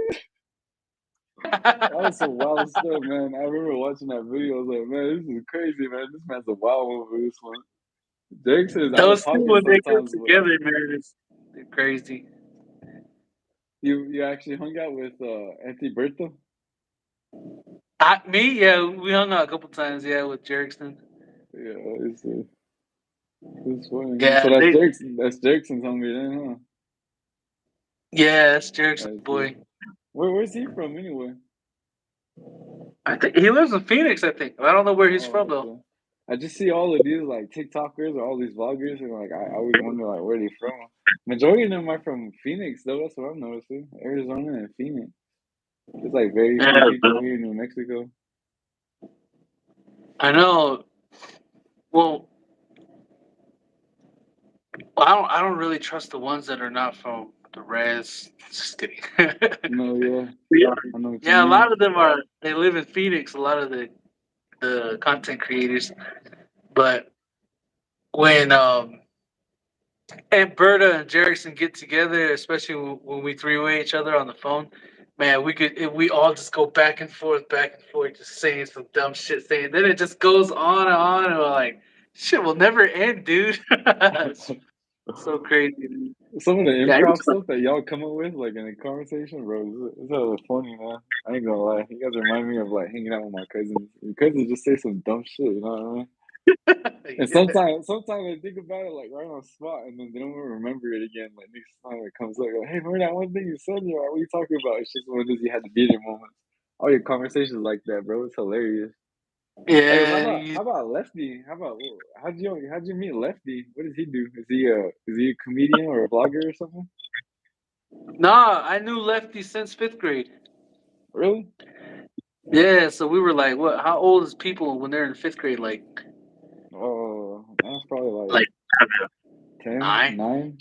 That was some wild stuff, man. I remember watching that video. I was like, man, this is crazy, man. This man's a wild one for this one. Jackson is out of Those two pocket when they get sometimes, but together, man, they're crazy. you actually hung out with Auntie Bertha? Me, yeah, we hung out a couple times, yeah, with Jerkston. Yeah, it's funny. Yeah, So that's Jackson's homie then, yeah, that's huh? Jerkson's I see. boy. Where's he from anyway? I think he lives in Phoenix. I think I don't know where he's from Oh, though. okay. I just see all of these like TikTokers or all these vloggers, and like I always wonder like where they from. Majority of them are from Phoenix, though. That's what I'm noticing. Arizona and Phoenix. There's like very Yeah, few people here in New Mexico. I know. Well, I don't really trust the ones that are not from the res. Just kidding. No, yeah, Yeah, I know what you yeah, a lot mean. of them are. They live in Phoenix. A lot of the content creators, but when and Berta and Jerrickson get together, especially when we three-way each other on the phone, man, we all just go back and forth, just saying some dumb shit, saying then it just goes on, and we're like, shit will never end, dude. It's so crazy, dude. Some of the Yeah, improv stuff that y'all come up with, like in a conversation, bro, it's hella funny, man. I ain't gonna lie. You guys remind me of like hanging out with my cousins. Your cousins just say some dumb shit, you know what I mean? And yeah, sometimes I think about it like right on the spot, and then they don't even remember it again. Like next time it comes up, like, hey, remember that one thing you said? Yeah, what are you talking about? It's just one of those you had to be there moments. All your conversations like that, bro. It's hilarious. Hey, how yeah. about how about Lefty? How'd you meet Lefty? What does he do? Is he a comedian or a blogger or something? Nah, I knew Lefty since fifth grade. Really? Yeah, so we were like, what? How old is people when they're in fifth grade? Oh, that's probably like Like 10, nine, 9.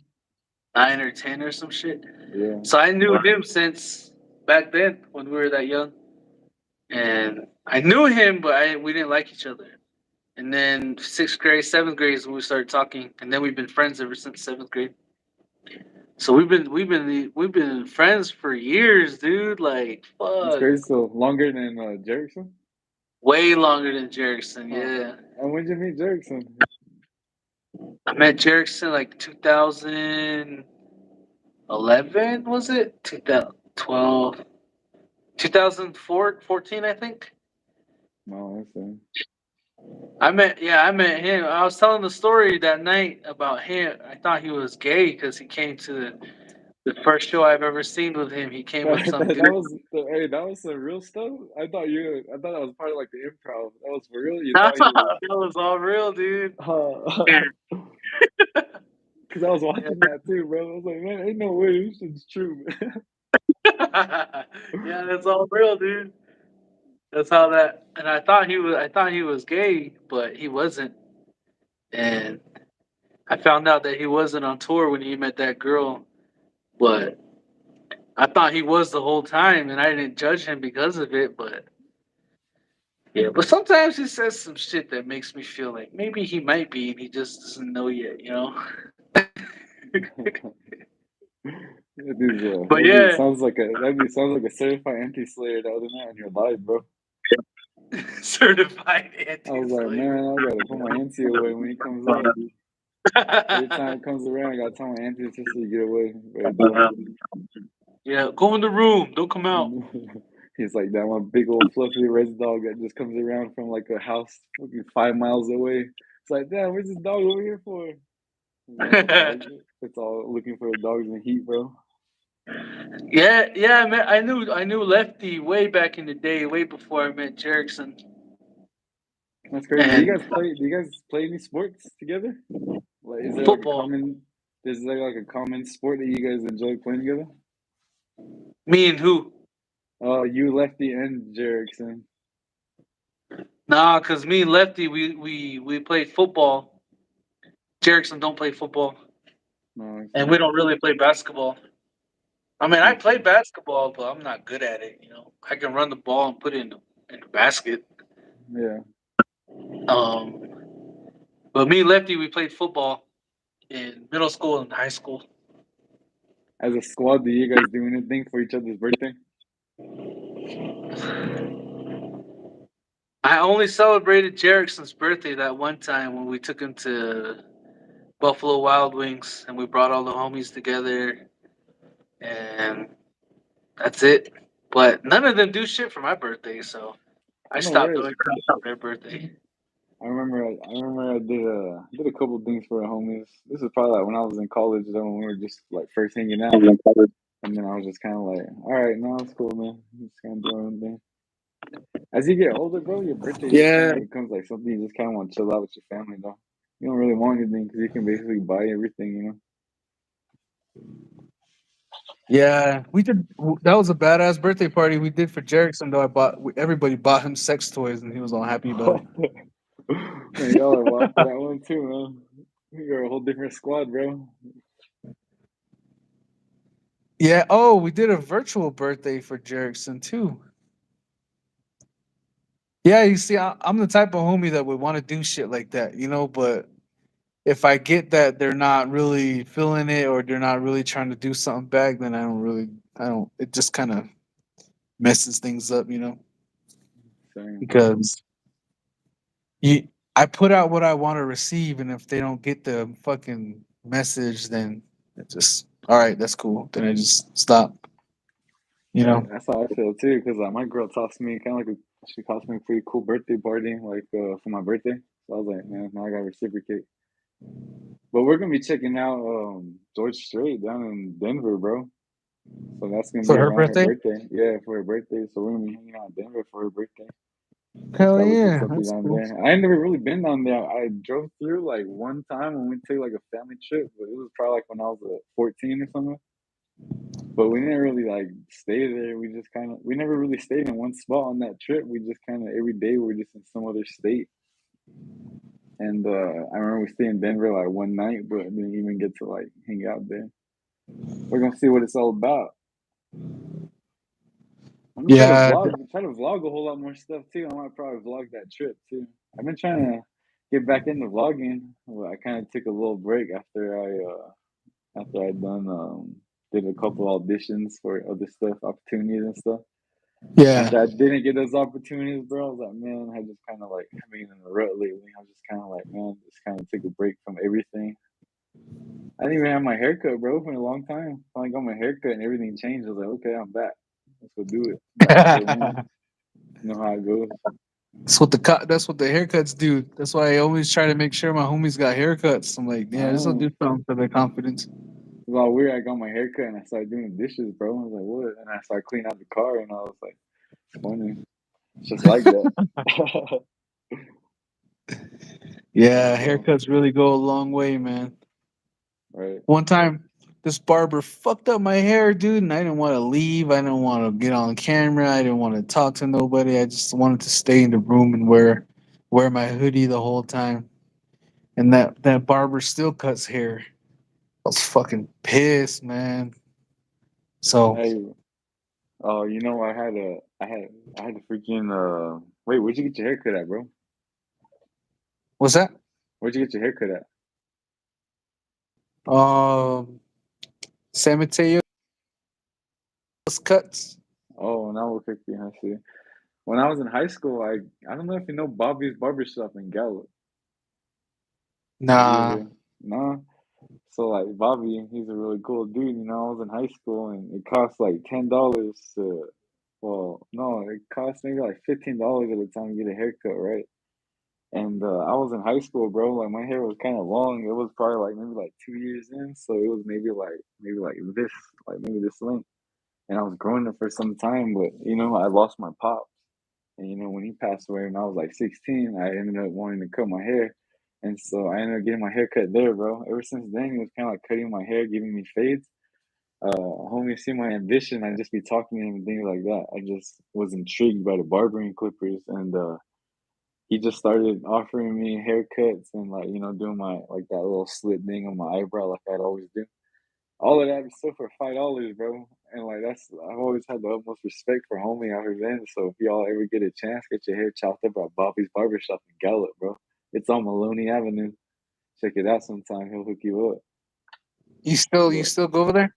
9 or 10 or some shit. Yeah. So I knew him since back then when we were that young, and I knew him, but we didn't like each other. And then sixth grade, seventh grade is when we started talking, and then we've been friends ever since seventh grade. So we've been friends for years, dude. Like That's fuck, crazy. So longer than Jerickson? way longer than Jerrickson. Huh. Yeah, And when did you meet Jerickson? I met Jerrickson like 2011. Was it 2012? 2004, 14, I think. No, I see. I met him. I was telling the story that night about him. I thought he was gay because he came to the first show I've ever seen with him. He came with some dude. Hey, that was some real stuff. I thought that was part of like the improv. That was for real. You thought he was, That was all real, dude. Yeah. because I was watching that too, bro. I was like, man, ain't no way this shit's true, man. Yeah, that's all real, dude. That's how that. And I thought he was. I thought he was gay, but he wasn't. And I found out that he wasn't on tour when he met that girl, but I thought he was the whole time, and I didn't judge him because of it. But yeah, but sometimes he says some shit that makes me feel like maybe he might be, and he just doesn't know yet. You know. But That dude yeah, sounds like a certified anti-slayer the other night on your live, bro. certified I was like, anti-slayer. man, I gotta put my auntie away when he comes up. Every time it comes around, I gotta tell my auntie sister to get away right there. Yeah, go in the room. Don't come out. He's like that one big old fluffy red dog that just comes around from like a house fucking 5 miles away. It's like, damn, where's this dog over here for? He's like, it's all looking for the dogs in the heat, bro. Yeah, yeah, man. I knew Lefty way back in the day, way before I met Jerickson. That's crazy. Do you And guys play? Do you guys play any sports together? Like, is there like a football. common? Is there like a common sport that you guys enjoy playing together? Me and who? You, Lefty, and Jerickson. Nah, cause me and Lefty, we played football. Jerickson don't play football, No, and okay. we don't really play basketball. I mean, I play Okay. basketball, but I'm not good at it. You know, I can run the ball and put it in the basket. Yeah. Um, but me and Lefty, we played football in middle school and high school. As a squad, do you guys do anything for each other's birthday? I only celebrated Jerickson's birthday that one time when we took him to Buffalo Wild Wings and we brought all the homies together, and that's it. But none of them do shit for my birthday, so I I know, stopped right? doing crap on their birthday. I did a couple things for the homies. This was probably like when I was in college, though, when we were just like first hanging out. And then I was just kind of like, all right, no, it's cool, man. I'm just kind of doing my own thing. As you get older, bro, your birthday just kind Yeah, of becomes like something you just kind of want to chill out with your family, though. You don't really want anything because you can basically buy everything, you know? Yeah, we did. That was a badass birthday party we did for Jerickson. Though everybody bought him sex toys, and he was all happy about it. Man, y'all are wild for that one, too, man. You're a whole different squad, bro. Yeah. Oh, we did a virtual birthday for Jerickson too. Yeah, you see, I'm the type of homie that would want to do shit like that, you know. But if I get that they're not really feeling it or they're not really trying to do something back, then I don't. It just kind of messes things up, you know, Same. because you I put out what I want to receive, and if they don't get the fucking message, then it just all right. That's cool. Then I just stop. You Right. know. That's how I feel, too, because my girl tossed me kind of like she cost me a pretty cool birthday party, like for my birthday. So I was like, man, now I got to reciprocate. But we're gonna be checking out George Strait down in Denver, bro. So that's gonna For be her around her birthday? birthday. Yeah, for her birthday. So we're gonna be hanging out in Denver for her birthday. Just Hell gotta look for yeah, something that's down cool. there. I ain't never really been down there. I drove through like one time when we took like a family trip, but it was probably like when I was 14 or something. But we didn't really like stay there. We just kind of we never really stayed in one spot on that trip. We just kind of every day we're just in some other state. And I remember we stayed in Denver like one night, but didn't even get to like hang out there. We're gonna see what it's all about. I'm gonna Yeah, try to vlog a whole lot more stuff too. I might probably vlog that trip too. I've been trying to get back into vlogging. Well, I kind of took a little break after I done did a couple auditions for other stuff, opportunities and stuff. yeah. After I didn't get those opportunities, bro, I was like, man, I just kind of like have been in a rut lately. I was just kind of like, man, just kind of take a break from everything. I didn't even have my haircut, bro, for a long time. Finally got my haircut and everything changed. I was like, okay, I'm back. Let's go do it. Back to square one. You know how it goes. That's what the haircuts do. That's why I always try to make sure my homies got haircuts. I'm like, I yeah, this will do know. something for their confidence. It was all weird. I got my haircut and I started doing the dishes, bro. I was like, what? And I started cleaning out the car and I was like, it's funny. It's just like that. Yeah, So, haircuts really go a long way, man. right. One time, this barber fucked up my hair, dude, and I didn't want to leave. I didn't want to get on camera. I didn't want to talk to nobody. I just wanted to stay in the room and wear my hoodie the whole time. and that barber still cuts hair. I was fucking pissed, man. So Hey, oh, you know, I had a freaking wait, where'd you get your haircut at, bro? what's that? Where'd you get your haircut at? Um, San Mateo's cuts. Oh, now we're cooking. I see. When I was in high school, I don't know if you know Bobby's Barbershop in Gallup. Have you Nah, ever? Nah. So like Bobby, he's a really cool dude. You know, I was in high school and it cost like $10 to. Well, no, it cost maybe like $15 at the time to get a haircut, right? And I was in high school, bro. Like my hair was kind of long. It was probably like maybe like 2 years in, so it was maybe like this, like maybe this length. And I was growing it for some time, but you know, I lost my pop. And you know, when he passed away when I was like 16, I ended up wanting to cut my hair. And so I ended up getting my hair cut there, bro. Ever since then, he was kind of like cutting my hair, giving me fades. Homie, see my ambition. I just be talking to him and things like that. I just was intrigued by the barbering clippers, and he just started offering me haircuts and like you know doing my like that little slit thing on my eyebrow like I'd always do. All of that is still for $5, bro. And like that's I've always had the utmost respect for homie out here then. So if y'all ever get a chance, get your hair chopped up at Bobby's Barbershop in Gallup, bro. It's on Maloney Avenue. Check it out sometime. He'll hook you up. you But still go over there?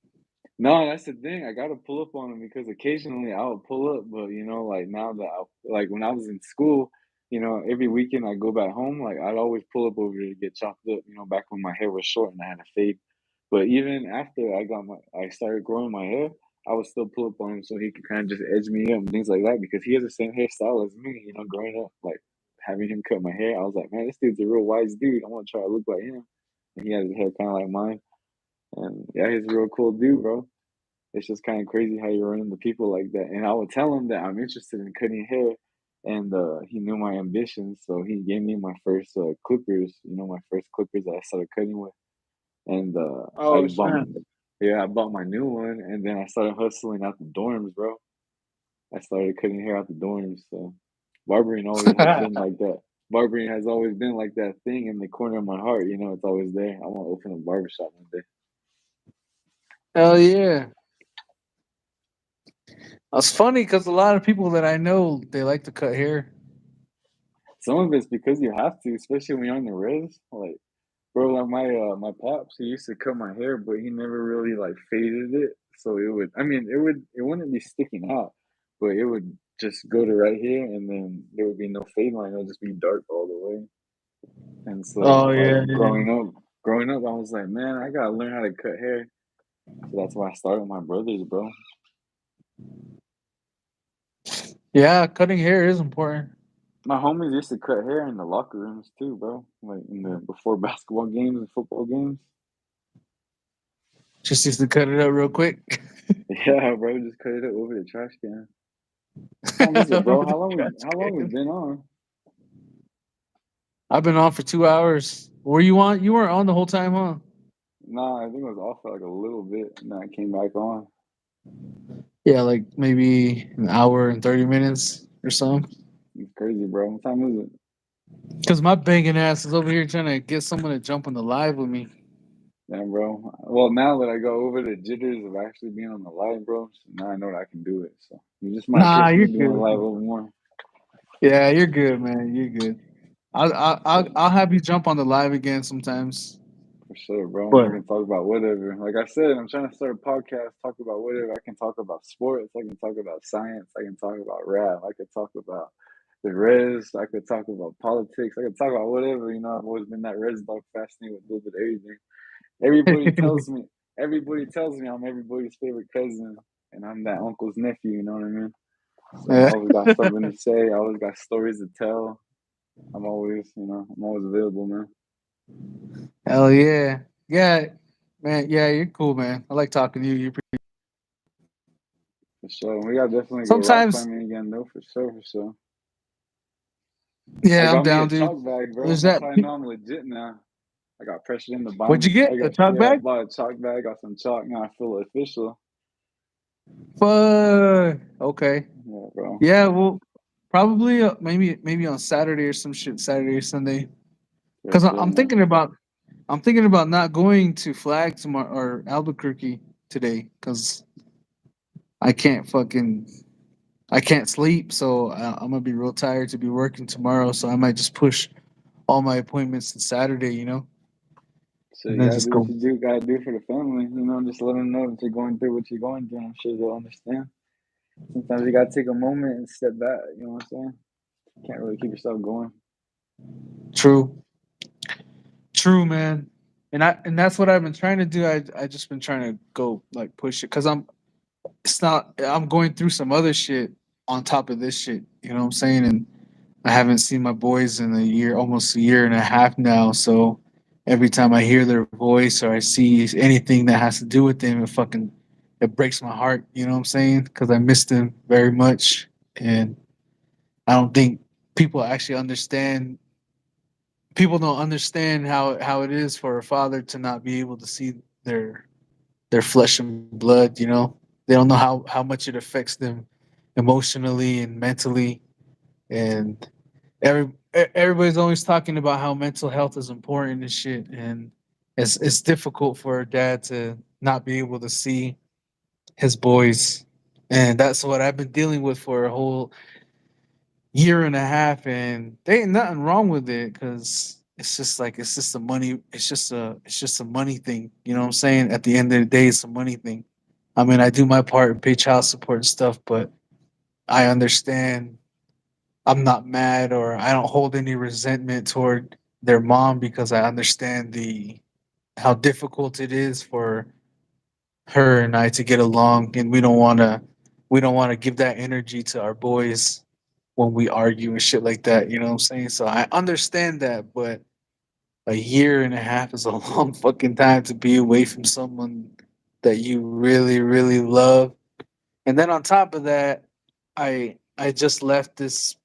no, that's the thing. I gotta pull up on him because occasionally I'll pull up, but you know, like now that like when I was in school, you know, every weekend I go back home, like I'd always pull up over there to get chopped up, you know, back when my hair was short and I had a fade. But even after I started growing my hair, I would still pull up on him so he could kind of just edge me up and things like that because he has the same hairstyle as me, you know, growing up, like having him cut my hair, I was like, man, this dude's a real wise dude. I want to try to look like him. And he has his hair kind of like mine. And yeah, he's a real cool dude, bro. It's just kind of crazy how you run into people like that. And I would tell him that I'm interested in cutting hair, and he knew my ambitions, so he gave me my first clippers. You know, my first clippers that I started cutting with, and Oh shit. I bought my new one, and then I started hustling out the dorms, bro. I started cutting hair out the dorms. So barbering always has been like that. Barbering has always been like that thing in the corner of my heart. You know, it's always there. I want to open a barbershop one day. Hell yeah. It's funny because a lot of people that I know they like to cut hair. Some of it's because you have to, especially when you're on the res. Like, bro, like my pops, he used to cut my hair, but he never really like faded it. So it would, I mean, it wouldn't be sticking out, but it would just go to right here, and then there would be no fade line. It'll just be dark all the way. And so, Oh like yeah, yeah. growing up, I was like, man, I gotta learn how to cut hair. So that's why I started with my brothers, bro. Yeah, cutting hair is important. My homies used to cut hair in the locker rooms too, bro. Like in the before basketball games and football games. Just used to cut it up real quick. Yeah, bro, just cut it up over the trash can. What time is it, bro? Over the trash How long we can. been on? I've been on for 2 hours. Were you on? You weren't on the whole time, huh? Nah, I think it was off for like a little bit, and then I came back on. Yeah, like maybe an hour and 30 minutes or so. It's crazy, bro. What time is it? Because my banging ass is over here trying to get someone to jump on the live with me. Damn, bro. Well, now that I go over the jitters of actually being on the live, bro, so now I know that I can do it. So you just might Nah, catch you're me doing good. live a little more. Yeah, you're good, man. You're good. I'll have you jump on the live again sometimes. For sure, bro. But We can talk about whatever. Like I said, I'm trying to start a podcast, talk about whatever. I can talk about sports. I can talk about science. I can talk about rap. I could talk about the res. I could talk about politics. I could talk about whatever. You know, I've always been that res dog, fascinated with a little bit of everything. Everybody tells me, everybody tells me I'm everybody's favorite cousin, and I'm that uncle's nephew. You know what I mean? So I yeah. always got something to say. I always got stories to tell. I'm always available, man. Hell yeah. Yeah, man. Yeah, you're cool, man. I like talking to you. You're pretty. For sure. We gotta definitely go rock Sometimes, climbing again, though. For sure, for sure. I yeah, I'm got me a down, dude. chalk bag, bro. There's That's that. how I know I'm legit now. I got pressured into What'd you buying. get? A chalk I bag? bought a chalk bag. Got some chalk. Now I feel official. Fuck. Okay. Yeah, bro. Yeah. Well, probably maybe on Saturday or some shit. Saturday or Sunday. For Because sure, man. I'm thinking about not going to Flag tomorrow or Albuquerque today because I can't fucking I can't sleep. So I'm gonna be real tired to be working tomorrow. So I might just push all my appointments to Saturday. So And you then gotta just do what go. you do, gotta do for the family. Just let them know that you're going through what you're going through. I'm sure they'll understand. Sometimes you gotta take a moment and step back. You know what I'm saying? Can't really keep yourself going. True, true, man. And that's what I've been trying to do. I just been trying to go like push it because I'm going through some other shit on top of this shit. You know what I'm saying? And I haven't seen my boys in a year, almost a year and a half now. So every time I hear their voice or I see anything that has to do with them, it breaks my heart. You know what I'm saying? Because I miss them very much, and I don't think people actually understand. People don't understand how it is for a father to not be able to see their flesh and blood. They don't know how much it affects them emotionally and mentally, and everybody's always talking about how mental health is important and shit, and it's difficult for a dad to not be able to see his boys, and that's what I've been dealing with for a whole year and a half, and there ain't nothing wrong with it because it's just a money it's just a money thing. You know what I'm saying? At the end of the day, it's a money thing. I mean, I do my part and pay child support and stuff, but I understand I'm not mad or I don't hold any resentment toward their mom because I understand the how difficult it is for her and I to get along, and we don't want to give that energy to our boys when we argue and shit like that. You know what I'm saying? So I understand that, but a year and a half is a long fucking time to be away from someone that you really really love. And then on top of that, I just left this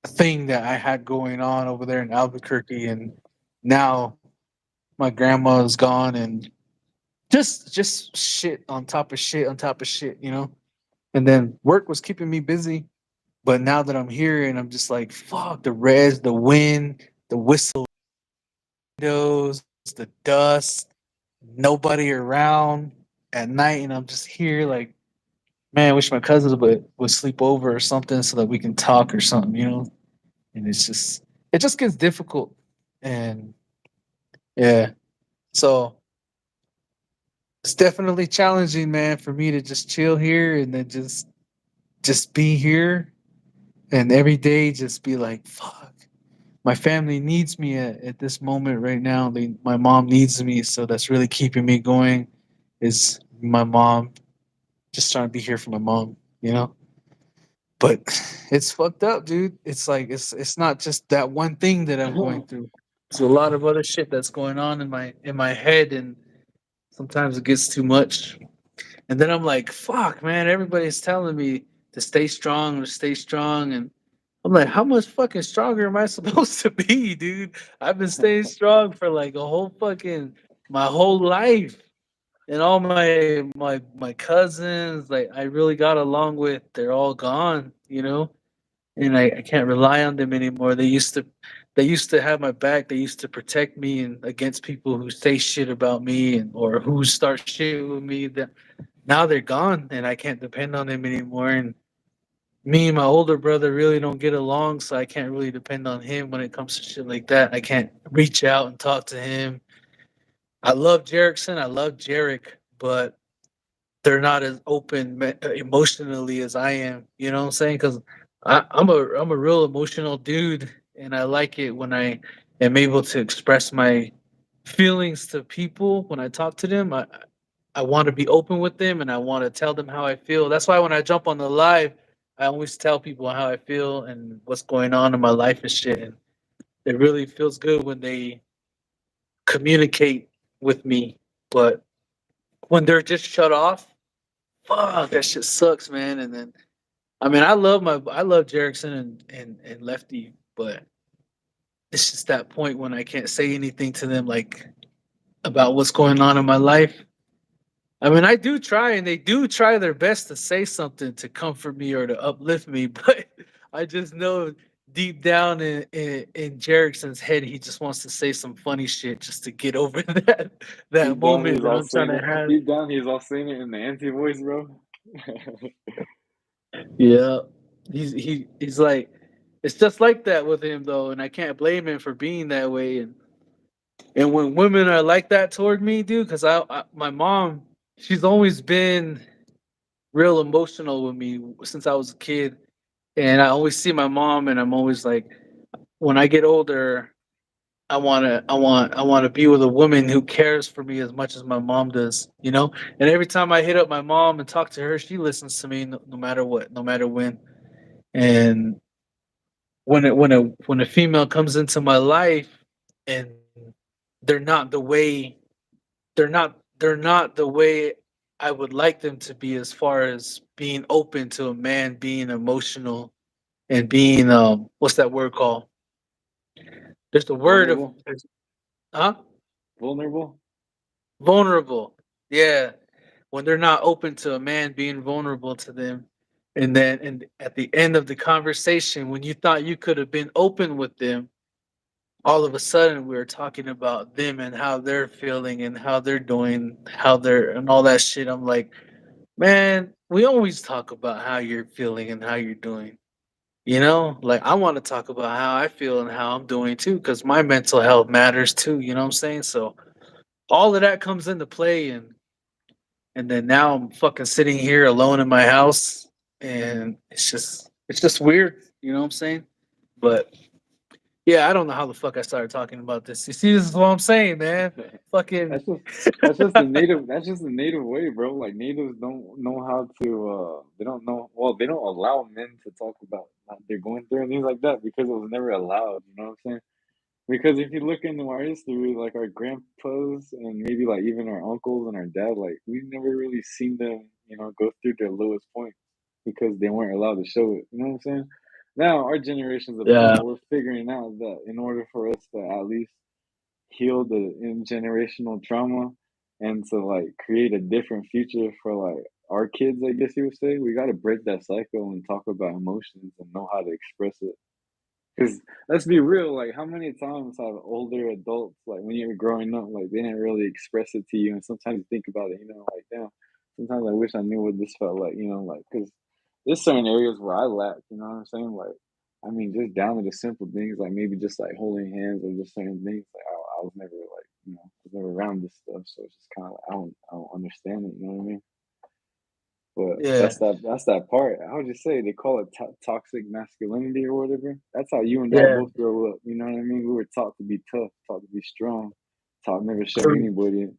thing that I had going on over there in Albuquerque, and now my grandma is gone, and just shit on top of shit on top of shit, you know. And then work was keeping me busy, but now that I'm here, and I'm just like, fuck the res, the wind, the whistle, windows, the dust, nobody around at night, and I'm just here like, man, I wish my cousins would sleep over or something so that we can talk or something, you know. And it just gets difficult, and yeah, so it's definitely challenging, man, for me to just chill here and then just be here and every day just be like, fuck, my family needs me at this moment right now. My mom needs me, so that's really keeping me going. Is my mom, just trying to be here for my mom, you know. But it's fucked up, dude. It's like it's not just that one thing that I'm going through. It's a lot of other shit that's going on in my head, and sometimes it gets too much. And then I'm like, fuck, man, everybody's telling me to stay strong. And I'm like, how much fucking stronger am I supposed to be, dude? I've been staying strong for like a whole fucking my whole life. And all my cousins, like I really got along with, they're all gone, you know? And I can't rely on them anymore. They used to have my back. They used to protect me and against people who say shit about me and or who start shit with me. That now they're gone and I can't depend on them anymore. And me and my older brother really don't get along, so I can't really depend on him when it comes to shit like that. I can't reach out and talk to him. I love Jerickson. I love Jarek, but they're not as open emotionally as I am. You know what I'm saying? Because I'm a real emotional dude, and I like it when I am able to express my feelings to people when I talk to them. I want to be open with them, and I want to tell them how I feel. That's why when I jump on the live, I always tell people how I feel and what's going on in my life and shit. And it really feels good when they communicate with me, but when they're just shut off, fuck, that shit sucks, man. And then I mean, I love Jerickson and Lefty, but it's just that point when I can't say anything to them like about what's going on in my life. I mean, I do try, and they do try their best to say something to comfort me or to uplift me, but I just know deep down in Jerickson's head, he just wants to say some funny shit just to get over that Deep down, moment he's that all I'm trying saying to it. have. Deep down, he's all saying it in the anti voice, bro. Yeah, he's like, it's just like that with him though, and I can't blame him for being that way. And when women are like that toward me, dude, because my mom, she's always been real emotional with me since I was a kid, and I always see my mom, and I'm always like, when I get older, I want to be with a woman who cares for me as much as my mom does, you know. And every time I hit up my mom and talk to her, she listens to me no matter what, no matter when. And when a female comes into my life and they're not the way they're not the way I would like them to be as far as being open to a man, being emotional, and being what's that word called? There's the word of Vulnerable. huh? Vulnerable. Vulnerable. Yeah. When they're not open to a man being vulnerable to them. And then and at the end of the conversation, when you thought you could have been open with them, all of a sudden we were talking about them and how they're feeling and how they're doing, how they're and all that shit. I'm like, man, we always talk about how you're feeling and how you're doing. You know, like I want to talk about how I feel and how I'm doing too, because my mental health matters too. You know what I'm saying? So all of that comes into play, and then now I'm fucking sitting here alone in my house, and it's just weird. You know what I'm saying? But yeah, I don't know how the fuck I started talking about this. You see, this is what I'm saying, man. Fucking That's just that's just the native that's just the native way, bro. Like natives don't know how to they don't know well, they don't allow men to talk about what they're going through and things like that because it was never allowed, you know what I'm saying? Because if you look into our history, like our grandpas and maybe like even our uncles and our dad, like we never really seen them, go through their lowest point because they weren't allowed to show it. You know what I'm saying? Now our generations of yeah, people, we're figuring out that in order for us to at least heal the intergenerational trauma and to like create a different future for like our kids, I guess you would say, we got to break that cycle and talk about emotions and know how to express it. Because let's be real, like how many times have older adults, like when you were growing up, like they didn't really express it to you, and sometimes you think about it, like damn, sometimes I wish I knew what this felt like, like because there's certain areas where I lack, you know what I'm saying? Like, I mean, just down to the simple things, like maybe just like holding hands or just certain things. Like I was never like, I was never around this stuff, so it's just kind of like I don't understand it, you know what I mean? But yeah, that's that part. I would just say they call it toxic masculinity or whatever. That's how you and I yeah. both grow up. You know what I mean? We were taught to be tough, taught to be strong, taught never show True, anybody. You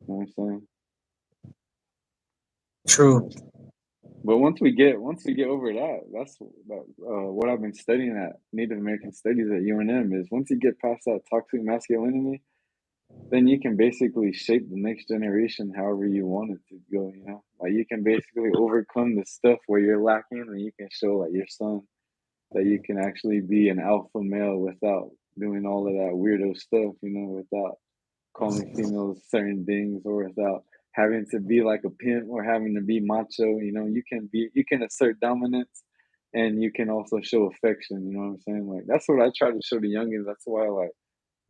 know what I'm saying? true. But once we get over that, what I've been studying at Native American Studies at UNM is once you get past that toxic masculinity, then you can basically shape the next generation however you want it to go. Like you can basically overcome the stuff where you're lacking and you can show like your son that you can actually be an alpha male without doing all of that weirdo stuff, without calling females certain things or without having to be like a pimp or having to be macho, you can assert dominance and you can also show affection, you know what I'm saying? Like that's what I try to show the youngins. That's why like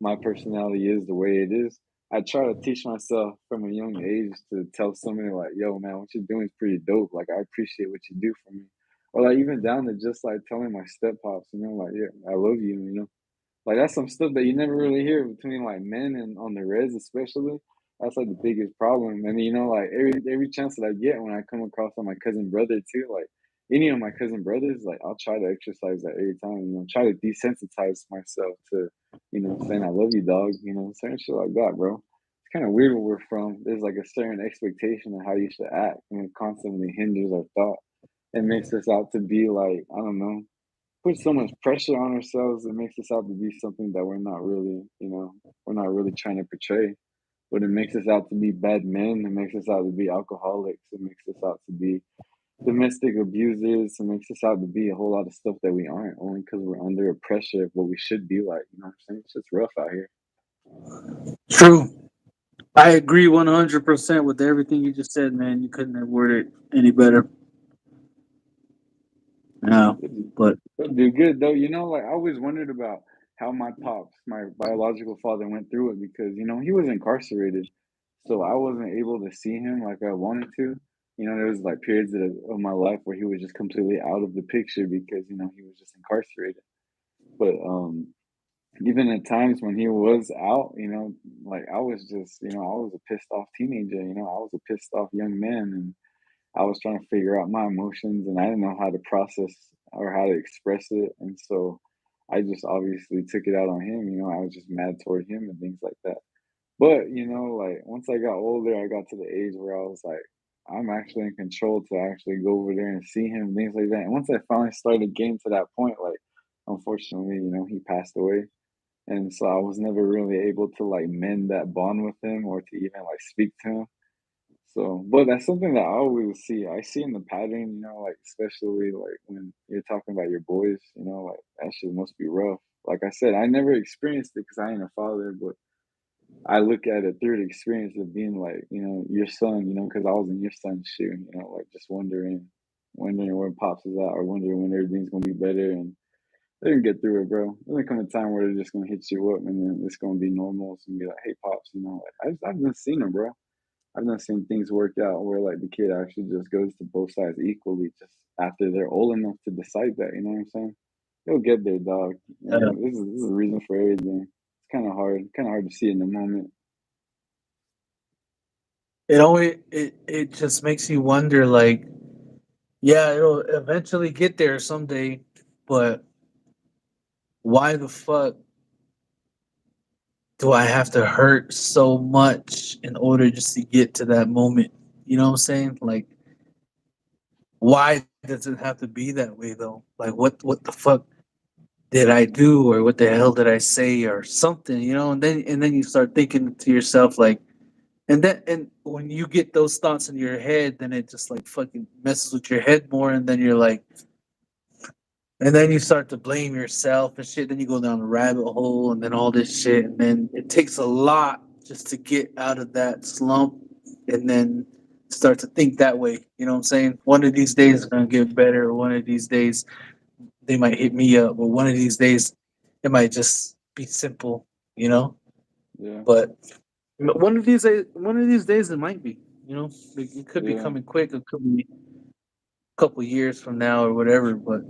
my personality is the way it is. I try to teach myself from a young age to tell somebody like, "Yo, man, what you're doing is pretty dope. Like, I appreciate what you do for me." Or like even down to just like telling my step pops, like, "Yeah, I love you." Like that's some stuff that you never really hear between like men and on the res especially. That's like the biggest problem. And like every chance that I get when I come across on my cousin brother too, like any of my cousin brothers, like I'll try to exercise that every time, try to desensitize myself to, saying I love you, dog, certain shit like that, bro. It's kind of weird where we're from. There's like a certain expectation of how you should act, and it constantly hinders our thought. It makes us out to be like, I don't know, put so much pressure on ourselves. It makes us out to be something that we're not really trying to portray. But it makes us out to be bad men. It makes us out to be alcoholics. It makes us out to be domestic abusers. It makes us out to be a whole lot of stuff that we aren't, only because we're under a pressure of what we should be like. You know what I'm saying? It's just rough out here. True. I agree 100% with everything you just said, man. You couldn't have worded it any better. Yeah, but They'll do good though. Like I always wondered about how my pops, my biological father, went through it because he was incarcerated, so I wasn't able to see him like I wanted to. There was like periods of my life where he was just completely out of the picture because he was just incarcerated. But even at times when he was out, like I was just, I was a pissed off teenager. I was a pissed off young man, and I was trying to figure out my emotions and I didn't know how to process or how to express it. And so I just obviously took it out on him. I was just mad toward him and things like that. But, like once I got older, I got to the age where I was like, I'm actually in control to actually go over there and see him, things like that. And once I finally started getting to that point, like, unfortunately, he passed away. And so I was never really able to like mend that bond with him or to even like speak to him. So, but that's something that I always see. I see in the pattern, like especially like when you're talking about your boys, like that shit must be rough. Like I said, I never experienced it because I ain't a father, but I look at it through the experience of being like, your son, because I was in your son's shoe, like just wondering where pops is at, or wondering when everything's gonna be better, and they're gonna get through it, bro. There's gonna come a time where they're just gonna hit you up, and then it's gonna be normal. It's gonna be like, hey, pops, like I've just seen them, bro. I've not seen things work out where like the kid actually just goes to both sides equally just after they're old enough to decide that, you know what I'm saying? They'll get there, dog. This is the reason for everything. It's kinda hard to see in the moment. it just makes you wonder, like, yeah, it'll eventually get there someday, but why the fuck do I have to hurt so much in order just to get to that moment? You know what I'm saying? Like, why does it have to be that way though? Like, what the fuck did I do, or what the hell did I say, or something? And then you start thinking to yourself like, and when you get those thoughts in your head, then it just like fucking messes with your head more, and then you're like, and then you start to blame yourself and shit. Then you go down a rabbit hole, and then all this shit, and then it takes a lot just to get out of that slump, and then start to think that way. You know what I'm saying? One of these days it's gonna get better. One of these days they might hit me up, but one of these days it might just be simple. You know, Yeah, but one of these days it might be. It could be yeah. coming quick. It could be a couple years from now or whatever. But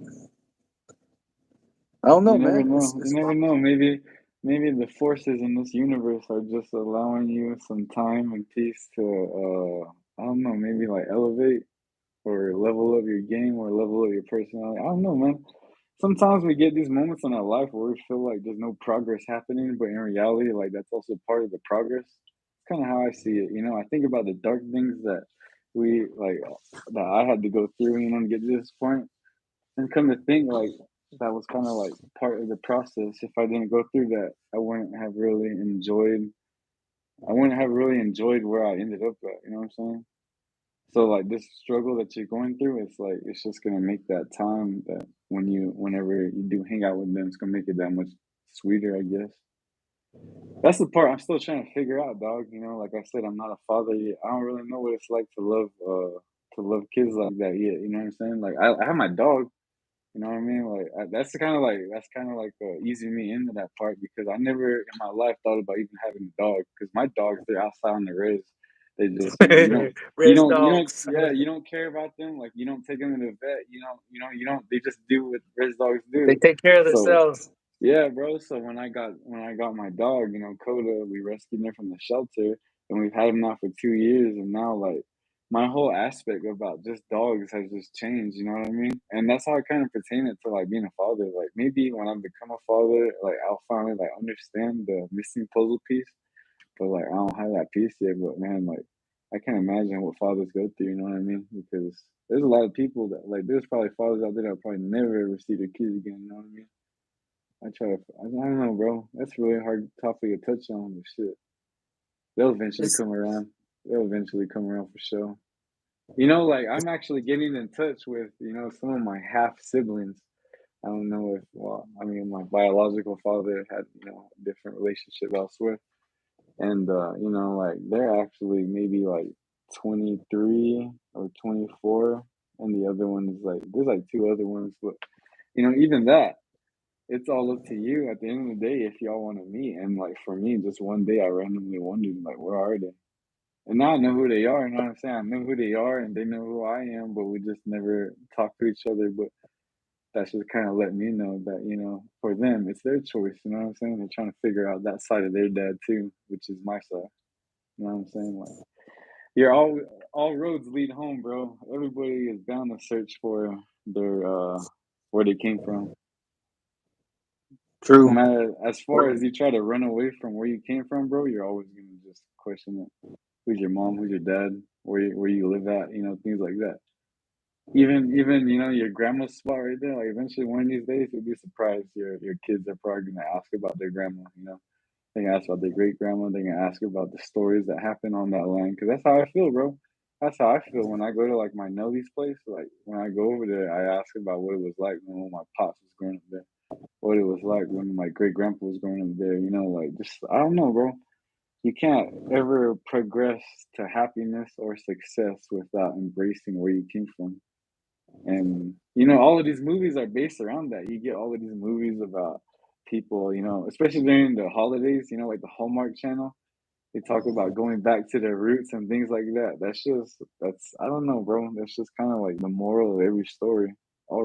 I don't know, You never man. know. You It's never know. Maybe the forces in this universe are just allowing you some time and peace to I don't know, maybe like elevate or level up your game or level up your personality. I don't know, man. Sometimes we get these moments in our life where we feel like there's no progress happening, but in reality, like that's also part of the progress. It's kind of how I see it. I think about the dark things that we like that I had to go through, to get to this point, and come to think, like that was kind of like part of the process. If I didn't go through that, I wouldn't have really enjoyed where I ended up at. You know what I'm saying? So like this struggle that you're going through, it's like it's just gonna make that time that whenever you do hang out with them, it's gonna make it that much sweeter, I guess. That's the part I'm still trying to figure out, dog. Like I said, I'm not a father yet. I don't really know what it's like to love kids like that yet. You know what I'm saying? Like I have my dog. You know what I mean? Like that's kind of like easing me into that part because I never in my life thought about even having a dog because my dogs they're outside on the res. They just you don't res dogs. yeah you don't care about them like you don't take them to the vet you don't they just do what res dogs They do. take care of So themselves. yeah, bro. So when I got my dog, Coda, we rescued him from the shelter, and we've had him now for 2 years, and now like my whole aspect about just dogs has just changed. You know what I mean? And that's how I kind of pertain it to like being a father. Like maybe when I become a father, like I'll finally like understand the missing puzzle piece. But like I don't have that piece yet. But man, like I can't imagine what fathers go through. You know what I mean? Because there's a lot of people that like there's probably fathers out there that probably never ever see their kids again. You know what I mean? I don't know, bro. That's a really hard topic to touch on, but shit. They'll eventually It's come around. They'll eventually come around for sure. Like I'm actually getting in touch with, some of my half siblings. I don't know if, well, I mean, my biological father had, a different relationship elsewhere. And, like they're actually maybe like 23 or 24. and the other one is like there's like two other ones, but even that, it's all up to you at the end of the day if y'all want to meet. And like for me, just one day I randomly wondered like, where are they? And now I know who they are. You know what I'm saying? I know who they are, and they know who I am, but we just never talk to each other. But that's just kind of let me know that for them, it's their choice. You know what I'm saying? They're trying to figure out that side of their dad too, which is my side. You know what I'm saying? Like, you're all roads lead home, bro. Everybody is bound to search for their where they came from. No True. matter as far as you try to run away from where you came from, bro, you're always gonna just question it. Who's your mom? Who's your dad? Where you live at? Things like that. Even your grandma's spot right there. Like eventually, one of these days, you'll be surprised. Your kids are probably gonna ask about their grandma. They can ask about their great grandma. They can ask about the stories that happened on that land. Cause that's how I feel, bro. That's how I feel when I go to like my Nellie's place. Like when I go over there, I ask about what it was like when my pops was growing up there, what it was like when my great grandpa was growing up there. Like just I don't know, bro. You can't ever progress to happiness or success without embracing where you came from. And all of these movies are based around that. You get all of these movies about people, especially during the holidays, like the Hallmark Channel. They talk about going back to their roots and things like that. That's I don't know, bro. That's just kind of like the moral of every story. All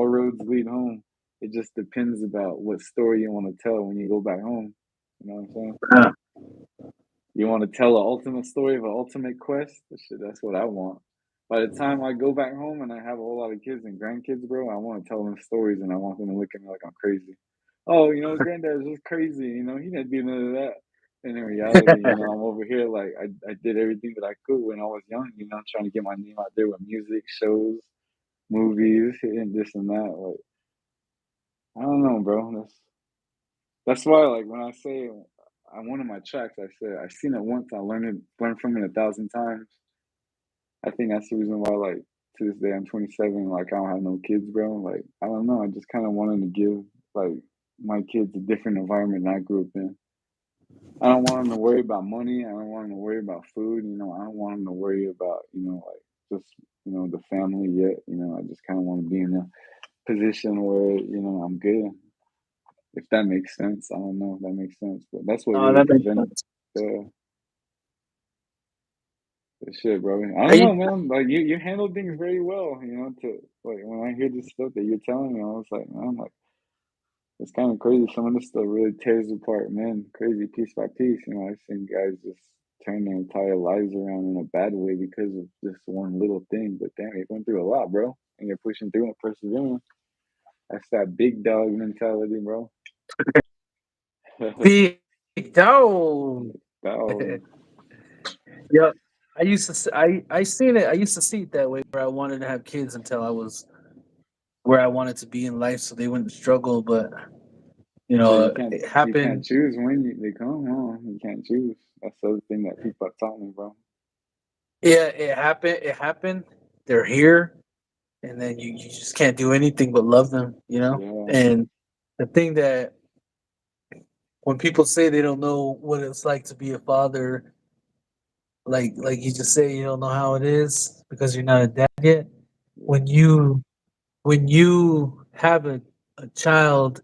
roads lead home. It just depends about what story you want to tell when you go back home. You know what I'm saying? Yeah. You want to tell an ultimate story of an ultimate quest? Shit, that's what I want. By the time I go back home and I have a whole lot of kids and grandkids, bro, I want to tell them stories and I want them to look at me like I'm crazy. Oh, granddad was just crazy. He didn't do none of that. And in reality, I'm over here like I did everything that I could when I was young, trying to get my name out there with music, shows, movies, and this and that. Like, I don't know, bro. That's why, like, when I say on one of my tracks, I said I've seen it once, learned from it 1,000 times. I think that's the reason why, like, to this day, I'm 27. Like, I don't have no kids, bro. Like, I don't know. I just kind of wanted to give like my kids a different environment than I grew up in. I don't want them to worry about money. I don't want them to worry about food. I don't want them to worry about like just the family yet. I just kind of want to be in a position where I'm good. If that makes sense. I don't know if that makes sense, but that's what Oh, really that makes prevented sense. the shit, bro. I I don't used know, man. Like you handle things very well, to like when I hear this stuff that you're telling me, I was like, man, like it's kind of crazy. Some of this stuff really tears apart, man. Crazy piece by piece. I've seen guys just turn their entire lives around in a bad way because of just one little thing. But damn, you're going through a lot, bro, and you're pushing through and persevering. That's that big dog mentality, bro. big dog. Dog. Yeah, I used to. I seen it. I used to see it that way, where I wanted to have kids until I was where I wanted to be in life, so they wouldn't struggle. But Yeah, it you can't happened. choose when they come, huh? You can't choose. That's the other thing that people have taught me, bro. Yeah, it happened. It happened. They're here, and then you just can't do anything but love them. Yeah, And the thing that when people say they don't know what it's like to be a father, like you just say you don't know how it is because you're not a dad yet. yeah, When you have a child,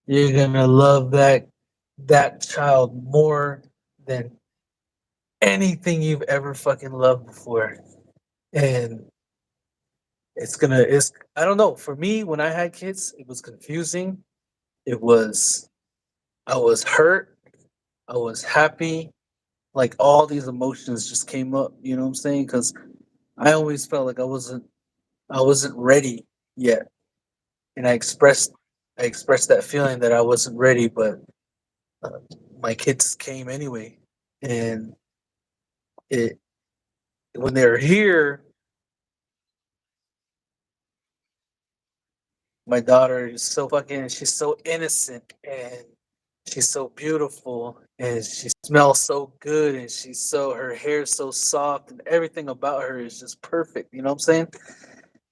you're gonna love that child more than anything you've ever fucking loved before. And it's I don't know. For me, when I had kids, it was confusing. It was I was hurt. I was happy. Like all these emotions just came up. You know what I'm saying? Because I always felt like I wasn't ready yet, and I expressed that feeling that I wasn't ready, but uh, my kids came anyway, and it when they're here, my daughter is so fucking she's so innocent and she's so beautiful and she smells so good and her hair is so soft and everything about her is just perfect. You know what I'm saying?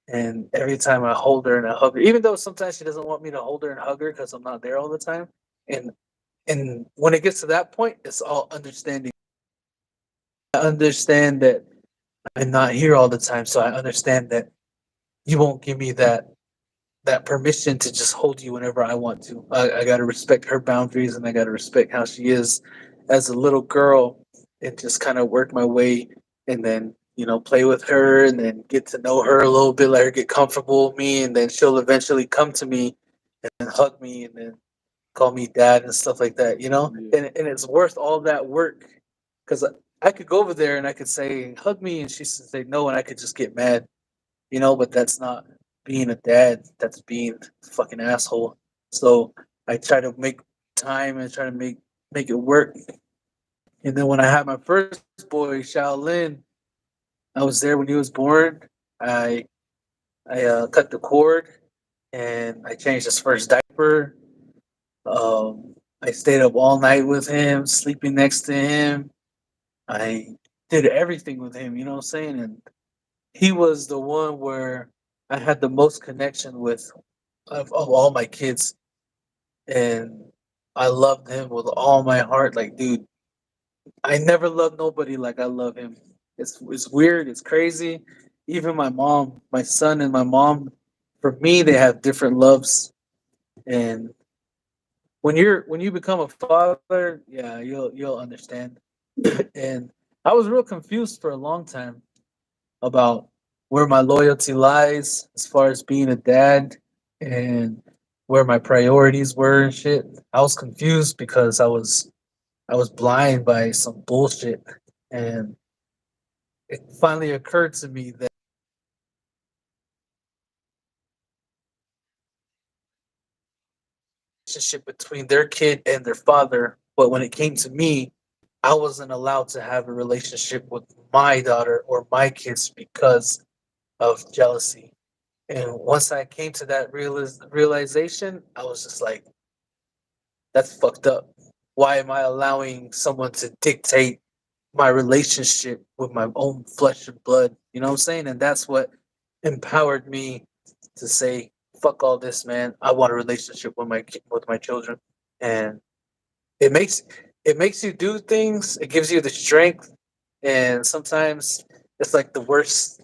And every time I hold her and I hug her, even though sometimes she doesn't want me to hold her and hug her because I'm not there all the time. And when it gets to that point, it's all understanding. I understand that I'm not here all the time, so I understand that you won't give me that permission to just hold you whenever I want to. I got to respect her boundaries, and I got to respect how she is as a little girl, and just kind of work my way, and then play with her, and then get to know her a little bit, let her get comfortable with me, and then she'll eventually come to me and hug me, and then call me dad and stuff like that. Yeah. And it's worth all that work because I could go over there and I could say hug me, and she should say no, and I could just get mad, but that's not being a dad. That's being a fucking asshole. So I try to make time and try to make it work. And then when I had my first boy, Shaolin, I was there when he was born. I I cut the cord and I changed his first diaper. I stayed up all night with him, sleeping next to him. I did everything with him. You know what I'm saying? And he was the one where I had the most connection with of all my kids, and I loved him with all my heart. Like, dude, I never loved nobody like I love him. It's weird. It's crazy. Even my mom, my son, and my mom, for me, they have different loves. And when you become a father, yeah, you'll understand. And I was real confused for a long time about where my loyalty lies as far as being a dad and where my priorities were and shit. I was confused because I was blind by some bullshit, and it finally occurred to me that relationship between their kid and their father, but when it came to me, I wasn't allowed to have a relationship with my daughter or my kids because of jealousy. And once I came to that realization, I was just like, that's fucked up. Why am I allowing someone to dictate my relationship with my own flesh and blood? You know what I'm saying? And that's what empowered me to say, fuck all this, man. I want a relationship with my children. And it makes it makes you do things, it gives you the strength, and sometimes it's like the worst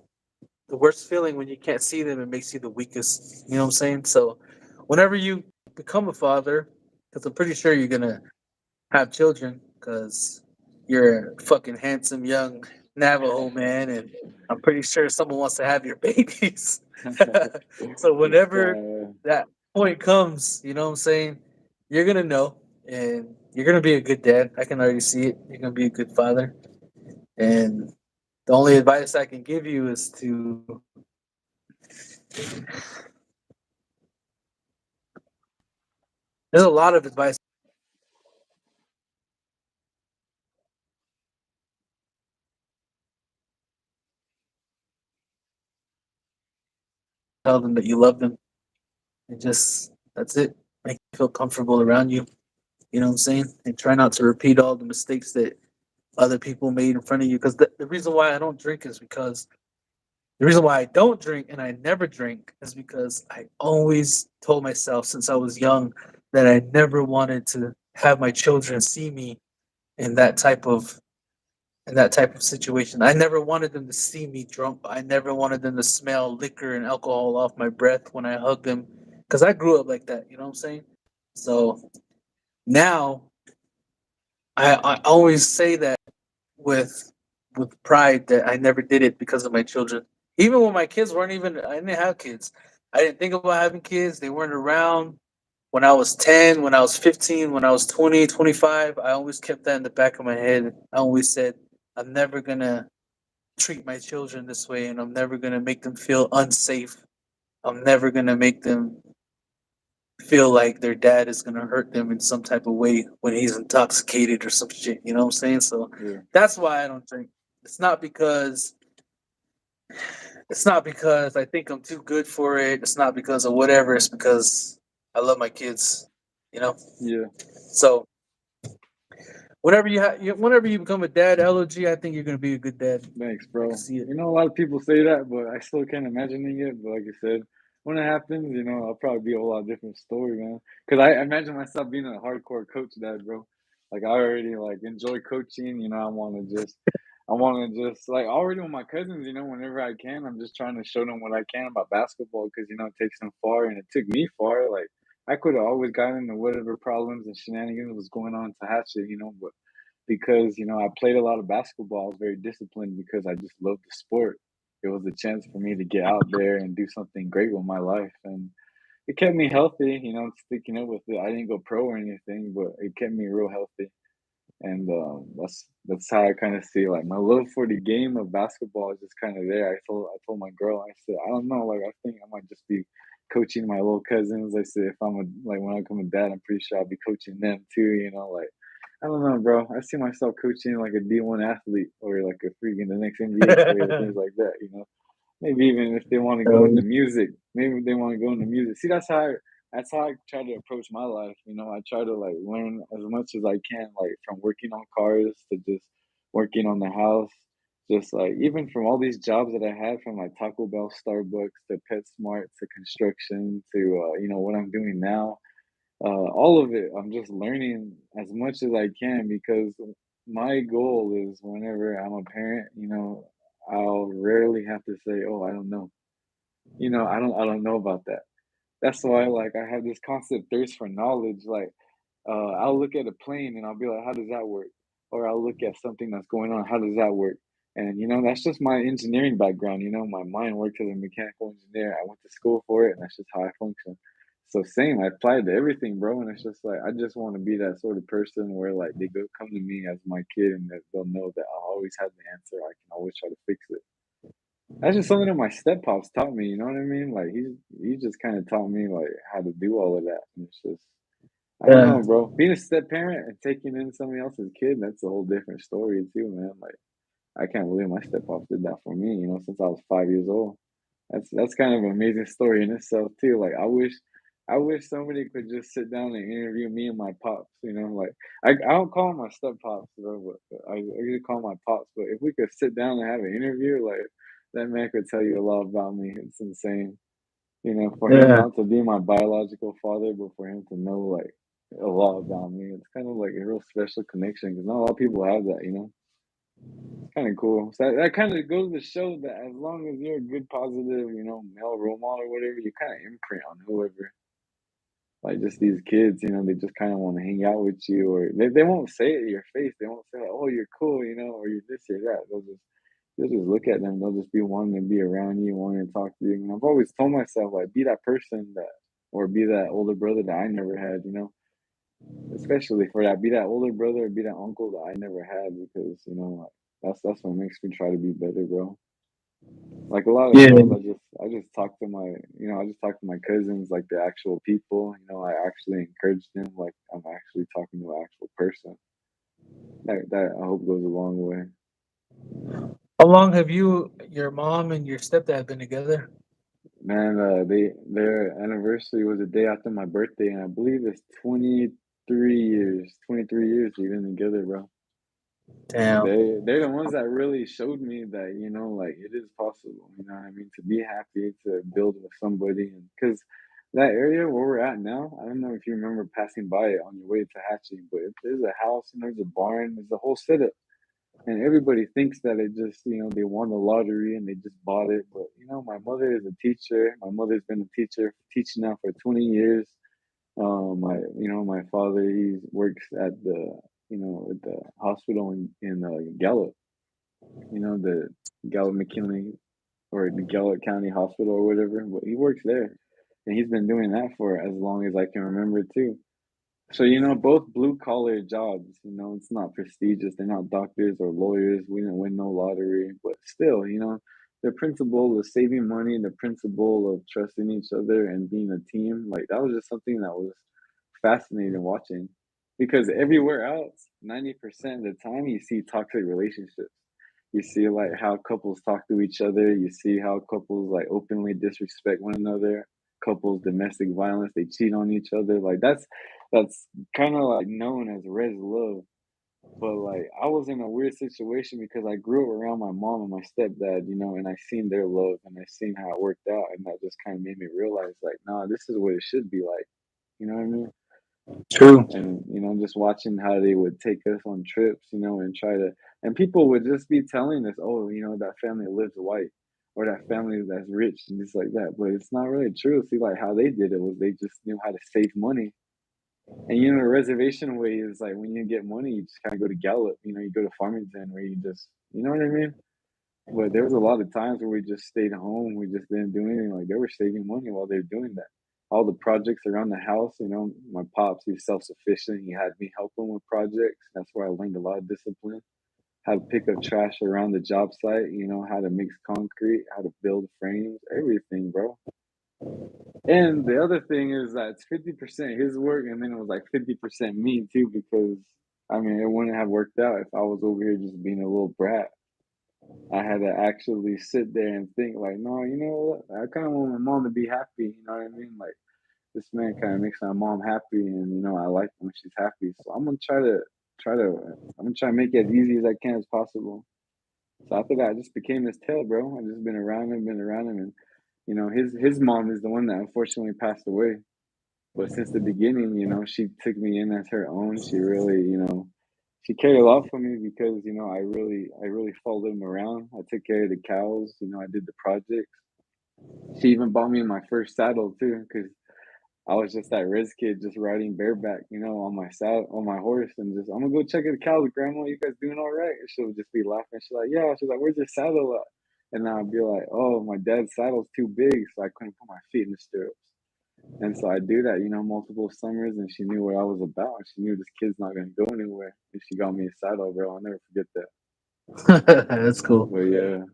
feeling when you can't see them. It makes you the weakest. You know what I'm saying? So whenever you become a father, because I'm pretty sure you're gonna have children, because you're a fucking handsome young Navajo man, and I'm pretty sure someone wants to have your babies. So This whenever guy. that point comes, you know what I'm saying, you're gonna know, and you're gonna be a good dad. I can already see it. You're gonna be a good father, and the only advice I can give you is to there's a lot of advice tell them that you love them, and just that's it. Make them feel comfortable around you. You know what I'm saying? And try not to repeat all the mistakes that other people made in front of you. Because the reason why I don't drink is because the reason why I don't drink and I never drink is because I always told myself since I was young that I never wanted to have my children see me in that type of situation. I never wanted them to see me drunk. I never wanted them to smell liquor and alcohol off my breath when I hugged them because I grew up like that. You know what I'm saying? So now I always say that with with pride that I never did it because of my children. Even when my kids weren't even I didn't have kids. I didn't think about having kids. They weren't around when I was 10, when I was 15, when I was 20, 25. I always kept that in the back of my head. I always said I'm never going to treat my children this way, and I'm never going to make them feel unsafe. I'm never going to make them feel like their dad is gonna hurt them in some type of way when he's intoxicated or some shit. You know what I'm saying? So Yeah. that's why I don't drink. It's not because it's not because I think I'm too good for it. It's not because of whatever. It's because I love my kids. You know. Yeah. So whenever you become a dad, LOG, I think you're gonna be a good dad. Thanks, I can bro. see it. You know, a lot of people say that, but I still can't imagining it. But like I said, when it happens, I'll probably be a whole lot different story, man. Because I imagine myself being a hardcore coach dad, bro. Like I already like enjoy coaching. I want to just I want to just like already with my cousins, whenever I can, I'm just trying to show them what I can about basketball because it takes them far and it took me far. Like I could have always gotten into whatever problems and shenanigans was going on to Hatchet, but because I played a lot of basketball, I was very disciplined because I just loved the sport. It was a chance for me to get out there and do something great with my life, and it kept me healthy. Sticking up with it. I didn't go pro or anything, but it kept me real healthy. And that's how I kind of see like my love for the game of basketball is just kind of there. I told my girl, I said, I don't know, like I think I might just be coaching my little cousins. I said if I'm a like when I become a dad, I'm pretty sure I'll be coaching them too. Like I don't know, bro. I see myself coaching like a D1 athlete or like a freaking the next NBA player, things like that. Maybe even if they want to go into music, maybe they want to go into music. See, that's how I try to approach my life. I try to like learn as much as I can, like from working on cars to just working on the house. Just like even from all these jobs that I had, from like Taco Bell, Starbucks to PetSmart to construction to what I'm doing now, all of it. I'm just learning as much as I can because my goal is whenever I'm a parent, I'll rarely have to say, "Oh, I don't know." I don't know about that. That's why like I have this constant thirst for knowledge. Like I'll look at a plane and I'll be like, "How does that work?" Or I'll look at something that's going on. How does that work? And that's just my engineering background. My mind works as a mechanical engineer. I went to school for it, and that's just how I function. So same, I applied to everything, bro. And it's just like I just want to be that sort of person where like they go come to me as my kid, and that they'll know that I'll always have the answer. I can always try to fix it. That's just something that my step pops taught me. You know what I mean? Like he just kind of taught me like how to do all of that. And it's just I don't Yeah. know, bro. Being a step parent and taking in somebody else's kid, that's a whole different story too, man. Like I can't believe my step pops did that for me, since I was 5 years old. That's kind of an amazing story in itself too. Like I wish somebody could just sit down and interview me and my pops. Like I don't call them my step pops, bro, but I usually call 'em my pops. But if we could sit down and have an interview, like that man could tell you a lot about me. It's insane. For him Yeah. not to be my biological father, but for him to know like a lot about me, it's kind of like a real special connection because not a lot of people have that. It's kind of cool. So that kind of goes to show that as long as you're a good, positive, male role model or whatever, you kind of imprint on whoever. Like just these kids, they just kind of want to hang out with you, or they won't say it to your face. They won't say, like, "Oh, you're cool," or "You're this, you're that." You'll just look at them. They'll just be wanting to be around you, wanting to talk to you. And I've always told myself, like, be that person that, or be that older brother that I never had. Especially for that, be that older brother, or be that uncle that I never had, because like, that's what makes me try to be better, bro. Like a lot of Yeah. times, I just talk to my cousins, like the actual people. I actually encourage them, like I'm actually talking to an actual person. That I hope goes a long way. How long have your mom, and your stepdad been together? Man, their anniversary was the day after my birthday, and I believe it's 23 years. 23 years we've been together, bro. Damn. They're the ones that really showed me that like it is possible. You know what I mean? To be happy, to build with somebody, and because that area where we're at now, I don't know if you remember passing by it on your way to Hatching, but there's a house and there's a barn, there's a whole setup, and everybody thinks that it just they won the lottery and they just bought it. But my mother is a teacher. My mother's been a teacher teaching now for 20 years. My father, he works at the hospital in Gallup, the Gallup McKinley or the Gallup County Hospital or whatever. But he works there, and he's been doing that for as long as I can remember too. So, both blue collar jobs, it's not prestigious. They're not doctors or lawyers. We didn't win no lottery, but still, the principle of saving money, the principle of trusting each other and being a team, like that was just something that was fascinating watching. Because everywhere else, 90% of the time, you see toxic relationships. You see like how couples talk to each other. You see how couples like openly disrespect one another. Couples domestic violence, they cheat on each other. Like that's kind of like known as res love. But like I was in a weird situation because I grew up around my mom and my stepdad, and I seen their love and I seen how it worked out, and that just kind of made me realize like, nah, this is what it should be like. You know what I mean? True. And just watching how they would take us on trips, and try to And people would just be telling us, oh, that family lives white, or that family that's rich and just like that. But it's not really true. See, like how they did it was they just knew how to save money. And the reservation way is like when you get money, you just kind of go to Gallup. You go to Farmington where you just, you know what I mean? But there was a lot of times where we just stayed home. We just didn't do anything. Like they were saving money while they were doing that. All the projects around the house, my pops, he's self sufficient. He had me help him with projects. That's where I learned a lot of discipline. How to pick up trash around the job site, how to mix concrete, how to build frames, everything, bro. And the other thing is that it's 50% his work, and then it was like 50% me too, because I mean, it wouldn't have worked out if I was over here just being a little brat. I had to actually sit there and think, like, no, you know what? I kind of want my mom to be happy. You know what I mean? Like, this man kind of makes my mom happy, and I like when she's happy. So I'm gonna I'm gonna try to make it as easy as I can as possible. So after that, I just became his tail, bro. I just been around him, and his mom is the one that unfortunately passed away. But since the beginning, she took me in as her own. She really, she cared a lot for me because I really followed him around. I took care of the cows. I did the projects. She even bought me my first saddle too, because I was just that res kid, just riding bareback, on my saddle, on my horse, and just I'm gonna go check the cows, Grandma. You guys doing all right? And she'll just be laughing. She's like, yeah. She's like, where's your saddle at? And I'd be like, oh, my dad's saddle's too big, so I couldn't put my feet in the stirrups. And so I do that, multiple summers, and she knew what I was about. She knew this kid's not gonna go anywhere, and she got me a saddle, bro. I'll never forget that. That's cool. But yeah,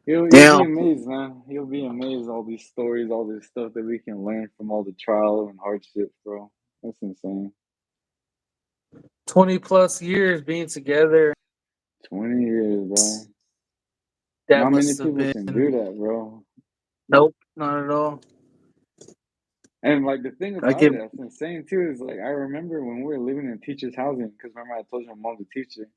you'll be Damn. amazed, man. You'll be amazed all these stories, all this stuff that we can learn from all the trial and hardships, bro. That's insane. 20 plus years being together. 20 years, bro. That Not many must have people can been. do that, bro. Nope, not at all. And like the thing I about give. it, that's insane too, is like I remember when we were living in teachers' housing, because remember I told you my mom's a teacher.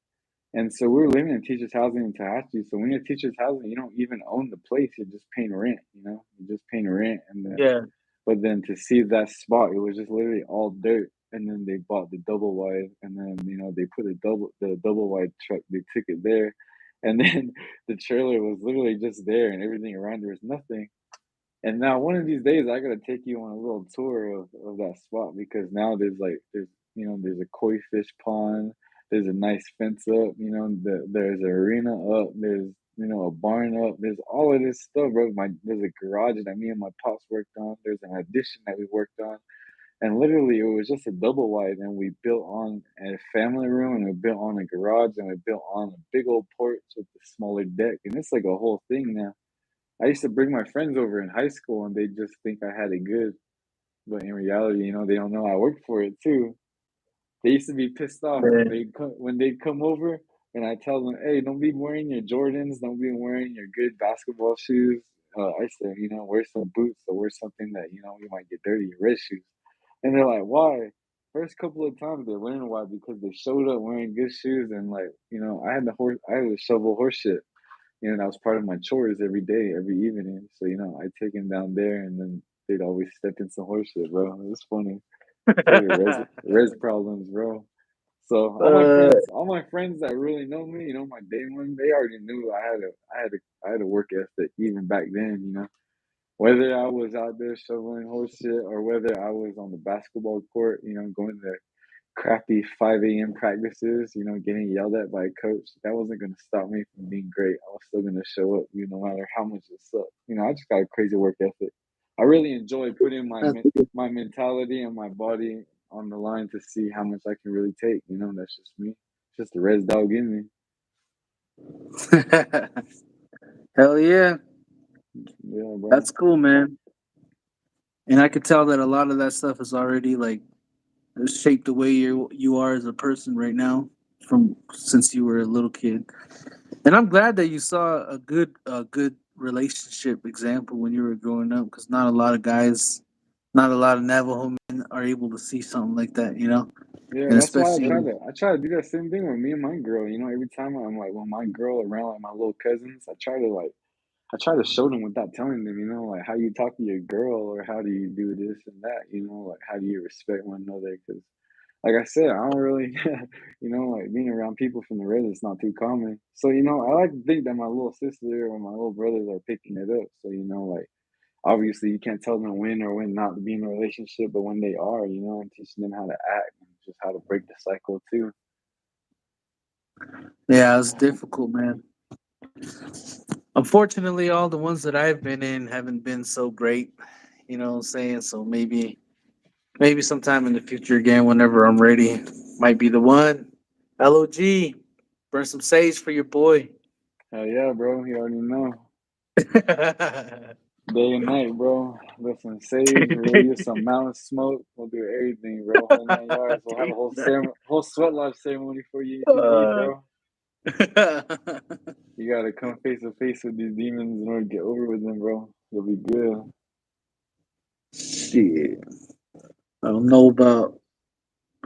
And so we were living in teachers' housing in Tallahassee. So when you're teachers' housing, you don't even own the place. You're just paying rent, You're just paying rent. And then, Yeah. but then to see that spot, it was just literally all dirt. And then they bought the double wide, and then they put the double wide truck. They took it there, and then the trailer was literally just there, and everything around there was nothing. And now one of these days I gotta take you on a little tour of that spot, because now there's a koi fish pond, there's a nice fence up, there's an arena up, there's a barn up, there's all of this stuff, bro. There's a garage that me and my pops worked on, there's an addition that we worked on, and literally it was just a double wide, and we built on a family room, and we built on a garage, and we built on a big old porch with a smaller deck, and it's like a whole thing now. I used to bring my friends over in high school, and they just think I had it good. But in reality, they don't know I worked for it too. They used to be pissed off when Man. they'd come over, and I tell them, "Hey, don't be wearing your Jordans. Don't be wearing your good basketball shoes." I said, wear some boots or wear something that you might get dirty. Your red shoes. And they're like, "Why?" First couple of times they learned why, because they showed up wearing good shoes, and like I had to shovel horse shit. That was part of my chores every day, every evening. So, I'd take him down there, and then they'd always step in some horse shit, bro. It was funny. So your res problems, bro. So uh, all my friends that really know me, my day one, they already knew I had a work ethic even back then. Whether I was out there shoveling horse shit, or whether I was on the basketball court, going to crappy 5 a.m. practices, getting yelled at by a coach, that wasn't going to stop me from being great. I was still going to show up, no matter how much it sucked. I just got a crazy work ethic. I really enjoy putting that's my mentality and my body on the line to see how much I can really take. That's just me. It's just the res dog in me. hell yeah. Yeah, bro. That's cool, man. And I could tell that a lot of that stuff is already like shaped the way you are as a person right now from since you were a little kid. And I'm glad that you saw a good relationship example when you were growing up, because not a lot of guys, not a lot of Navajo men are able to see something like that. Yeah, And that's why especially I try to do that same thing with me and my girl. Every time I'm like with my girl around like my little cousins, I try to show them without telling them, like how you talk to your girl, or how do you do this and that, like how do you respect one another? Because like I said, I don't really, like being around people from the red is not too common. So, I like to think that my little sister or my little brothers are picking it up. So, like obviously you can't tell them when or when not to be in a relationship, but when they are, I'm teaching them how to act and just how to break the cycle too. Yeah, it's difficult, man. Unfortunately, all the ones that I've been in haven't been so great. You know what I'm saying? So maybe sometime in the future again, whenever I'm ready, might be the one. LOG, burn some sage for your boy. Hell yeah, bro. You already know. Day and night, bro. Listen, sage. We'll use some mountain smoke. We'll do everything, bro. Whole 9 yards. We'll have a whole whole sweat lodge ceremony for you if you need, Uh, bro. You gotta come face to face with these demons in order to get over with them, bro. You'll be good. Shit. I don't know about.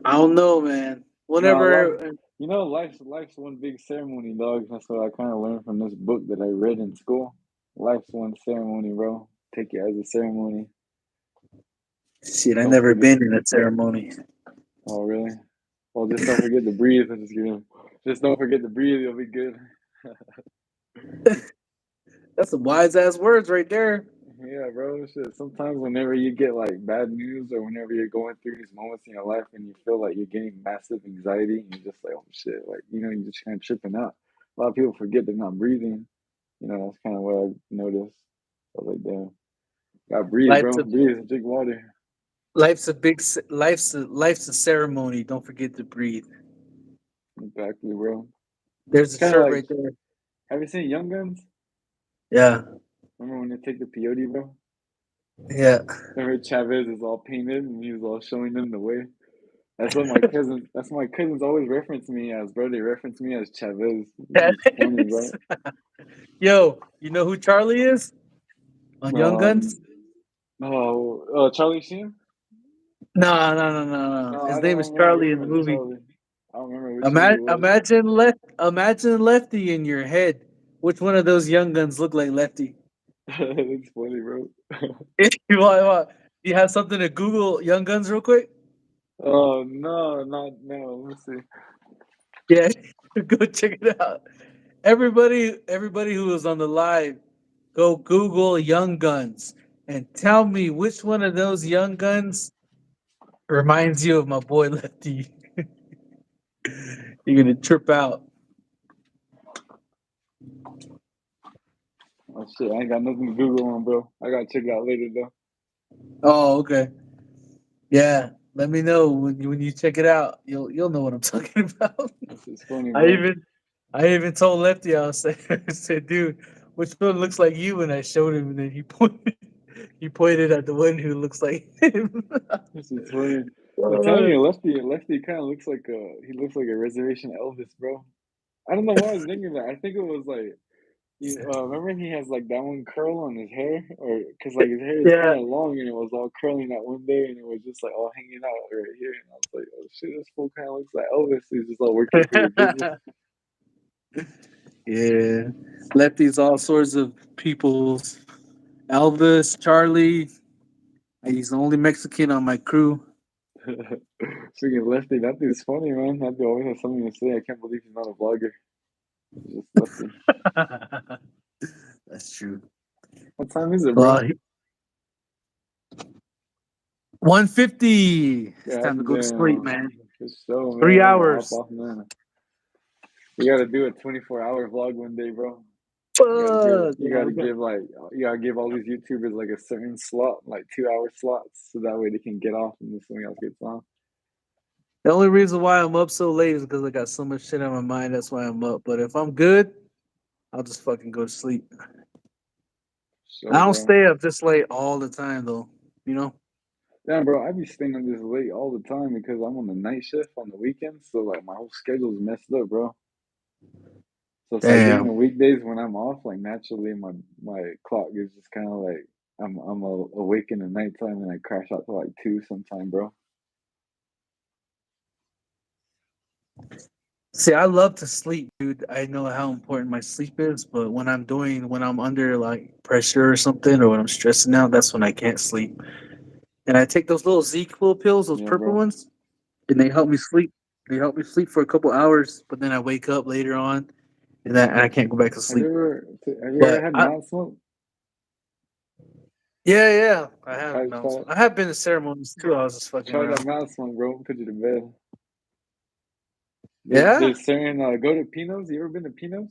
I don't know, man. Nah, life. Whenever. Life's one big ceremony, dog. That's what I kind of learned from this book that I read in school. Life's one ceremony, bro. Take it as a ceremony. Shit, I Don't never forget. been in a ceremony. Oh, really? Well, just don't forget to breathe. I'm just kidding. Just don't forget to breathe. You'll be good. That's some wise ass words right there. Yeah, bro. Shit. Sometimes whenever you get like bad news or whenever you're going through these moments in your life and you feel like you're getting massive anxiety and you're just like, oh shit, like you're just kind of tripping out. A lot of people forget they're not breathing. That's kind of what I noticed. I was like, damn, gotta breathe, Life's bro. a Breathe, drink water. life's a ceremony. Don't forget to breathe. Exactly, bro. There's It's a kind of shirt like, right there. have you seen Young Guns? Yeah, Remember when they take the peyote, bro? yeah. Remember Chavez is all painted and he was all showing them the way. That's what my cousins always reference me as, bro. They reference me as Chavez. It's funny, bro. Yo, you know who Charlie is on Young Guns? Um, Charlie Sheen? No, no, no, no, no. No, His I name don't is remember Charlie which in the one's movie. Charlie. I don't remember which one he was. Imagine Lefty in your head. Which one of those Young Guns look like Lefty? It's funny, bro. What? Do you have something to Google Young Guns real quick? Oh no, not no. Let's see. Yeah, go check it out. Everybody who was on the live, go Google Young Guns and tell me which one of those Young Guns reminds you of my boy Lefty. You're gonna trip out. Oh shit, I ain't got nothing to Google on, bro. I gotta check it out later though. Oh, okay. Yeah, let me know when you check it out. You'll know what I'm talking about. This is funny, I bro. even I even told Lefty I was saying, I said, dude, which one looks like you? And I showed him, and then he pointed at the one who looks like him. This is funny. I'm telling Uh, you, Lefty kind of looks like a reservation Elvis, bro. I don't know why I was thinking that. I think it was like remember he has like that one curl on his hair, or because like his hair is kind yeah. of long and it was all curling that one day and it was just like all hanging out right here, and I was like, oh shit, this fool kind of looks like Elvis. He's just all working for your business. Yeah. Lefty's all sorts of peoples. Elvis, Charlie. He's the only Mexican on my crew. Speaking of Lefty, that dude's funny, man. That dude always has something to say. I can't believe he's not a vlogger. He's just Lefty. That's true. What time is it, bro? Well, 150. It's time to God go to sleep, damn. man. For sure, Three man. I gotta hop hours. off, man. You gotta do a 24-hour vlog one day, bro. Fuck. You gotta give like you gotta give all these YouTubers like a certain slot, like 2 hour slots, so that way they can get off and then something else gets on. The only reason why I'm up so late is because I got so much shit on my mind. That's why I'm up. But if I'm good, I'll just fucking go to sleep. So, I don't bro. stay up this late all the time, though. You know? Damn, bro, I be staying up this late all the time because I'm on the night shift on the weekends, so like my whole schedule's messed up, bro. So it's like during the Damn. weekdays when I'm off, like naturally my clock is just kind of like I'm awake in the nighttime and I crash out to like 2 sometime, bro. See, I love to sleep, dude. I know how important my sleep is, but when I'm under like pressure or something, or when I'm stressing out, that's when I can't sleep. And I take those little Z pills, those Yeah, purple bro. ones. and they help me sleep. They help me sleep for a couple hours, but then I wake up later on, and I can't go back to sleep. Have you ever But had I, mouth smoke? yeah, I have Try mounts. try I have been to ceremonies too. I was just fucking try that around. mouth smoke, bro. Put you to bed. Yeah, There's certain go to Pino's. You ever been to Pino's?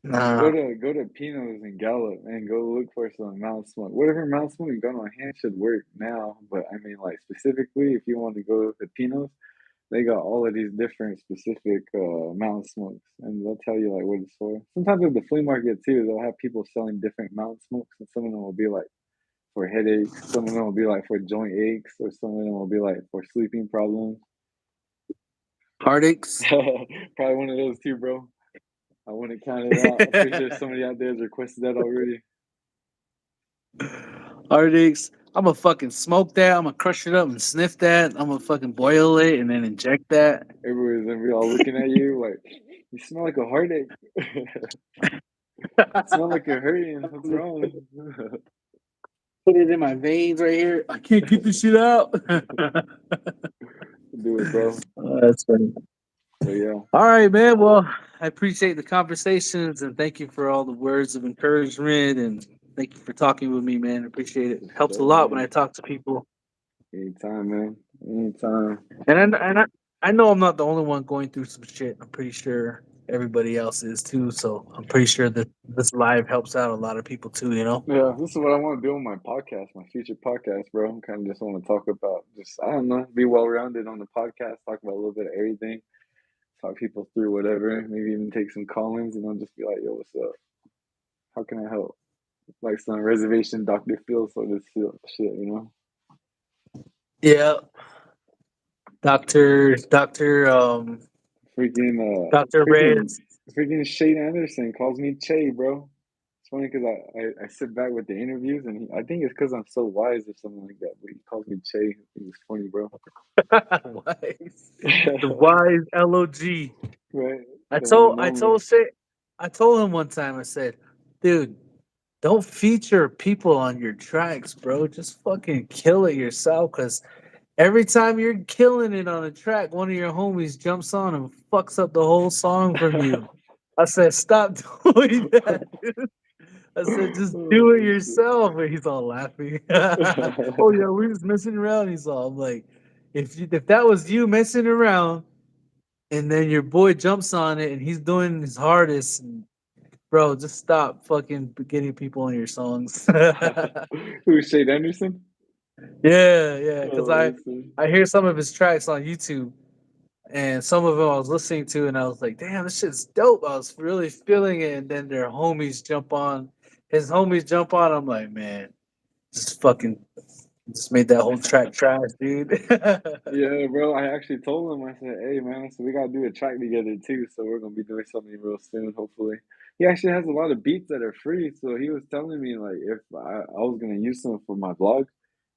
nah. Go to Pino's and Gallup and go look for some mouth smoke. Whatever mouth smoke you got on hand should work now. But I mean, like specifically, if you want to go to Pino's, they got all of these different specific mouth smokes, and they'll tell you like what it's for. Sometimes at the flea market too, they'll have people selling different mouth smokes, and some of them will be like for headaches, some of them will be like for joint aches, or some of them will be like for sleeping problems. Heartaches. Probably one of those too, bro. I wouldn't count it out. I'm pretty sure somebody out there has requested that already. Heartaches. I'm gonna fucking smoke that. I'm gonna crush it up and sniff that. I'm gonna fucking boil it and then inject that. Everybody's gonna be all looking at you like, you smell like a heartache. Smell like you're hurting. What's wrong? Put it in my veins right here. I can't get this shit out. Do it, bro. Oh, that's funny. But yeah, All right, man. Well, I appreciate the conversations and thank you for all the words of encouragement and thank you for talking with me, man. Appreciate it. for Helps a sure, lot when man. I talk to people. Anytime, man. Anytime. And I know I'm not the only one going through some shit. I'm pretty sure everybody else is too. So I'm pretty sure that this live helps out a lot of people too. You know. Yeah, this is what I want to do on my podcast, my future podcast, bro. I kind of just want to talk about just, I don't know, be well rounded on the podcast, talk about a little bit of everything, talk people through whatever, maybe even take some call-ins and I'll just be like, yo, what's up? How can I help? Like some reservation Dr. Phil sort of shit, you know? Yeah, Doctor Freaking, Reds. freaking Shane Anderson calls me Che, bro. It's funny because I sit back with the interviews and I think it's because I'm so wise or something like that, but he calls me Che. I think it's funny, bro. Wise. The wise LOG. Right? I The one told and I only. told Shay, I told him one time. I said, "Dude, don't feature people on your tracks, bro. Just fucking kill it yourself. Because every time you're killing it on a track, one of your homies jumps on and fucks up the whole song from you." I said, "Stop doing that, dude." I said, "Just do it Oh, shit. yourself." And he's all laughing. Oh yeah, we're just messing around. He's all, I'm like, if that was you messing around and then your boy jumps on it and he's doing his hardest, bro, just stop fucking getting people on your songs. Who's Shane Anderson? Yeah, because Oh, I I see. I hear some of his tracks on YouTube, and some of them I was listening to, and I was like, damn, this shit's dope. I was really feeling it, and then their homies jump on. His homies jump on. I'm like, man, just fucking just made that whole track trash, dude. Yeah, bro. I actually told him. I said, "Hey, man, so we gotta do a track together too. So we're gonna be doing something real soon, hopefully." He actually has a lot of beats that are free. So he was telling me like if I was gonna use some for my vlog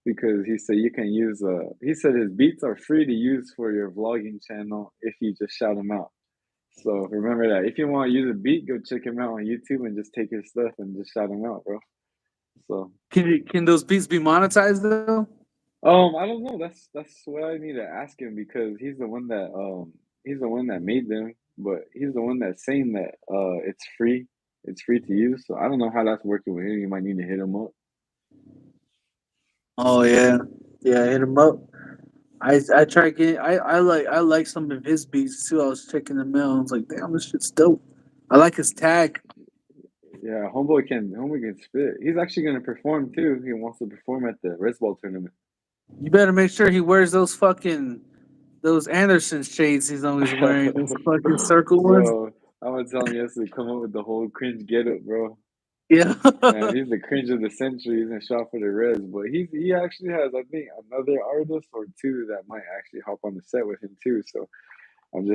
because he said you can use. He said his beats are free to use for your vlogging channel if you just shout them out. So remember that. If you want to use a beat, go check him out on YouTube and just take his stuff and just shout him out, bro. So Can those beats be monetized though? I don't know. That's what I need to ask him because he's the one that made them, but he's the one that's saying that it's free to use. So I don't know how that's working with him. You might need to hit him up. Oh yeah, hit him up. I try getting I like some of his beats too. I was checking them out. I was like, damn, this shit's dope. I like his tag. Yeah, homeboy can spit. He's actually gonna perform too. He wants to perform at the Red Ball tournament. You better make sure he wears those Anderson shades he's always wearing. Those fucking circle ones. Bro, I'm gonna tell him he has to come up with the whole cringe getup, bro. Yeah. Man, he's the cringe of the century. He's in shot for the Reds, but he actually has, I think, another artist or two that might actually hop on the set with him too. So I'm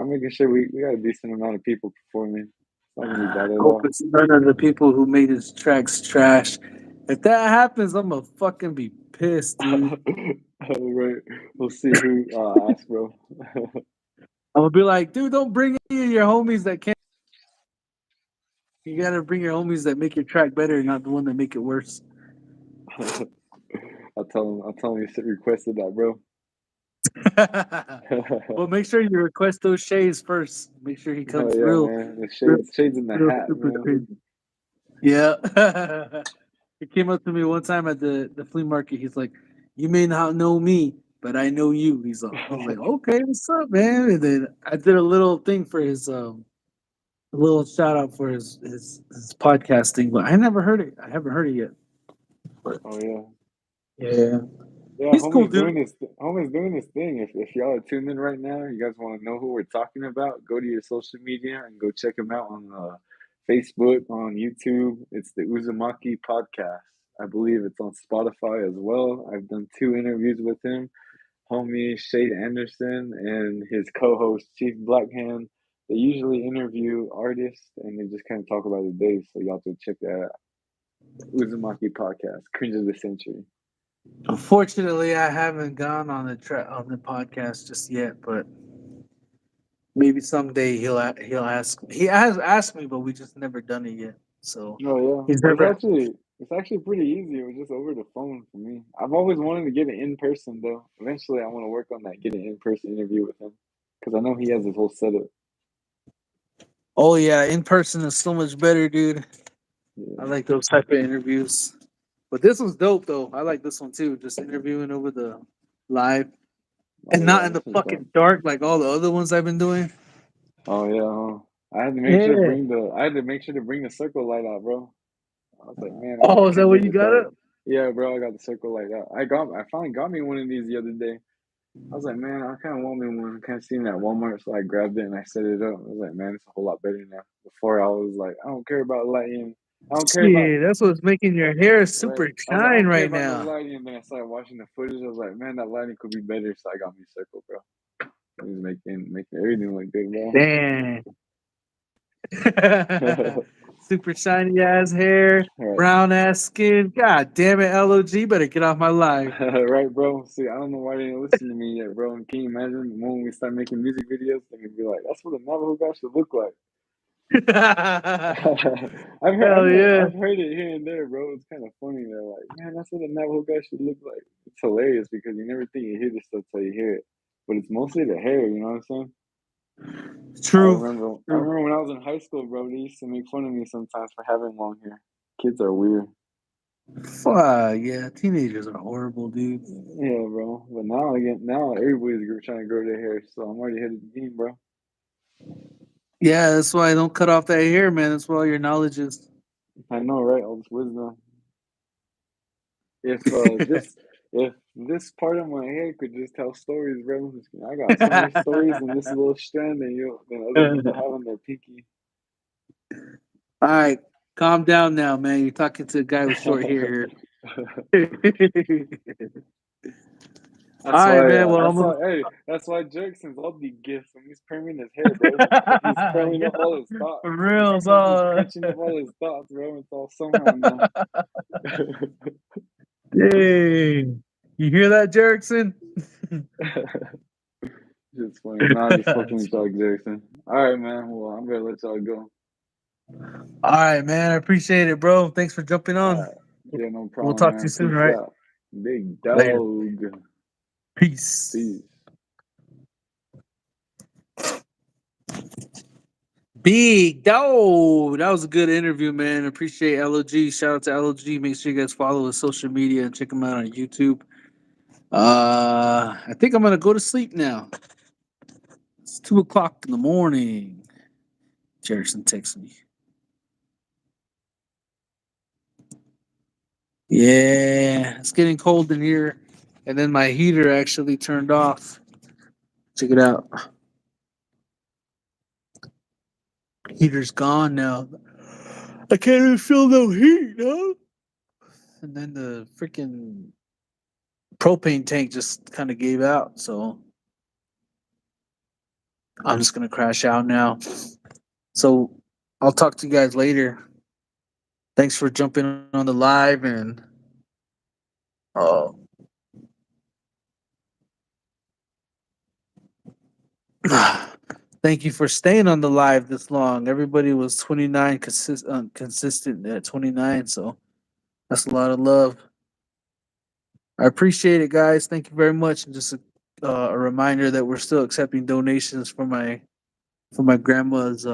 making sure we got a decent amount of people performing. It's not gonna be bad at Hope all. it's none of the people who made his tracks trash. If that happens, I'm gonna fucking be pissed, dude. All right, we'll see who asks, bro. I'm gonna be like, dude, don't bring any of your homies that can't. You gotta bring your homies that make your track better, not the one that make it worse. I'll tell him you requested that, bro. Well, make sure you request those shades first. Make sure he Oh comes yeah, real, man. The real, shades in the real hat, super man. crazy. Yeah. He came up to me one time at the flea market. He's like, "You may not know me, but I know you." He's like, I was like, "Okay, what's up, man?" And then I did a little thing for his a little shout out for his podcasting, but I never heard it. I haven't heard it yet. But Oh yeah. yeah, Yeah, he's cool, dude. homie's doing this thing. If y'all are tuned in right now, you guys want to know who we're talking about, go to your social media and go check him out on Facebook, on YouTube. It's the Uzumaki podcast. I believe it's on Spotify as well. I've done 2 interviews with him. Homie Shade Anderson and his co-host Chief Blackhand. They usually interview artists and they just kind of talk about the day. So y'all have to check that out. Uzumaki podcast, cringe of the century. Unfortunately, I haven't gone on on the podcast just yet, but maybe someday he'll ask. He has asked me, but we just never done it yet. So Oh he's yeah, never. it's actually pretty easy. It was just over the phone for me. I've always wanted to get it in person though. Eventually, I want to work on that, get an in person interview with him because I know he has his whole setup. Oh yeah, in person is so much better, dude. I Yeah, like those type of interviews. But this one's dope though. I like this one too. Just interviewing over the live oh and not yeah, in the that's what's up. fucking dark like all the other ones I've been doing. Oh yeah, huh? Yeah. I had to make sure to bring the circle light out, bro. I was like, man, I Oh, is that can't what leave you it got dark. up? Yeah, bro, I got the circle light out. I finally got me one of these the other day. I was like, man, I kind of want me one. I kind of seen it at Walmart, so I grabbed it and I set it up. I was like, man, it's a whole lot better now. Before I was like, I don't care about lighting. I don't care about Shit, that's what's making your hair right. super I was like, I shine don't care right about no now. lighting. And then I started watching the footage. I was like, man, that lighting could be better. So I got me circle, bro. It was making everything look good, Damn. bro. Super shiny ass hair, All brown ass skin. God damn it, LOG, better get off my live. right, bro. See, I don't know why they didn't listen to me yet, bro. And can you imagine when we start making music videos, they're gonna be like, "That's what a Navajo guy should look like." Hell yeah. I've heard it here and there, bro. It's kind of funny. They're like, "Man, that's what a Navajo guy should look like." It's hilarious because you never think you hear this stuff till you hear it, but it's mostly the hair. You know what I'm saying? True. I True. remember when I was in high school, bro. They used to make fun of me sometimes for having long hair. Kids are weird. Fuck yeah, teenagers are horrible, dude. Yeah, bro. But now everybody's trying to grow their hair, so I'm already ahead of the game, bro. Yeah, that's why I don't cut off that hair, man. That's where all your knowledge is. I know, right? All this wisdom. If if this part of my hair could just tell stories, bro. I got so many stories in this little strand than other people have on their pinky. All right, calm down now, man. You're talking to a guy with short hair here. All right, man. Well, I'm gonna. That's why Jerk sends all the gifts when he's perming his hair, bro. He's curling Yeah, up all his thoughts. for real. It's like he's crunching up all his thoughts, bro. It's all somehow now. Dang. You hear that, Jerkson? Just funny. Nah, just fucking with y'all, Jackson. All right, man. Well, I'm gonna let y'all go. All right, man. I appreciate it, bro. Thanks for jumping on. Yeah, no We'll problem, talk to you man. soon, all Peace right? out. Big Later. dog. Peace. Peace. Big dog. That was a good interview, man. Appreciate LOG. Shout out to LOG. Make sure you guys follow his social media and check him out on YouTube. I think I'm gonna go to sleep now. It's 2 o'clock in the morning. Jerison texts me. Yeah, it's getting cold in here. And then my heater actually turned off. Check it out. Heater's gone now. I can't even feel no heat, huh? And then the freaking propane tank just kind of gave out. So I'm just going to crash out now. So I'll talk to you guys later. Thanks for jumping on the live and uh, thank you for staying on the live this long. Everybody was 29 consistent at 29. So that's a lot of love. I appreciate it, guys. Thank you very much. And just a reminder that we're still accepting donations for my grandma's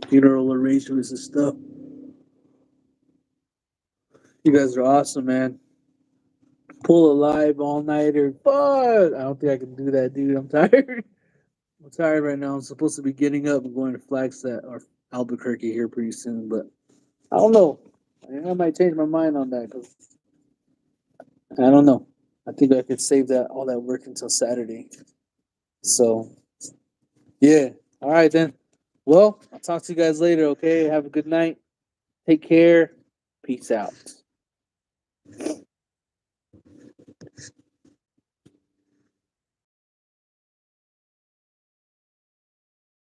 funeral arrangements and stuff. You guys are awesome, man. Pull a live all nighter. But I don't think I can do that, dude. I'm tired. I'm tired right now. I'm supposed to be getting up and going to Flagstaff or Albuquerque here pretty soon, but I don't know. I might change my mind on that because I don't know. I think I could save that all that work until Saturday. So yeah. All right then. Well, I'll talk to you guys later. Okay. Have a good night. Take care. Peace out.